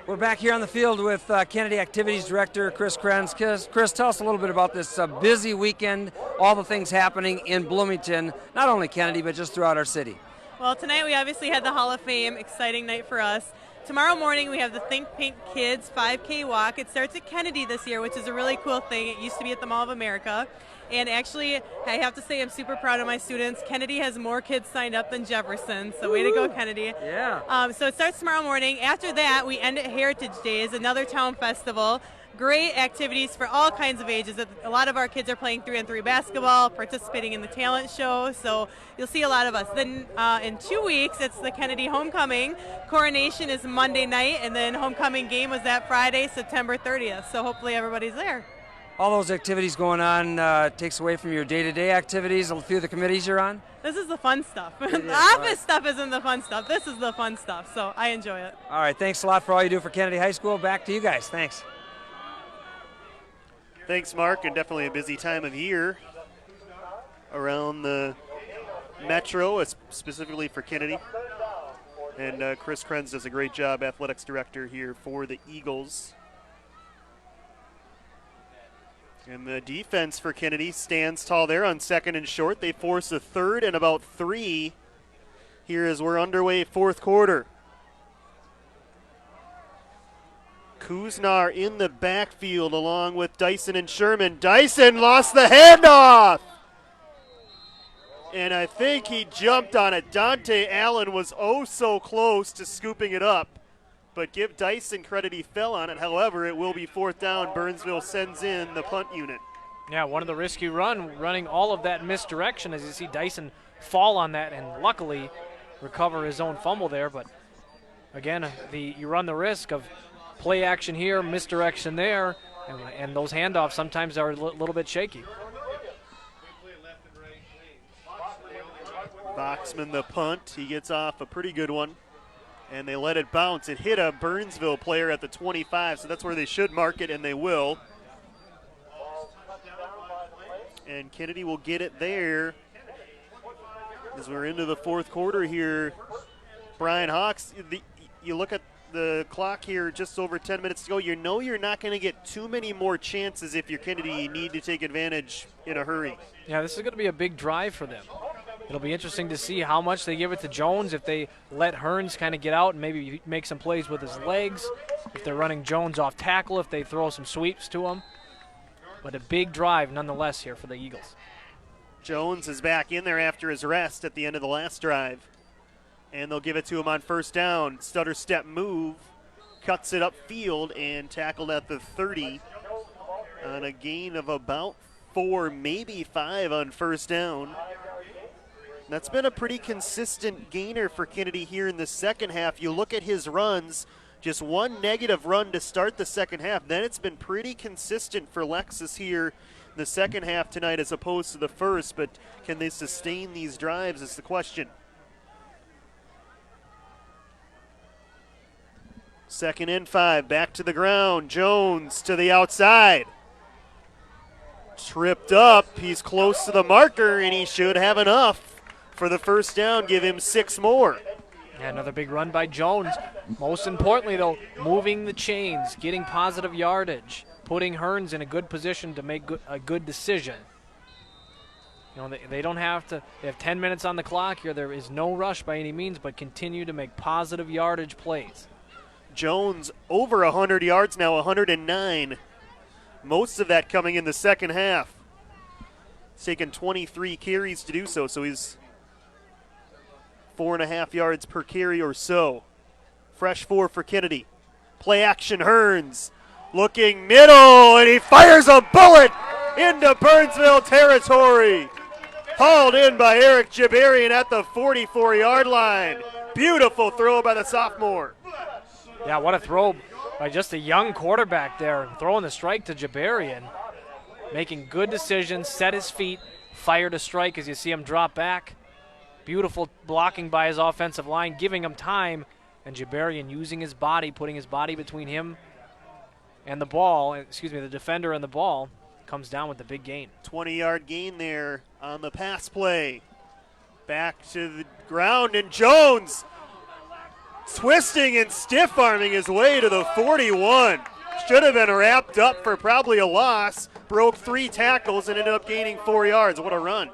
We're back here on the field with Kennedy Activities Director Chris Krenz. Chris, tell us a little bit about this busy weekend, all the things happening in Bloomington, not only Kennedy, but just throughout our city. Well, tonight we obviously had the Hall of Fame, exciting night for us. Tomorrow morning we have the Think Pink Kids 5K walk. It starts at Kennedy this year, which is a really cool thing. It used to be at the Mall of America. And actually, I have to say I'm super proud of my students. Kennedy has more kids signed up than Jefferson, so way to go, Kennedy. Yeah. So it starts tomorrow morning. After that, we end at Heritage Days, another town festival. Great activities for all kinds of ages. A lot of our kids are playing 3-on-3 basketball, participating in the talent show, so you'll see a lot of us. Then in 2 weeks, it's the Kennedy Homecoming. Coronation is Monday night, and then homecoming game was that Friday, September 30th, so hopefully everybody's there. all those activities going on takes away from your day-to-day activities, a few of the committees you're on? This is the fun stuff. The office stuff isn't the fun stuff. This is the fun stuff, so I enjoy it. All right, thanks a lot for all you do for Kennedy High School. Back to you guys. Thanks. Thanks, Mark, and definitely a busy time of year around the Metro, specifically for Kennedy. And Chris Krenz does a great job, athletics director here for the Eagles. And the defense for Kennedy stands tall there on 2nd and short. They force a 3rd and about 3 here as we're underway 4th quarter. Kuznar in the backfield along with Dyson and Sherman. Dyson lost the handoff! And I think he jumped on it. Dante Allen was oh so close to scooping it up. But give Dyson credit, he fell on it. However, it will be 4th down. Burnsville sends in the punt unit. Yeah, one of the risky running all of that misdirection as you see Dyson fall on that and luckily recover his own fumble there. But again, you run the risk of play action here, misdirection there, and those handoffs sometimes are a little bit shaky. Boxman the punt. He gets off a pretty good one. And they let it bounce. It hit a Burnsville player at the 25, so that's where they should mark it, and they will. And Kennedy will get it there as we're into the 4th quarter here. Brian Hawks, you look at the clock here, just over 10 minutes to go. You know you're not going to get too many more chances if you're Kennedy. You need to take advantage in a hurry. Yeah, this is going to be a big drive for them. It'll be interesting to see how much they give it to Jones, if they let Hearns kind of get out and maybe make some plays with his legs, if they're running Jones off tackle, if they throw some sweeps to him. But a big drive nonetheless here for the Eagles. Jones is back in there after his rest at the end of the last drive. And they'll give it to him on 1st down. Stutter step move, cuts it upfield and tackled at the 30 on a gain of about 4, maybe 5 on 1st down. That's been a pretty consistent gainer for Kennedy here in the second half. You look at his runs, just one negative run to start the second half. Then it's been pretty consistent for Lexus here in the second half tonight as opposed to the first. But can they sustain these drives is the question. 2nd and 5, back to the ground. Jones to the outside. Tripped up, he's close to the marker, and he should have enough for the 1st down, give him 6 more. Yeah, another big run by Jones. Most importantly, though, moving the chains, getting positive yardage, putting Hearns in a good position to make a good decision. You know, they don't have to, they have 10 minutes on the clock here. There is no rush by any means, but continue to make positive yardage plays. Jones over 100 yards now, 109. Most of that coming in the second half. It's taken 23 carries to do so, so he's 4.5 yards per carry or so. Fresh 4 for Kennedy. Play action, Hearns. Looking middle, and he fires a bullet into Burnsville territory. Hauled in by Eric Jabarian at the 44-yard line. Beautiful throw by the sophomore. Yeah, what a throw by just a young quarterback there. Throwing the strike to Jabarian. Making good decisions, set his feet, fired a strike as you see him drop back. Beautiful blocking by his offensive line, giving him time. And Jabarian using his body, putting his body between him and the ball, the defender and the ball, comes down with the big gain. 20-yard gain there on the pass play. Back to the ground, and Jones twisting and stiff-arming his way to the 41. Should have been wrapped up for probably a loss. Broke 3 tackles and ended up gaining 4 yards. What a run.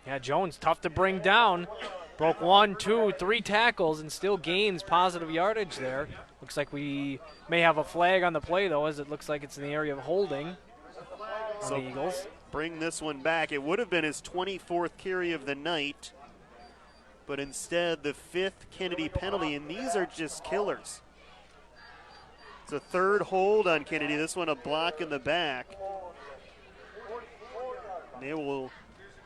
Yeah, Jones tough to bring down. Broke 1, 2, 3 tackles and still gains positive yardage there. Looks like we may have a flag on the play, though, as it looks like it's in the area of holding on the Eagles. Bring this one back. It would have been his 24th carry of the night, but instead the 5th Kennedy penalty, and these are just killers. It's a 3rd hold on Kennedy. This one a block in the back. They will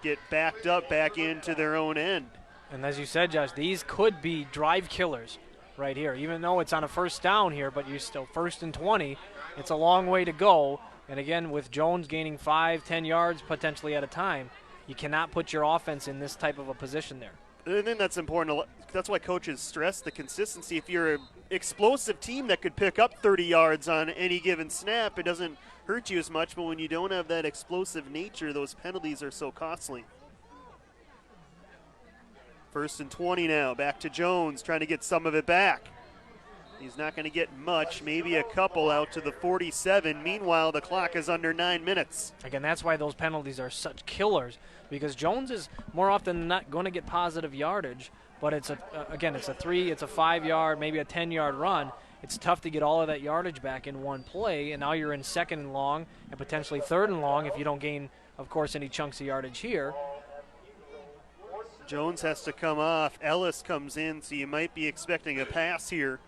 get backed up back into their own end. And as you said, Josh, these could be drive killers right here. Even though it's on a 1st down here, but you're still 1st and 20. It's a long way to go. And again, with Jones gaining 5-10 yards potentially at a time, you cannot put your offense in this type of a position there. I think that's important. That's why coaches stress the consistency. If you're an explosive team that could pick up 30 yards on any given snap, it doesn't hurt you as much. But when you don't have that explosive nature, those penalties are so costly. 1st and 20 now. Back to Jones, trying to get some of it back. He's not going to get much, maybe a couple out to the 47. Meanwhile, the clock is under 9 minutes. Again, that's why those penalties are such killers, because Jones is more often than not going to get positive yardage, but it's it's a 3, it's a 5-yard, maybe a 10-yard run. It's tough to get all of that yardage back in one play, and now you're in 2nd and long and potentially 3rd and long if you don't gain, of course, any chunks of yardage here. Jones has to come off. Ellis comes in, so you might be expecting a pass here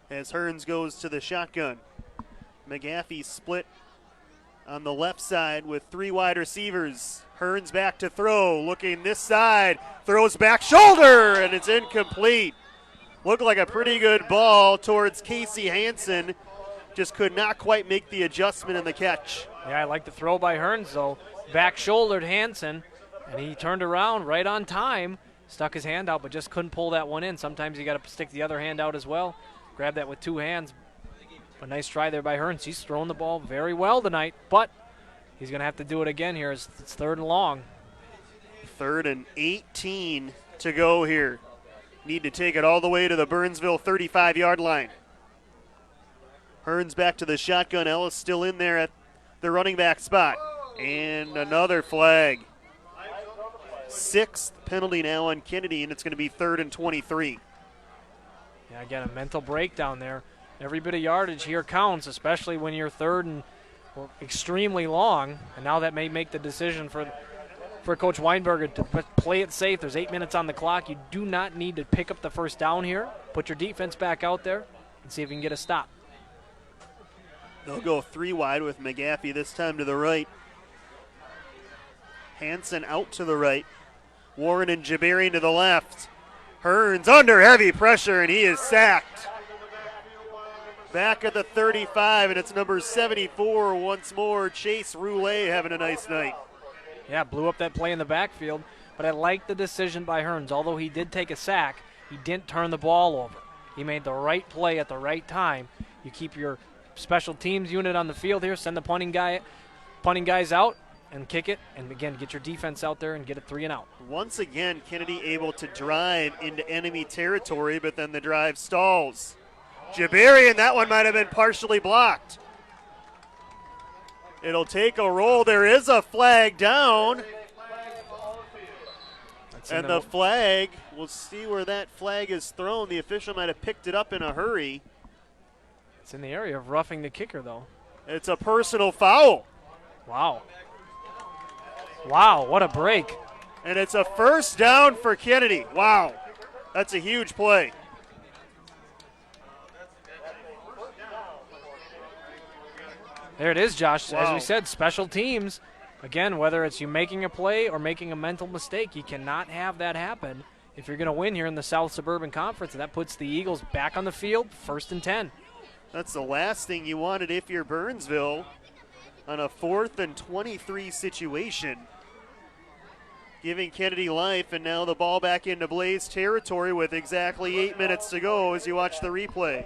as Hearns goes to the shotgun. McGaffey split on the left side with 3 wide receivers. Hearns back to throw, looking this side, throws back shoulder, and it's incomplete. Looked like a pretty good ball towards Casey Hansen, just could not quite make the adjustment in the catch. Yeah, I like the throw by Hearns, though. Back shouldered Hansen, and he turned around right on time, stuck his hand out, but just couldn't pull that one in. Sometimes you got to stick the other hand out as well. Grab that with 2 hands. A nice try there by Hearns. He's thrown the ball very well tonight, but he's going to have to do it again here. It's 3rd and long. 3rd and 18 to go here. Need to take it all the way to the Burnsville 35-yard line. Hearns back to the shotgun. Ellis still in there at the running back spot. And another flag. 6th penalty now on Kennedy, and it's going to be 3rd and 23. Yeah, again, a mental breakdown there. Every bit of yardage here counts, especially when you're 3rd and extremely long. And now that may make the decision for Coach Weinberger to play it safe. There's 8 minutes on the clock. You do not need to pick up the 1st down here. Put your defense back out there and see if you can get a stop. They'll go 3 wide with McGaffey this time to the right. Hansen out to the right. Warren and Jabarian to the left. Hearns under heavy pressure, and he is sacked. Back at the 35, and it's number 74 once more. Chase Roulette having a nice night. Yeah, blew up that play in the backfield, but I like the decision by Hearns. Although he did take a sack, he didn't turn the ball over. He made the right play at the right time. You keep your special teams unit on the field here, send the punting guys out, and kick it, and again, get your defense out there and get it 3 and out. Once again, Kennedy able to drive into enemy territory, but then the drive stalls. Jabarian, that one might have been partially blocked. It'll take a roll. There is a flag down. And the flag, we'll see where that flag is thrown. The official might have picked it up in a hurry. It's in the area of roughing the kicker, though. It's a personal foul. Wow. Wow, what a break. And it's a 1st down for Kennedy. Wow, that's a huge play. There it is, Josh. Wow. As we said, special teams. Again, whether it's you making a play or making a mental mistake, you cannot have that happen if you're going to win here in the South Suburban Conference. And that puts the Eagles back on the field, 1st and 10. That's the last thing you wanted if you're Burnsville on a 4th and 23 situation. Giving Kennedy life, and now the ball back into Blaze territory with exactly 8 minutes to go as you watch the replay.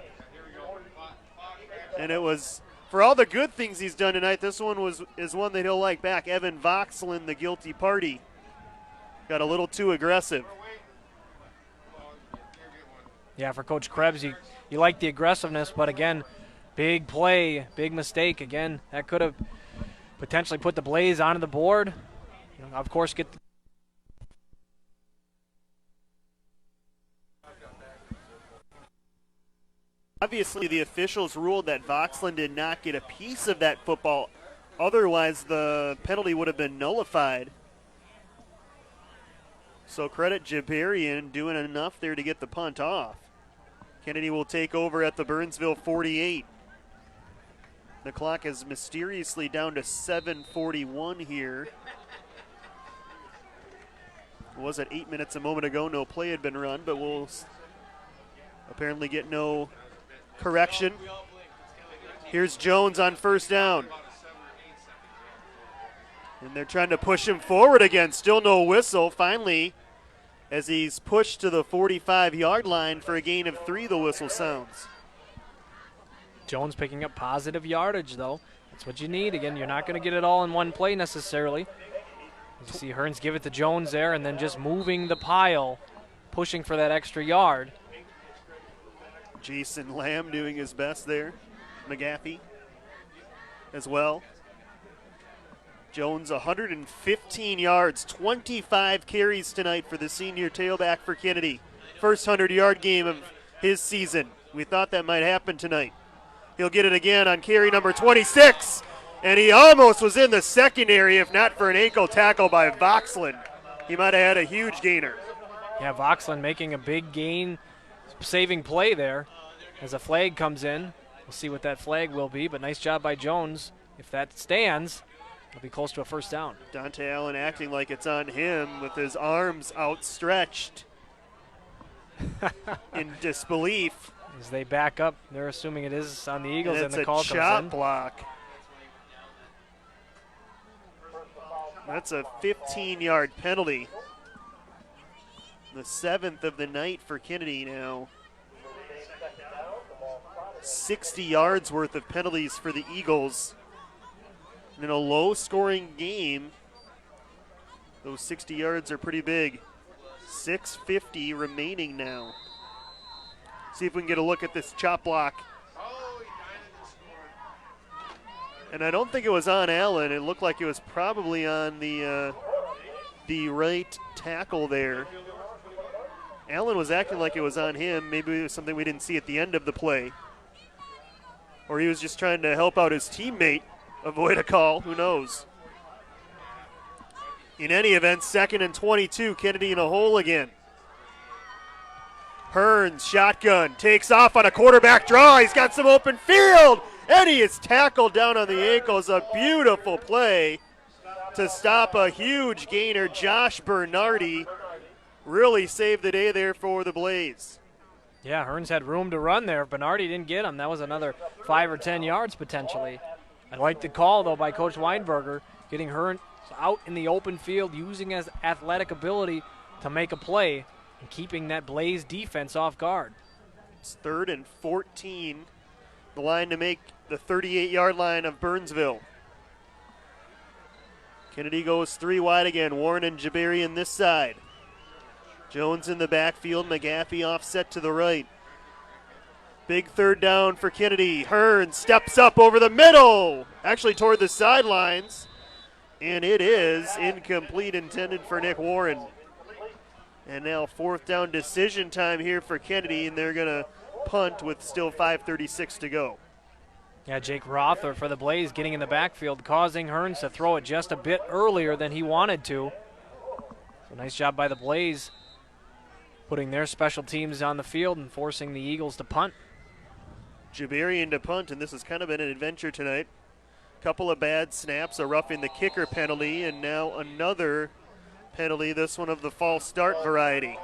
And it was, for all the good things he's done tonight, this one is one that he'll like back. Evan Voxlin, the guilty party, got a little too aggressive. Yeah, for Coach Krebs, you like the aggressiveness, but again, big play, big mistake. Again, that could have potentially put the Blaze onto the board. You know, of course, get Obviously, the officials ruled that Voxlin did not get a piece of that football. Otherwise, the penalty would have been nullified. So credit Jabarian doing enough there to get the punt off. Kennedy will take over at the Burnsville 48. The clock is mysteriously down to 7:41 here. It was at 8 minutes a moment ago. No play had been run, but we'll apparently get no correction. Here's Jones on first down. And they're trying to push him forward again. Still no whistle. Finally, as he's pushed to the 45-yard line for a gain of 3, the whistle sounds. Jones picking up positive yardage, though. That's what you need. Again, you're not going to get it all in one play necessarily. You see Hearns give it to Jones there and then just moving the pile, pushing for that extra yard. Jason Lamb doing his best there. McGaffey as well. Jones 115 yards, 25 carries tonight for the senior tailback for Kennedy. First 100-yard game of his season. We thought that might happen tonight. He'll get it again on carry number 26, and he almost was in the secondary if not for an ankle tackle by Voxland. He might have had a huge gainer. Yeah, Voxland making a big gain, saving play there as a flag comes in. We'll see what that flag will be, but nice job by Jones. If that stands, it'll be close to a first down. Dante Allen acting like it's on him with his arms outstretched in disbelief. As they back up, they're assuming it is on the Eagles, and the call comes in. It's a chop block. That's a 15-yard penalty. The 7th of the night for Kennedy now. 60 yards worth of penalties for the Eagles. In a low-scoring game, those 60 yards are pretty big. 6:50 remaining now. See if we can get a look at this chop block. And I don't think it was on Allen. It looked like it was probably on the right tackle there. Allen was acting like it was on him. Maybe it was something we didn't see at the end of the play. Or he was just trying to help out his teammate avoid a call. Who knows? In any event, 2nd and 22. Kennedy in a hole again. Hearns, shotgun, takes off on a quarterback draw. He's got some open field, and he is tackled down on the ankles. A beautiful play to stop a huge gainer. Josh Bernardi really saved the day there for the Blaze. Yeah, Hearns had room to run there. Bernardi didn't get him. That was another 5 or 10 yards potentially. I like the call, though, by Coach Weinberger, getting Hearns out in the open field, using his athletic ability to make a play and keeping that Blaze defense off guard. It's 3rd and 14. The line to make the 38-yard line of Burnsville. Kennedy goes 3 wide again. Warren and Jabarian this side. Jones in the backfield. McGaffey offset to the right. Big 3rd down for Kennedy. Hearns steps up over the middle. Actually toward the sidelines. And it is incomplete, intended for Nick Warren. And now 4th down decision time here for Kennedy, and they're going to punt with still 5:36 to go. Yeah, Jake Rother for the Blaze getting in the backfield, causing Hearns to throw it just a bit earlier than he wanted to. So nice job by the Blaze, putting their special teams on the field and forcing the Eagles to punt. Jabarian to punt, and this has kind of been an adventure tonight. Couple of bad snaps, a roughing the kicker penalty, and now another penalty, this one of the false start variety.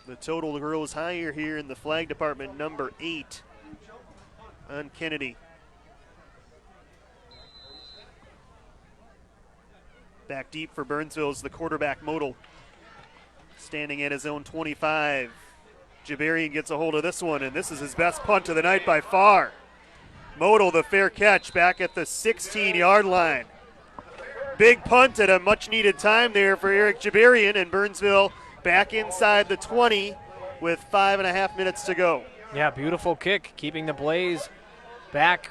The total grows higher here in the flag department, number 8 on Kennedy. Back deep for Burnsville is the quarterback Modal, standing at his own 25. Jabarian gets a hold of this one, and this is his best punt of the night by far. Modal, the fair catch, back at the 16-yard line. Big punt at a much-needed time there for Eric Jabarian, and Burnsville back inside the 20 with 5.5 minutes to go. Yeah, beautiful kick, keeping the Blaze back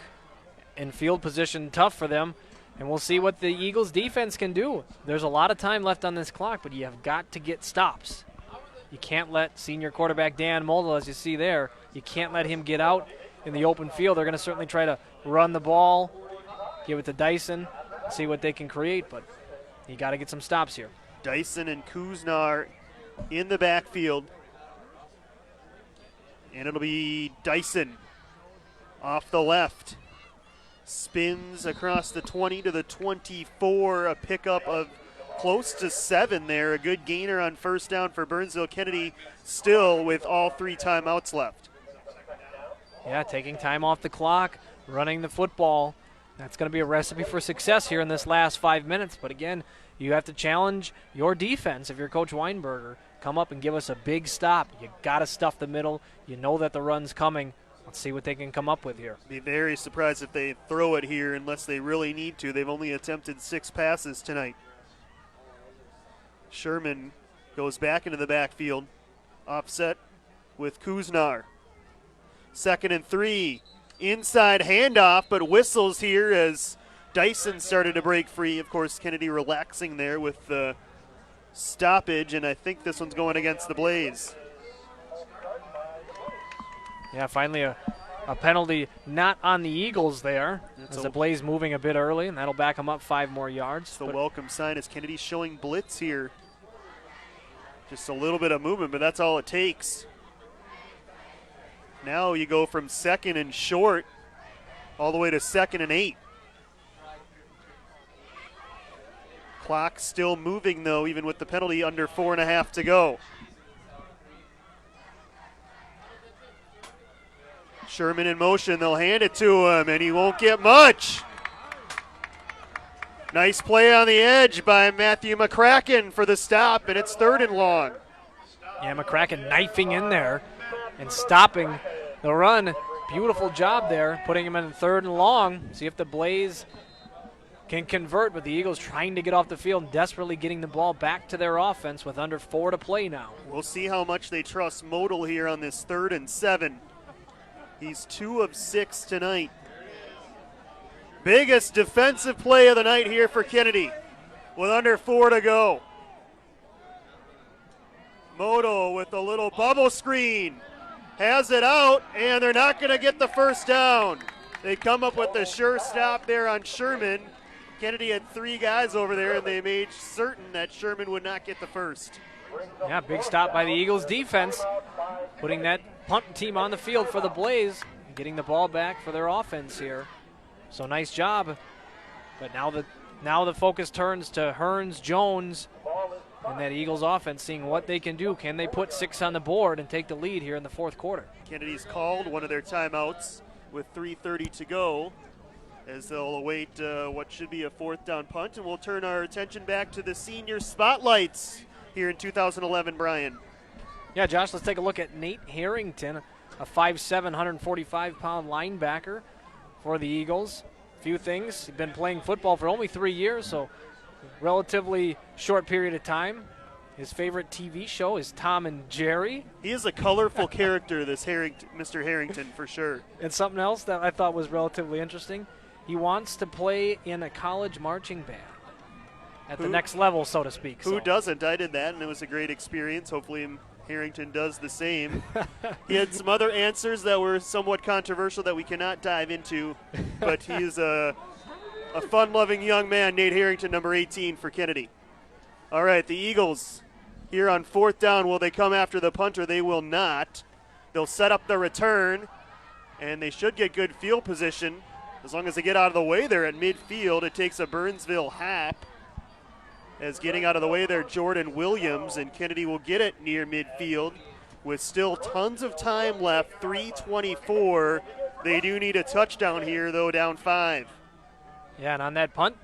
in field position tough for them. And we'll see what the Eagles defense can do. There's a lot of time left on this clock, but you have got to get stops. You can't let senior quarterback Dan Moldal, as you see there, you can't let him get out in the open field. They're going to certainly try to run the ball, give it to Dyson, see what they can create, but you got to get some stops here. Dyson and Kuznar in the backfield. And it'll be Dyson off the left. Spins across the 20 to the 24, a pickup of close to 7 there. A good gainer on first down for Burnsville. Kennedy still with all 3 timeouts left. Yeah, taking time off the clock, running the football. That's going to be a recipe for success here in this last 5 minutes. But again, you have to challenge your defense if you're Coach Weinberger. Come up and give us a big stop. You got to stuff the middle. You know that the run's coming. Let's see what they can come up with here. Be very surprised if they throw it here unless they really need to. They've only attempted 6 passes tonight. Sherman goes back into the backfield. Offset with Kuznar. 2nd and 3. Inside handoff, but whistles here as Dyson started to break free. Of course, Kennedy relaxing there with the stoppage, and I think this one's going against the Blaze. Yeah, finally a penalty not on the Eagles there. That's as the Blaze moving a bit early, and that'll back them up 5 more yards. It's a welcome sign as Kennedy's showing blitz here. Just a little bit of movement, but that's all it takes. Now you go from 2nd and short all the way to 2nd and 8. Clock still moving, though, even with the penalty, under 4.5 to go. Sherman in motion. They'll hand it to him, and he won't get much. Nice play on the edge by Matthew McCracken for the stop, and it's 3rd and long. Yeah, McCracken knifing in there and stopping the run. Beautiful job there, putting him in 3rd and long. See if the Blaze can convert, but the Eagles trying to get off the field and desperately getting the ball back to their offense with under 4 to play now. We'll see how much they trust Modal here on this 3rd and 7. He's 2 of 6 tonight. Biggest defensive play of the night here for Kennedy with under 4 to go. Modal with a little bubble screen. Has it out, and they're not going to get the first down. They come up with a sure stop there on Sherman. Kennedy had 3 guys over there, and they made certain that Sherman would not get the first. Yeah, big stop by the Eagles defense, putting that punt team on the field for the Blaze, getting the ball back for their offense here. So nice job. But now the focus turns to Hearns, Jones, and that Eagles offense, seeing what they can do. Can they put 6 on the board and take the lead here in the 4th quarter? Kennedy's called one of their timeouts with 3:30 to go as they'll await what should be a 4th down punt, and we'll turn our attention back to the senior spotlights here in 2011, Brian. Yeah, Josh, let's take a look at Nate Harrington, a 5'7", 145-pound linebacker for the Eagles. A few things. He's been playing football for only 3 years, so relatively short period of time. His favorite TV show is Tom and Jerry. He is a colorful character, this Mr. Harrington, for sure. And something else that I thought was relatively interesting, he wants to play in a college marching band at the next level, so to speak. Who doesn't? I did that, and it was a great experience. Hopefully Harrington does the same. He had some other answers that were somewhat controversial that we cannot dive into, but he is a fun-loving young man, Nate Harrington, number 18 for Kennedy. All right, the Eagles here on 4th down. Will they come after the punter? They will not. They'll set up the return, and they should get good field position. As long as they get out of the way there at midfield, it takes a Burnsville hap. As getting out of the way there, Jordan Williams, and Kennedy will get it near midfield with still tons of time left, 3:24. They do need a touchdown here, though, down 5. Yeah, and on that punt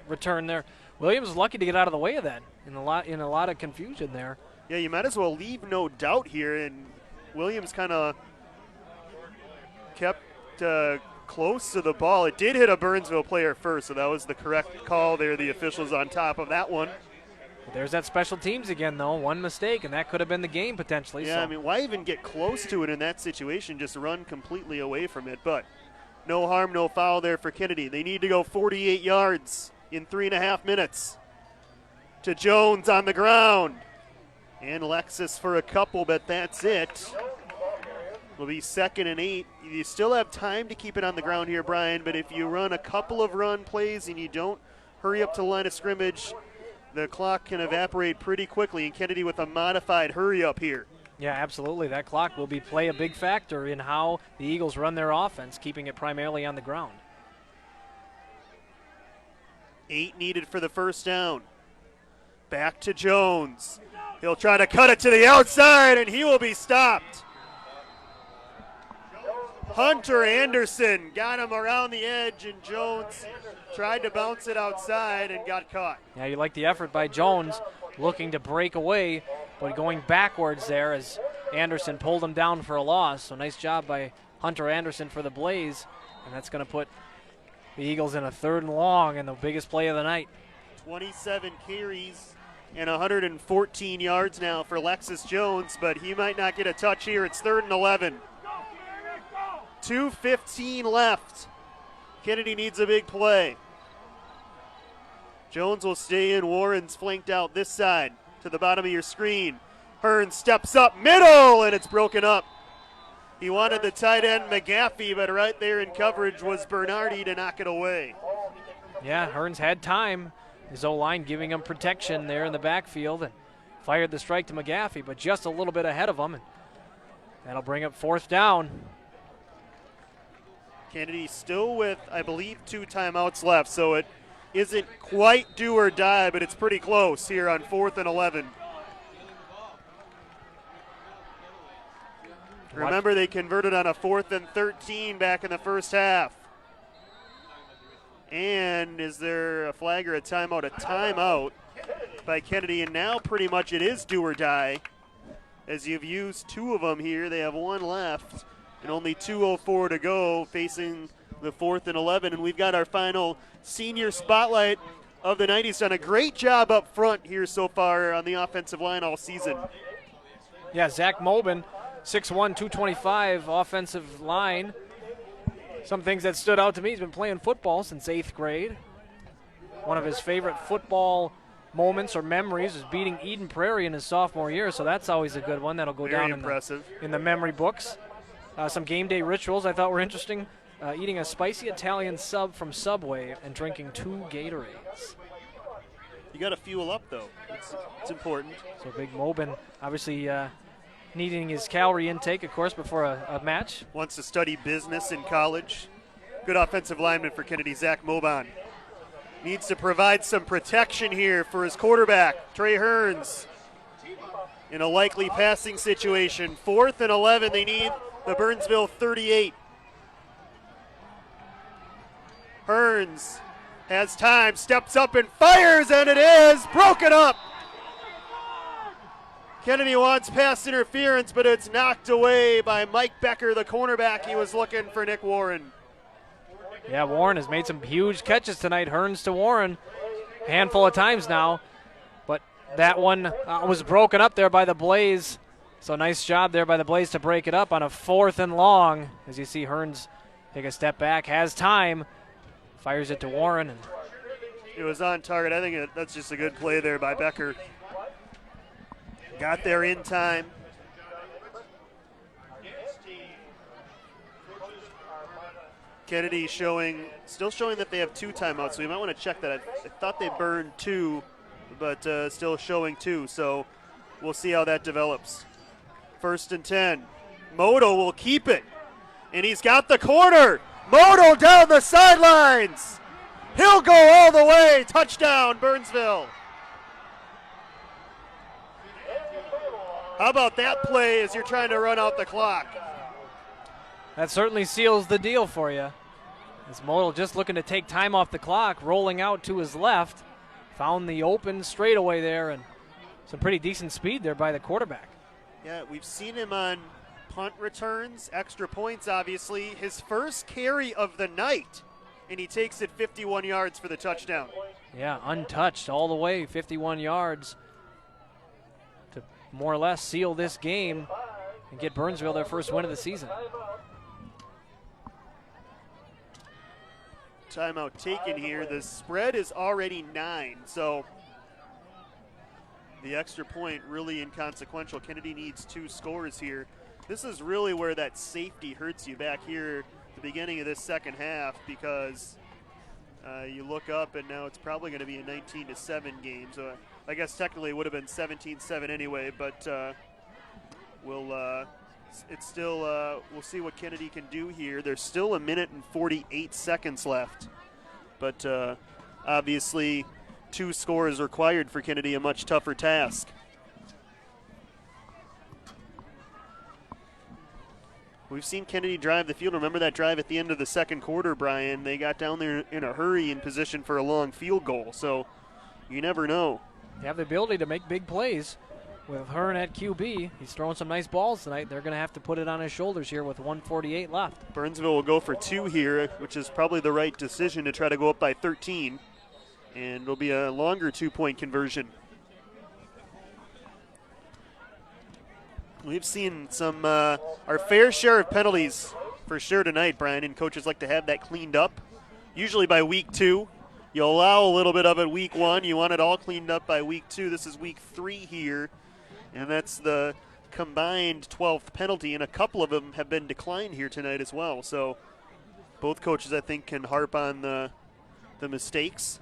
return there, Williams was lucky to get out of the way of that in a lot of confusion there. Yeah, you might as well leave no doubt here, and Williams kind of kept close to the ball. It did hit a Burnsville player first, so that was the correct call there. The officials on top of that one. There's that special teams again, though. One mistake, and that could have been the game potentially. Yeah, so. I mean, why even get close to it in that situation? Just run completely away from it. But no harm, no foul there for Kennedy. They need to go 48 yards in 3.5 minutes. To Jones on the ground. And Lexus for a couple, but that's it. Will be 2nd and 8. You still have time to keep it on the ground here, Brian, but if you run a couple of run plays and you don't hurry up to the line of scrimmage, the clock can evaporate pretty quickly, and Kennedy with a modified hurry up here. Yeah, absolutely. That clock will play a big factor in how the Eagles run their offense, keeping it primarily on the ground. 8 needed for the first down. Back to Jones. He'll try to cut it to the outside, and he will be stopped. Hunter Anderson got him around the edge, and Jones tried to bounce it outside and got caught. Yeah, you like the effort by Jones, looking to break away, but going backwards there as Anderson pulled him down for a loss. So nice job by Hunter Anderson for the Blaze, and that's going to put the Eagles in a 3rd and long and the biggest play of the night. 27 carries and 114 yards now for Lexus Jones, but he might not get a touch here. It's 3rd and 11. 2:15 left. Kennedy needs a big play. Jones will stay in. Warren's flanked out this side to the bottom of your screen. Hearn steps up middle, and it's broken up. He wanted the tight end McGaffey, but right there in coverage was Bernardi to knock it away. Yeah, Hearns had time. His O-line giving him protection there in the backfield and fired the strike to McGaffey, but just a little bit ahead of him. And that'll bring up 4th down. Kennedy still with, I believe, 2 timeouts left, so it isn't quite do or die, but it's pretty close here on 4th and 11. Remember, they converted on a 4th and 13 back in the first half. And is there a flag or a timeout? A timeout by Kennedy, and now pretty much it is do or die. As you've used 2 of them here, they have 1 left, and only 2:04 to go facing the 4th and 11. And we've got our final senior spotlight of the night. He's done a great job up front here so far on the offensive line all season. Yeah, Zach Mobin, 6'1", 225 offensive line. Some things that stood out to me, he's been playing football since 8th grade. One of his favorite football moments or memories is beating Eden Prairie in his sophomore year, so that's always a good one. That'll go Very down impressive. in the memory books. Some game day rituals I thought were interesting. Eating a spicy Italian sub from Subway and drinking 2 Gatorades. You got to fuel up, though. It's important. So Big Mobin obviously needing his calorie intake, of course, before a match. Wants to study business in college. Good offensive lineman for Kennedy, Zach Mobon. Needs to provide some protection here for his quarterback, Trey Hearns. In a likely passing situation. 4th and 11, they need the Burnsville 38. Hearns has time, steps up and fires, and it is broken up. Kennedy wants pass interference, but it's knocked away by Mike Becker, the cornerback. He was looking for Nick Warren. Yeah, Warren has made some huge catches tonight. Hearns to Warren, a handful of times now. But that one was broken up there by the Blaze. So nice job there by the Blaze to break it up on a 4th and long. As you see Hearns take a step back, has time, fires it to Warren. And it was on target. I think that's just a good play there by Becker. Got there in time. Kennedy still showing that they have 2 timeouts, so you might want to check that. I thought they burned 2, but still showing 2, so we'll see how that develops. 1st and 10. Moto will keep it, and he's got the corner. Moto down the sidelines. He'll go all the way. Touchdown, Burnsville. How about that play as you're trying to run out the clock? that certainly seals the deal for you. As Modal just looking to take time off the clock, rolling out to his left. Found the open straightaway there, and some pretty decent speed there by the quarterback. Yeah, we've seen him on punt returns, extra points, obviously. His first carry of the night, and he takes it 51 yards for the touchdown. Yeah, untouched all the way, 51 yards to more or less seal this game and get Burnsville their first win of the season. Timeout taken here. The spread is already 9, so the extra point really inconsequential. Kennedy needs 2 scores here. This is really where that safety hurts you back here at the beginning of this second half, because you look up and now it's probably going to be a 19-7 game. So I guess technically it would have been 17-7 anyway, but we'll see what Kennedy can do here. There's still 1 minute and 48 seconds left, but obviously 2 scores required for Kennedy, a much tougher task. We've seen Kennedy drive the field. Remember that drive at the end of the second quarter, Brian? They got down there in a hurry in position for a long field goal, so you never know. They have the ability to make big plays. With Hearn at QB, he's throwing some nice balls tonight. They're going to have to put it on his shoulders here with 1:48 left. Burnsville will go for 2 here, which is probably the right decision to try to go up by 13. And it'll be a longer 2-point conversion. We've seen some our fair share of penalties for sure tonight, Brian, and coaches like to have that cleaned up. Usually by week 2. You allow a little bit of it week 1. You want it all cleaned up by week 2. This is week 3 here, and that's the combined 12th penalty, and a couple of them have been declined here tonight as well. So both coaches, I think, can harp on the mistakes.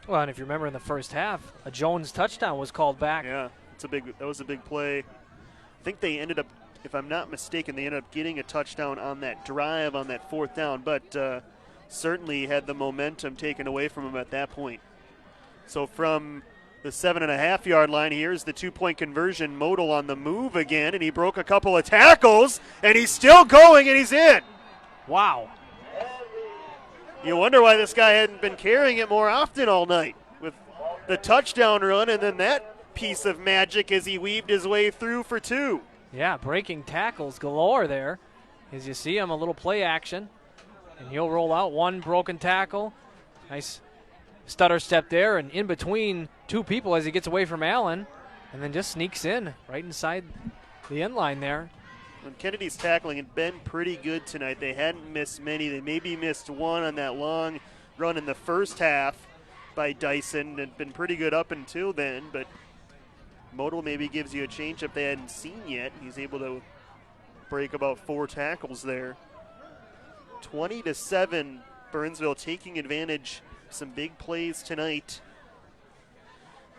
Well, and if you remember in the first half, a Jones touchdown was called back. Yeah, that was a big play. I think they ended up, if I'm not mistaken, they ended up getting a touchdown on that drive on that 4th down, but certainly had the momentum taken away from him at that point. So from the 7.5-yard line, here's the 2-point conversion. Modal on the move again, and he broke a couple of tackles, and he's still going, and he's in. Wow. You wonder why this guy hadn't been carrying it more often all night with the touchdown run and then that piece of magic as he weaved his way through for 2. Yeah, breaking tackles galore there. As you see him, a little play action. And he'll roll out 1 broken tackle. Nice stutter step there, and in between 2 people as he gets away from Allen, and then just sneaks in right inside the end line there. And Kennedy's tackling had been pretty good tonight. They hadn't missed many. They maybe missed 1 on that long run in the first half by Dyson. Had been pretty good up until then, but Modal maybe gives you a change-up they hadn't seen yet. He's able to break about 4 tackles there. 20-7, Burnsville taking advantage of some big plays tonight.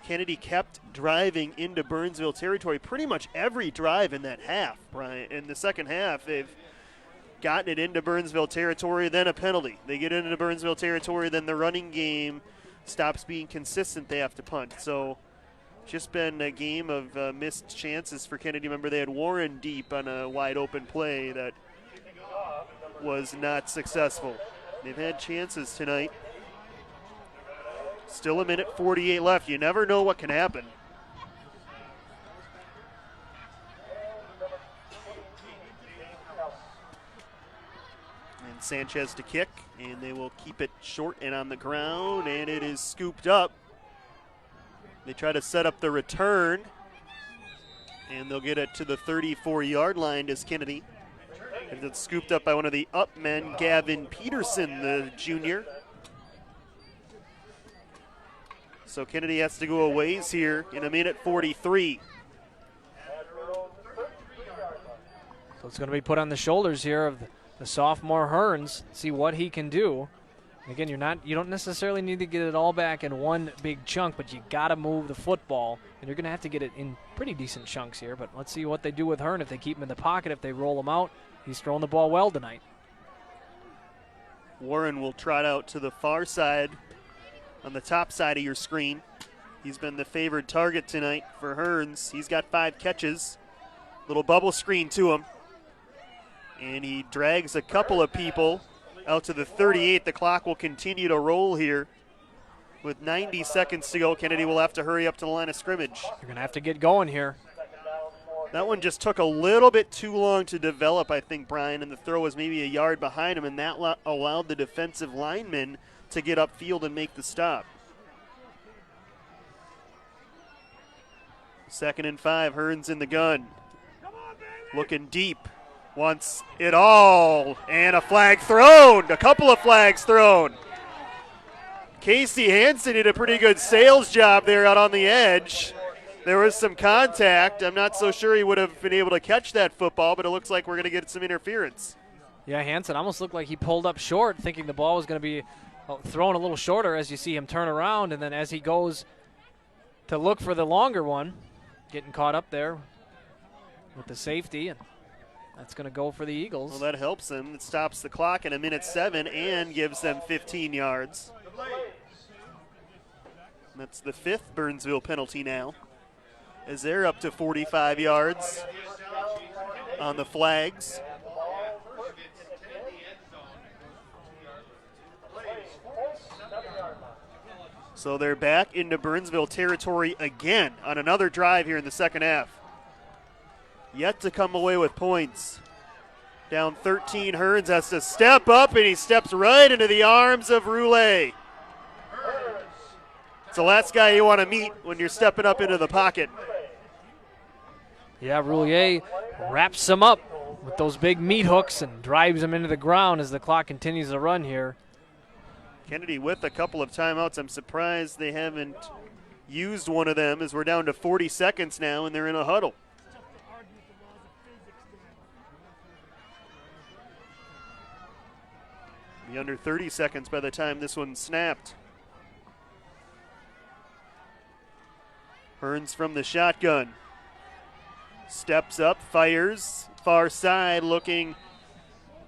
Kennedy kept driving into Burnsville territory pretty much every drive in that half, Brian. In the second half, they've gotten it into Burnsville territory, then a penalty. They get into Burnsville territory, then the running game stops being consistent. They have to punt. So just been a game of missed chances for Kennedy. Remember, they had Warren deep on a wide-open play that was not successful. They've had chances tonight. Still a minute 48 left. You never know what can happen. And Sanchez to kick, and they will keep it short and on the ground, and it is scooped up. They try to set up the return, and they'll get it to the 34-yard line as Kennedy. And it's scooped up by one of the up men, Gavin Peterson, the junior. So Kennedy has to go a ways here in a minute 43. So it's going to be put on the shoulders here of the sophomore Hearns. See what he can do. Again, you don't necessarily need to get it all back in one big chunk, but you got to move the football, and you're going to have to get it in pretty decent chunks here. But let's see what they do with Hearn. If they keep him in the pocket, if they roll him out, he's throwing the ball well tonight. Warren will trot out to the far side on the top side of your screen. He's been the favored target tonight for Hearns. He's got 5 catches. Little bubble screen to him. And he drags a couple of people out to the 38. The clock will continue to roll here. With 90 seconds to go, Kennedy will have to hurry up to the line of scrimmage. You're going to have to get going here. That one just took a little bit too long to develop, I think, Brian, and the throw was maybe a yard behind him, and that allowed the defensive lineman to get upfield and make the stop. 2nd and 5, Hearns in the gun. Looking deep, wants it all, and a flag thrown, a couple of flags thrown. Casey Hansen did a pretty good sales job there out on the edge. There was some contact. I'm not so sure he would have been able to catch that football, but it looks like we're going to get some interference. Yeah, Hansen almost looked like he pulled up short, thinking the ball was going to be thrown a little shorter as you see him turn around, and then as he goes to look for the longer one, getting caught up there with the safety, and that's going to go for the Eagles. Well, that helps them. It stops the clock in a minute 7 and gives them 15 yards. That's the 5th Burnsville penalty now, as they're up to 45 yards on the flags. So they're back into Burnsville territory again on another drive here in the second half. Yet to come away with points. Down 13, Hearns has to step up, and he steps right into the arms of Roulet. It's the last guy you want to meet when you're stepping up into the pocket. Yeah, Roulier wraps him up with those big meat hooks and drives him into the ground as the clock continues to run here. Kennedy with a couple of timeouts. I'm surprised they haven't used one of them, as we're down to 40 seconds now and they're in a huddle. Be under 30 seconds by the time this one snapped. Hearns from the shotgun. Steps up, fires, far side, looking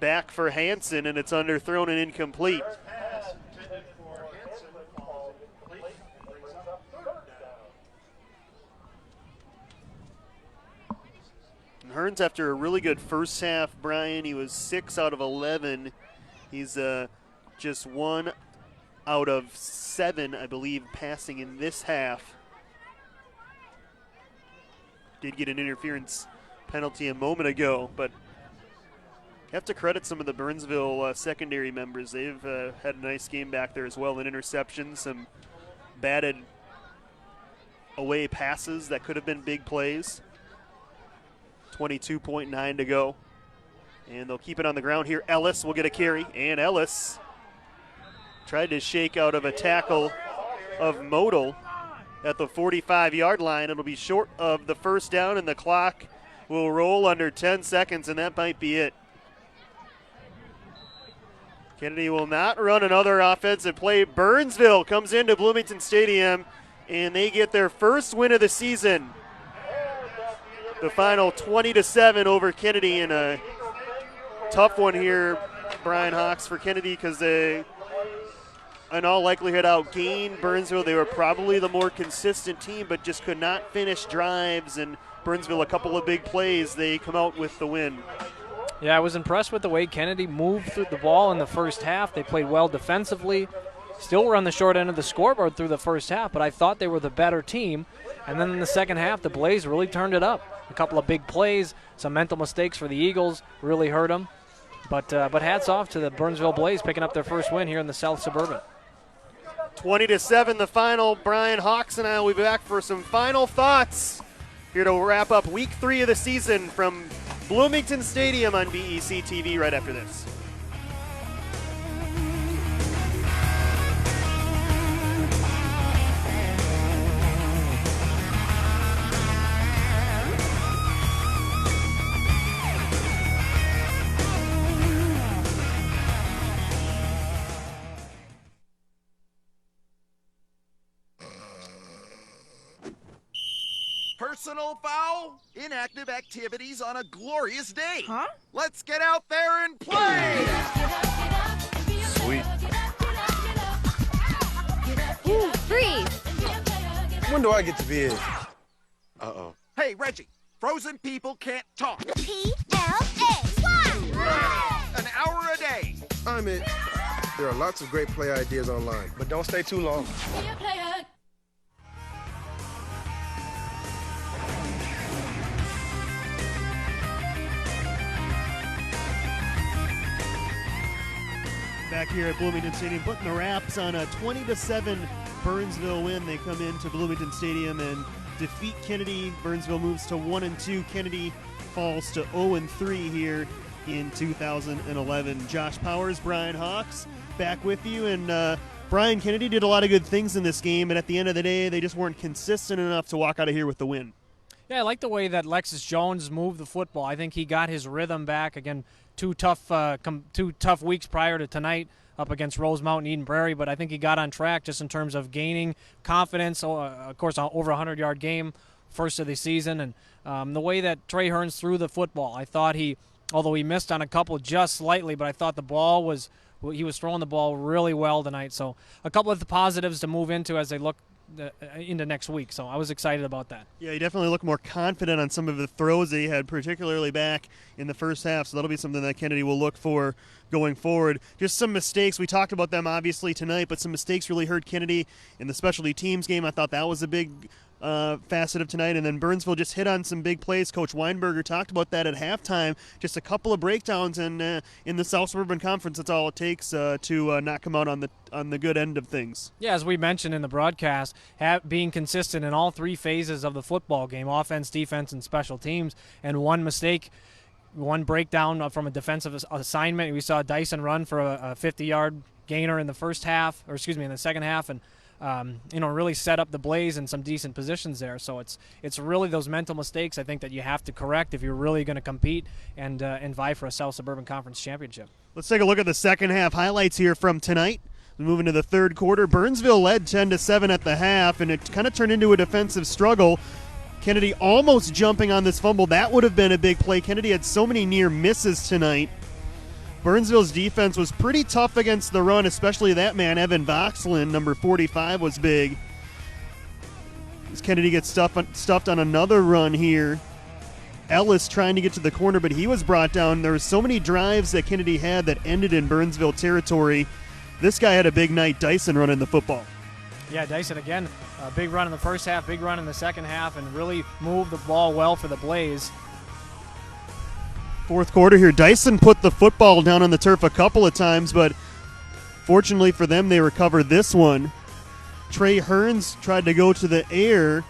back for Hansen, and it's underthrown and incomplete. And Hearns, after a really good first half, Brian, he was 6 out of 11. He's just 1 out of 7, I believe, passing in this half. Did get an interference penalty a moment ago, but you have to credit some of the Burnsville secondary members. They've had a nice game back there as well. An interception, some batted away passes that could have been big plays. 22.9 to go. And they'll keep it on the ground here. Ellis will get a carry, and Ellis tried to shake out of a tackle of Modal at the 45-yard line. It'll be short of the first down, and the clock will roll under 10 seconds, and that might be it. Kennedy will not run another offensive play. Burnsville comes into Bloomington Stadium, and they get their first win of the season. The final 20-7 over Kennedy, in a tough one here, Brian Hawks, for Kennedy, because they, in all likelihood, outgained Burnsville. They were probably the more consistent team, but just could not finish drives, and Burnsville a couple of big plays. They come out with the win. Yeah, I was impressed with the way Kennedy moved through the ball in the first half. They played well defensively. Still were on the short end of the scoreboard through the first half, but I thought they were the better team. And then in the second half, the Blaze really turned it up. A couple of big plays, some mental mistakes for the Eagles really hurt them. But hats off to the Burnsville Blaze picking up their first win here in the South Suburban. 20-7 the final. Brian Hawks and I will be back for some final thoughts here to wrap up week 3 of the season from Bloomington Stadium on BEC-TV right after this. Personal foul? Inactive activities on a glorious day. Huh? Let's get out there and play! Sweet. Ooh, freeze! When do I get to be in? Uh-oh. Hey, Reggie, frozen people can't talk. PLA! An hour a day. I'm in. There are lots of great play ideas online, but don't stay too long. Back here at Bloomington Stadium, putting the wraps on a 20-7 Burnsville win. They come into Bloomington Stadium and defeat Kennedy. Burnsville moves to 1-2. Kennedy falls to 0-3 here in 2011. Josh Powers, Brian Hawks, back with you. And Brian, Kennedy did a lot of good things in this game, but at the end of the day, they just weren't consistent enough to walk out of here with the win. Yeah, I like the way that Lexus Jones moved the football. I think he got his rhythm back. Again, two tough weeks prior to tonight up against Rosemount and Eden Prairie, but I think he got on track just in terms of gaining confidence. Of course, over a 100-yard game, first of the season, and the way that Trey Hearns threw the football, I thought although he missed on a couple just slightly, but I thought he was throwing the ball really well tonight. So a couple of the positives to move into as they look into next week. So I was excited about that. Yeah, he definitely looked more confident on some of the throws that he had, particularly back in the first half. So that'll be something that Kennedy will look for going forward. Just some mistakes. We talked about them obviously tonight, but some mistakes really hurt Kennedy in the specialty teams game. I thought that was a big facet of tonight. And then Burnsville just hit on some big plays. Coach Weinberger talked about that at halftime. Just a couple of breakdowns, and in the South Suburban Conference, that's all it takes to not come out on the good end of things. Yeah, as we mentioned in the broadcast, being consistent in all three phases of the football game, offense, defense, and special teams, and one mistake, one breakdown from a defensive assignment. We saw Dyson run for a 50-yard gainer in the first half, or excuse me, in the second half, and really set up the Blaze in some decent positions there. So it's really those mental mistakes, I think, that you have to correct if you're really going to compete and vie for a South Suburban Conference championship. Let's take a look at the second half highlights here from tonight. Moving to the third quarter, Burnsville led 10-7 at the half, and it kind of turned into a defensive struggle. Kennedy almost jumping on this fumble. That would have been a big play. Kennedy had so many near misses tonight. Burnsville's defense was pretty tough against the run, especially that man, Evan Voxlin, number 45, was big. As Kennedy gets stuffed on another run here. Ellis trying to get to the corner, but he was brought down. There were so many drives that Kennedy had that ended in Burnsville territory. This guy had a big night, Dyson, running the football. Yeah, Dyson, again, a big run in the first half, big run in the second half, and really moved the ball well for the Blaze. Fourth quarter here, Dyson put the football down on the turf a couple of times, but fortunately for them, they recovered this one. Trey Hearns tried to go to the air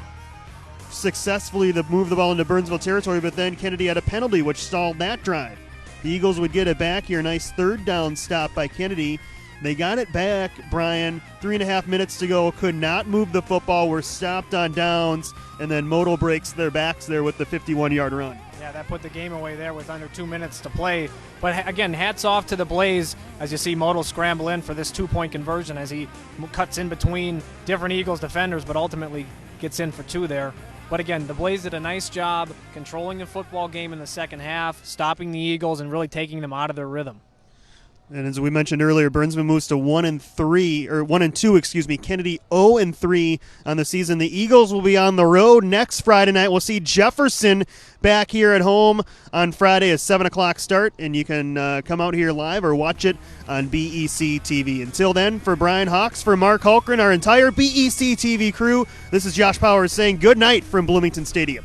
successfully to move the ball into Burnsville territory, but then Kennedy had a penalty, which stalled that drive. The Eagles would get it back here. Nice third down stop by Kennedy. They got it back, Brian. 3.5 minutes to go. Could not move the football. Were stopped on downs, and then Modal breaks their backs there with the 51-yard run. Yeah, that put the game away there with under 2 minutes to play. But again, hats off to the Blaze as you see Modal scramble in for this 2-point conversion as he cuts in between different Eagles defenders, but ultimately gets in for 2 there. But again, the Blaze did a nice job controlling the football game in the second half, stopping the Eagles and really taking them out of their rhythm. And as we mentioned earlier, Burnsville moves to 1-2. Kennedy 0-3 on the season. The Eagles will be on the road next Friday night. We'll see Jefferson back here at home on Friday at 7:00 start, and you can come out here live or watch it on BEC-TV. Until then, for Brian Hawks, for Mark Hulkran, our entire BEC-TV crew, this is Josh Powers saying good night from Bloomington Stadium.